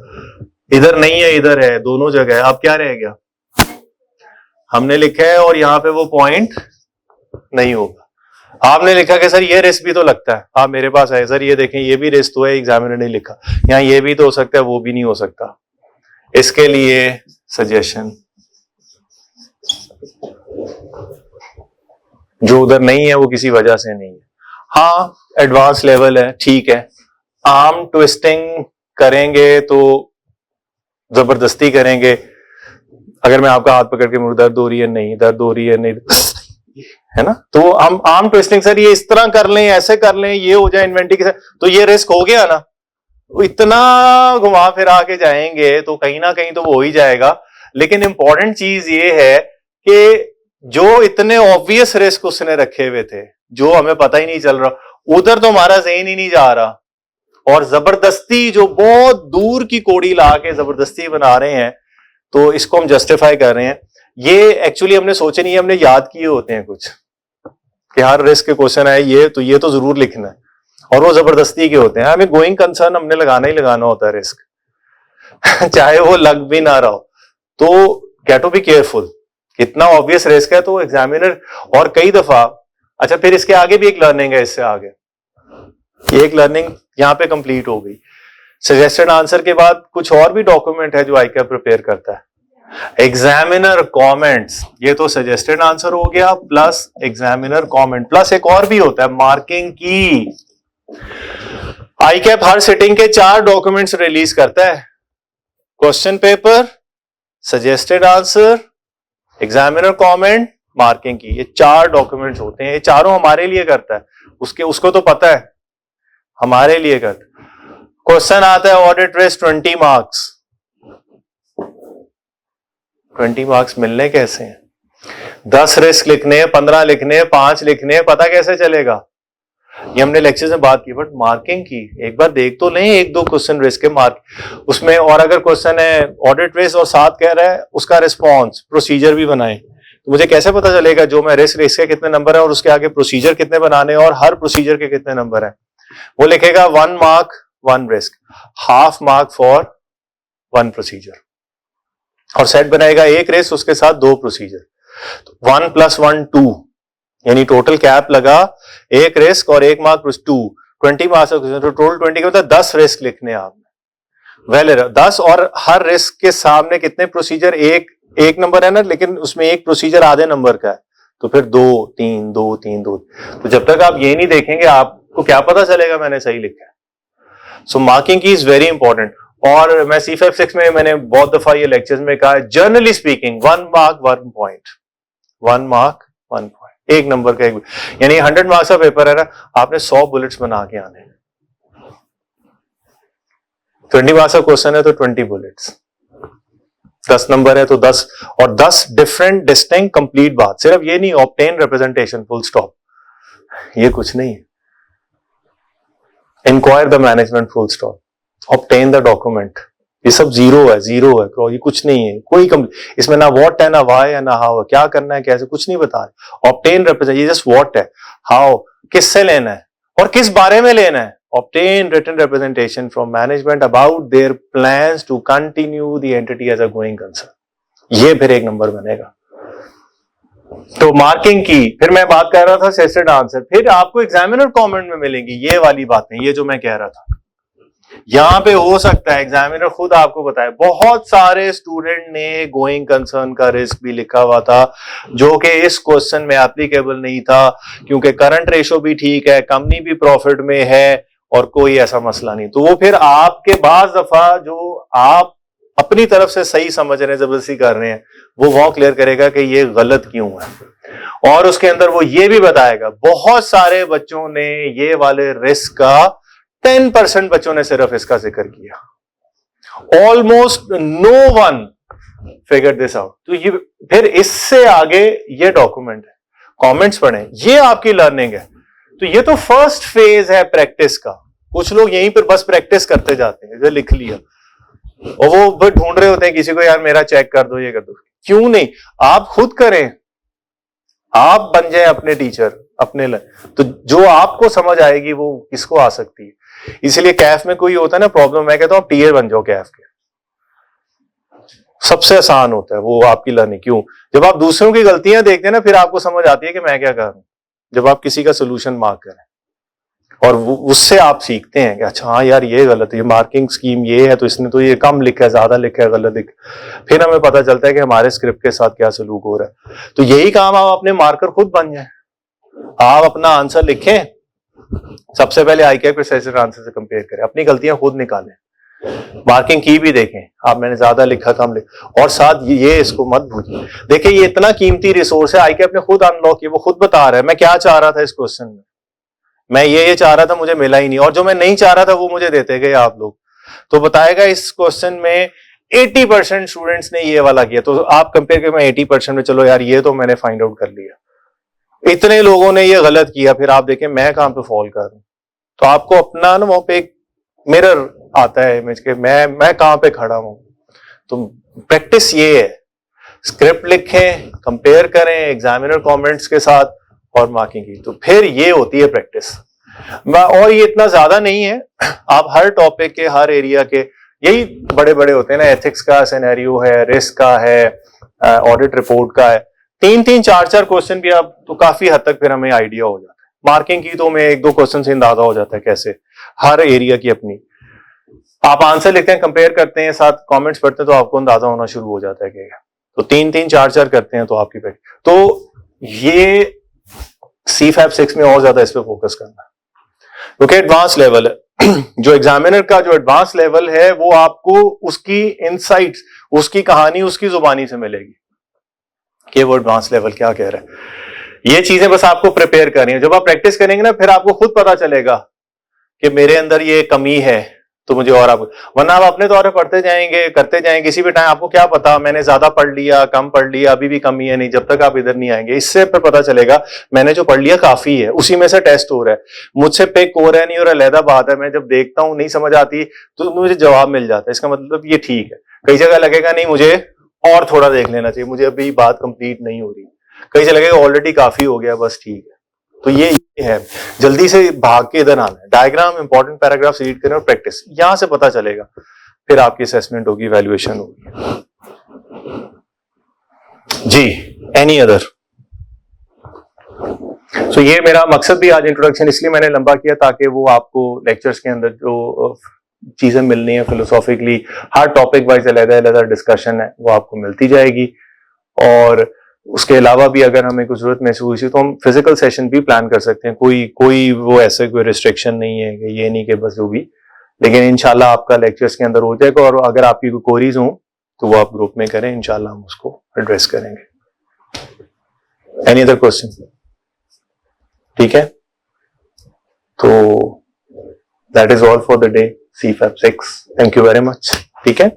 इधर नहीं है इधर है, दोनों जगह है। अब क्या रह गया? हमने लिखा है और यहां पे वो पॉइंट नहीं होगा। आपने लिखा कि सर ये रिस्क भी तो लगता है, आप मेरे पास आए सर ये देखें ये भी रिस्क तो है, एग्जामिनर ने लिखा यहाँ ये भी तो हो सकता है वो भी नहीं हो सकता। इसके लिए सजेशन, जो उधर नहीं है वो किसी वजह से नहीं है। हाँ एडवांस लेवल है, ठीक है। आर्म ट्विस्टिंग करेंगे तो जबरदस्ती करेंगे। अगर मैं आपका हाथ पकड़ के मुझे दर्द हो रही है, नहीं दर्द हो रही है, नहीं है ना, तो हम आर्म ट्विस्टिंग सर ये इस तरह कर लें, ऐसे कर लें, ये हो जाए इन्वेंटरी के साथ, तो ये रिस्क हो गया ना। इतना घुमा फिरा के जाएंगे तो कहीं ना कहीं तो वो हो ही जाएगा। लेकिन इंपॉर्टेंट चीज ये है कि जो इतने ऑब्वियस रिस्क उसने रखे हुए थे, जो हमें पता ही नहीं चल रहा, उधर तो हमारा ज़हन ही नहीं जा रहा, और जबरदस्ती जो बहुत दूर की कोड़ी ला के जबरदस्ती बना रहे हैं, तो इसको हम जस्टिफाई कर रहे हैं। ये एक्चुअली हमने सोचे नहीं, हमने याद किए होते हैं कुछ कि हर रिस्क के क्वेश्चन है ये तो जरूर लिखना है, और वो जबरदस्ती के होते हैं। हमें गोइंग कंसर्न हमने लगाना ही लगाना होता है रिस्क चाहे वो लग भी ना रहा हो। तो गेट टू बी केयरफुल, कितना ऑब्वियस रिस्क है तो एग्जामिनर, और कई दफा, अच्छा फिर इसके आगे भी एक लर्निंग है, इससे आगे एक लर्निंग यहां पे कंप्लीट हो गई। सजेस्टेड आंसर के बाद कुछ और भी डॉक्यूमेंट है जो आईकैप प्रिपेयर करता है, एग्जामिनर कमेंट्स। ये तो सजेस्टेड आंसर हो गया प्लस एग्जामिनर कमेंट, प्लस एक और भी होता है मार्किंग की। आईकैप हर सिटिंग के 4 डॉक्यूमेंट्स रिलीज करता है, question paper, suggested answer, examiner comment, marking की। ये 4 डॉक्यूमेंट्स होते हैं, ये चारों हमारे लिए करता है, उसको तो पता है हमारे लिए करता है। क्वेश्चन आता है ऑडिट रिस्क 20 मार्क्स, 20 मार्क्स मिलने कैसे हैं? 10 रिस्क लिखने हैं, 15 लिखने हैं, 5 लिखने हैं, पता कैसे चलेगा? ये हमने लेक्चर में बात की, बट मार्किंग की एक बार देख तो लें, 1-2 क्वेश्चन रिस्क के मार्क उसमें, और अगर क्वेश्चन है ऑडिट रिस्क और साथ कह रहा है उसका रिस्पॉन्स प्रोसीजर भी बनाए, तो मुझे कैसे पता चलेगा जो मैं रिस्क के कितने नंबर है और उसके आगे प्रोसीजर कितने बनाने और हर प्रोसीजर के कितने नंबर है? वो लिखेगा 1 mark 1 risk, half mark for 1 procedure, और सेट बनाएगा 1 रिस्क उसके साथ 2 प्रोसीजर, तो 1 + 1 2, यानी टोटल कैप लगा 1 रिस्क और 1 मार्क 2, 20 मार्क्स, तो टोटल 20 के मतलब 10 रिस्क लिखने आपने। वेल 10, और हर रिस्क के सामने कितने प्रोसीजर? एक नंबर है ना, लेकिन उसमें एक प्रोसीजर आधे नंबर का है, तो फिर 2 3 2 3 2। तो जब तक आप ये नहीं देखेंगे आपको क्या पता चलेगा मैंने सही लिखा है। सो मार्किंग की इज वेरी इंपॉर्टेंट। और मैं C5-6 में मैंने बहुत दफा ये लेक्चर्स में कहा है, generally speaking 1 mark 1 point, 1 mark 1 point, एक नंबर का एक, यानी 100 मार्क्स का पेपर है ना, आपने 100 बुलेट्स बना के आने। 20 मार्क्स का क्वेश्चन है तो 20 बुलेट्स, 10 नंबर है तो 10, और 10 डिफरेंट डिस्टिंक्ट कंप्लीट बात, सिर्फ ये नहीं ऑब्टेन रिप्रेजेंटेशन फुल स्टॉप, ये कुछ नहीं है। Inquire the management full stop, obtain the document, ये सब जीरो है, ये कुछ नहीं है, कोई इसमें ना व्हाट है, ना व्हाई है, ना हाउ है, क्या करना है कैसे, कुछ नहीं बता रहे। ऑब्टेन रिप्रेजेंट, ये जस्ट व्हाट है, हाउ किससे लेना है और किस बारे में लेना है। Obtain written representation from management about their plans to continue the entity as a going concern. ये फिर एक नंबर बनेगा। तो मार्किंग की, फिर मैं बात कर रहा था सजेस्टेड आंसर, फिर आपको एग्जामिनर कमेंट में मिलेंगी ये वाली बातें, ये जो मैं कह रहा था। यहां पे हो सकता है एग्जामिनर खुद आपको बताए, बहुत सारे स्टूडेंट ने गोइंग कंसर्न का रिस्क भी लिखा हुआ था जो कि इस क्वेश्चन में एप्लीकेबल नहीं था, क्योंकि करंट रेशो भी ठीक है, कंपनी भी प्रॉफिट में है और कोई ऐसा मसला नहीं। तो वो फिर आपके बाज दफा जो आप अपनी तरफ से सही समझ रहे हैं, जबरदस्ती कर रहे हैं, वो क्लियर करेगा कि ये गलत क्यों है। और उसके अंदर वो ये भी बताएगा, बहुत सारे बच्चों ने ये वाले रिस्क का 10% बच्चों ने सिर्फ इसका जिक्र किया, almost no one figure this out. तो ये फिर इससे आगे ये डॉक्यूमेंट है, कमेंट्स पढ़ें, ये आपकी लर्निंग है। तो ये तो फर्स्ट फेज है प्रैक्टिस का। कुछ लोग यहीं पर बस प्रैक्टिस करते जाते हैं, जो लिख लिया और वो ढूंढ रहे होते हैं किसी को, यार मेरा चेक कर दो, ये कर दो। क्यों नहीं, आप खुद करें, आप बन जाए अपने टीचर अपने तो जो आपको समझ आएगी वो किसको आ सकती है। इसलिए कैफ में कोई होता है ना प्रॉब्लम, मैं कहता हूँ आप टीयर बन जाओ कैफ के, सबसे आसान होता है वो आपकी लर्निंग। क्यों, जब आप दूसरों की गलतियां देखते हैं ना, फिर आपको समझ आती है कि मैं क्या कर रहा हूं। जब आप किसी का सोल्यूशन मार्क करें और उससे आप सीखते हैं कि अच्छा हाँ यार ये गलत है, ये मार्किंग स्कीम ये है, तो इसने तो ये कम लिखा है, ज्यादा लिखा है, गलत लिखा। फिर हमें पता चलता है कि हमारे स्क्रिप्ट के साथ क्या सलूक हो रहा है। तो यही काम आप अपने मार्कर खुद बन जाए। आप अपना आंसर लिखें, सबसे पहले ICAP प्रोसेसर आंसर से कंपेयर करें, अपनी गलतियां खुद निकालें, मार्किंग की भी देखें, आप मैंने ज्यादा लिखा कम लिखा, और साथ ये इसको मत भूलिए। देखिए ये इतना कीमती रिसोर्स है, ICAP ने खुद अनलॉक किया, वो खुद बता रहा है मैं क्या चाह रहा था इस क्वेश्चन में, मैं ये चाह रहा था, मुझे मिला ही नहीं, और जो मैं नहीं चाह रहा था वो मुझे देते गए आप लोग। तो बताएगा इस क्वेश्चन में 80% स्टूडेंट्स ने ये वाला किया, तो आप कंपेयर करें 80% में, चलो यार ये तो मैंने फाइंड आउट कर लिया, इतने लोगों ने ये गलत किया, फिर आप देखें मैं कहां पे फॉल कर रहा हूं। तो आपको अपना ना वहां पे एक मिरर आता है इमेज के, मैं कहां पे खड़ा हूं। तो प्रैक्टिस ये है, स्क्रिप्ट लिखें, कंपेयर करें एग्जामिनर कमेंट्स के साथ और मार्किंग की, तो फिर ये होती है प्रैक्टिस। और ये इतना ज्यादा नहीं है, आप हर टॉपिक के हर एरिया के यही बड़े बड़े होते हैं ना, एथिक्स का सिनेरियो है, रिस्क का है, ऑडिट रिपोर्ट का है, 3-3, 4-4 क्वेश्चन भी आप तो काफी हद तक फिर हमें आइडिया हो जाता है। मार्किंग की तो हमें 1-2 क्वेश्चन से अंदाजा हो जाता है कैसे, हर एरिया की अपनी आप आंसर लिखते हैं, कंपेयर करते हैं, साथ कमेंट्स पढ़ते हैं, तो आपको अंदाजा होना शुरू हो जाता है कि तो 3-3, 4-4 करते हैं तो आपकी तो ये CFAP 6 में और ज्यादा इस पे फोकस करना, क्योंकि एडवांस लेवल है। जो एग्जामिनर का जो एडवांस लेवल है वो आपको उसकी इनसाइट्स, उसकी कहानी उसकी जुबानी से मिलेगी कि वो एडवांस लेवल क्या कह रहा है। ये चीजें बस आपको प्रिपेयर करनी है। जब आप प्रैक्टिस करेंगे ना, फिर आपको खुद पता चलेगा कि मेरे अंदर ये कमी है, तो मुझे और आप, वरना आप अपने तौर पर पढ़ते जाएंगे, करते जाएंगे, किसी भी टाइम आपको क्या पता मैंने ज्यादा पढ़ लिया, कम पढ़ लिया, अभी भी कमी है, नहीं, जब तक आप इधर नहीं आएंगे इससे फिर पता चलेगा मैंने जो पढ़ लिया काफी है, उसी में से टेस्ट हो रहा है, मुझसे पिक हो रहा है नहीं, और अलहदा बात है मैं जब देखता हूं नहीं समझ आती तो मुझे जवाब मिल जाता है, इसका मतलब ये ठीक है। कई जगह लगेगा नहीं मुझे और थोड़ा देख लेना चाहिए, मुझे अभी बात कंप्लीट नहीं हो रही, कहीं से लगेगा ऑलरेडी काफी हो गया, बस ठीक है। तो ये है, जल्दी से भाग के इधर आना है, डायग्राम, इंपॉर्टेंट पैराग्राफ्स रीड करें और प्रैक्टिस, यहां से पता चलेगा, फिर आपकी असेसमेंट होगी, वैल्यूएशन होगी। जी, एनी अदर? सो ये मेरा मकसद भी आज इंट्रोडक्शन इसलिए मैंने लंबा किया ताकि वो आपको लेक्चर्स के अंदर जो चीजें मिलनी है फिलोसॉफिकली, हर टॉपिक वाइज अलग-अलग डिस्कशन है वो आपको मिलती जाएगी। और उसके अलावा भी अगर हमें कुछ जरूरत महसूस हुई तो हम फिजिकल सेशन भी प्लान कर सकते हैं, कोई वो ऐसे कोई रिस्ट्रिक्शन नहीं है कि ये नहीं कि बस जो भी, लेकिन इंशाल्लाह आपका लेक्चर्स के अंदर हो जाएगा। और अगर आपकी कोई क्वेरीज हो तो वो आप ग्रुप में करें, इंशाल्लाह हम उसको एड्रेस करेंगे। Any other question? ठीक है, तो that is all for the day CFAP 6। Thank you very much. ठीक है।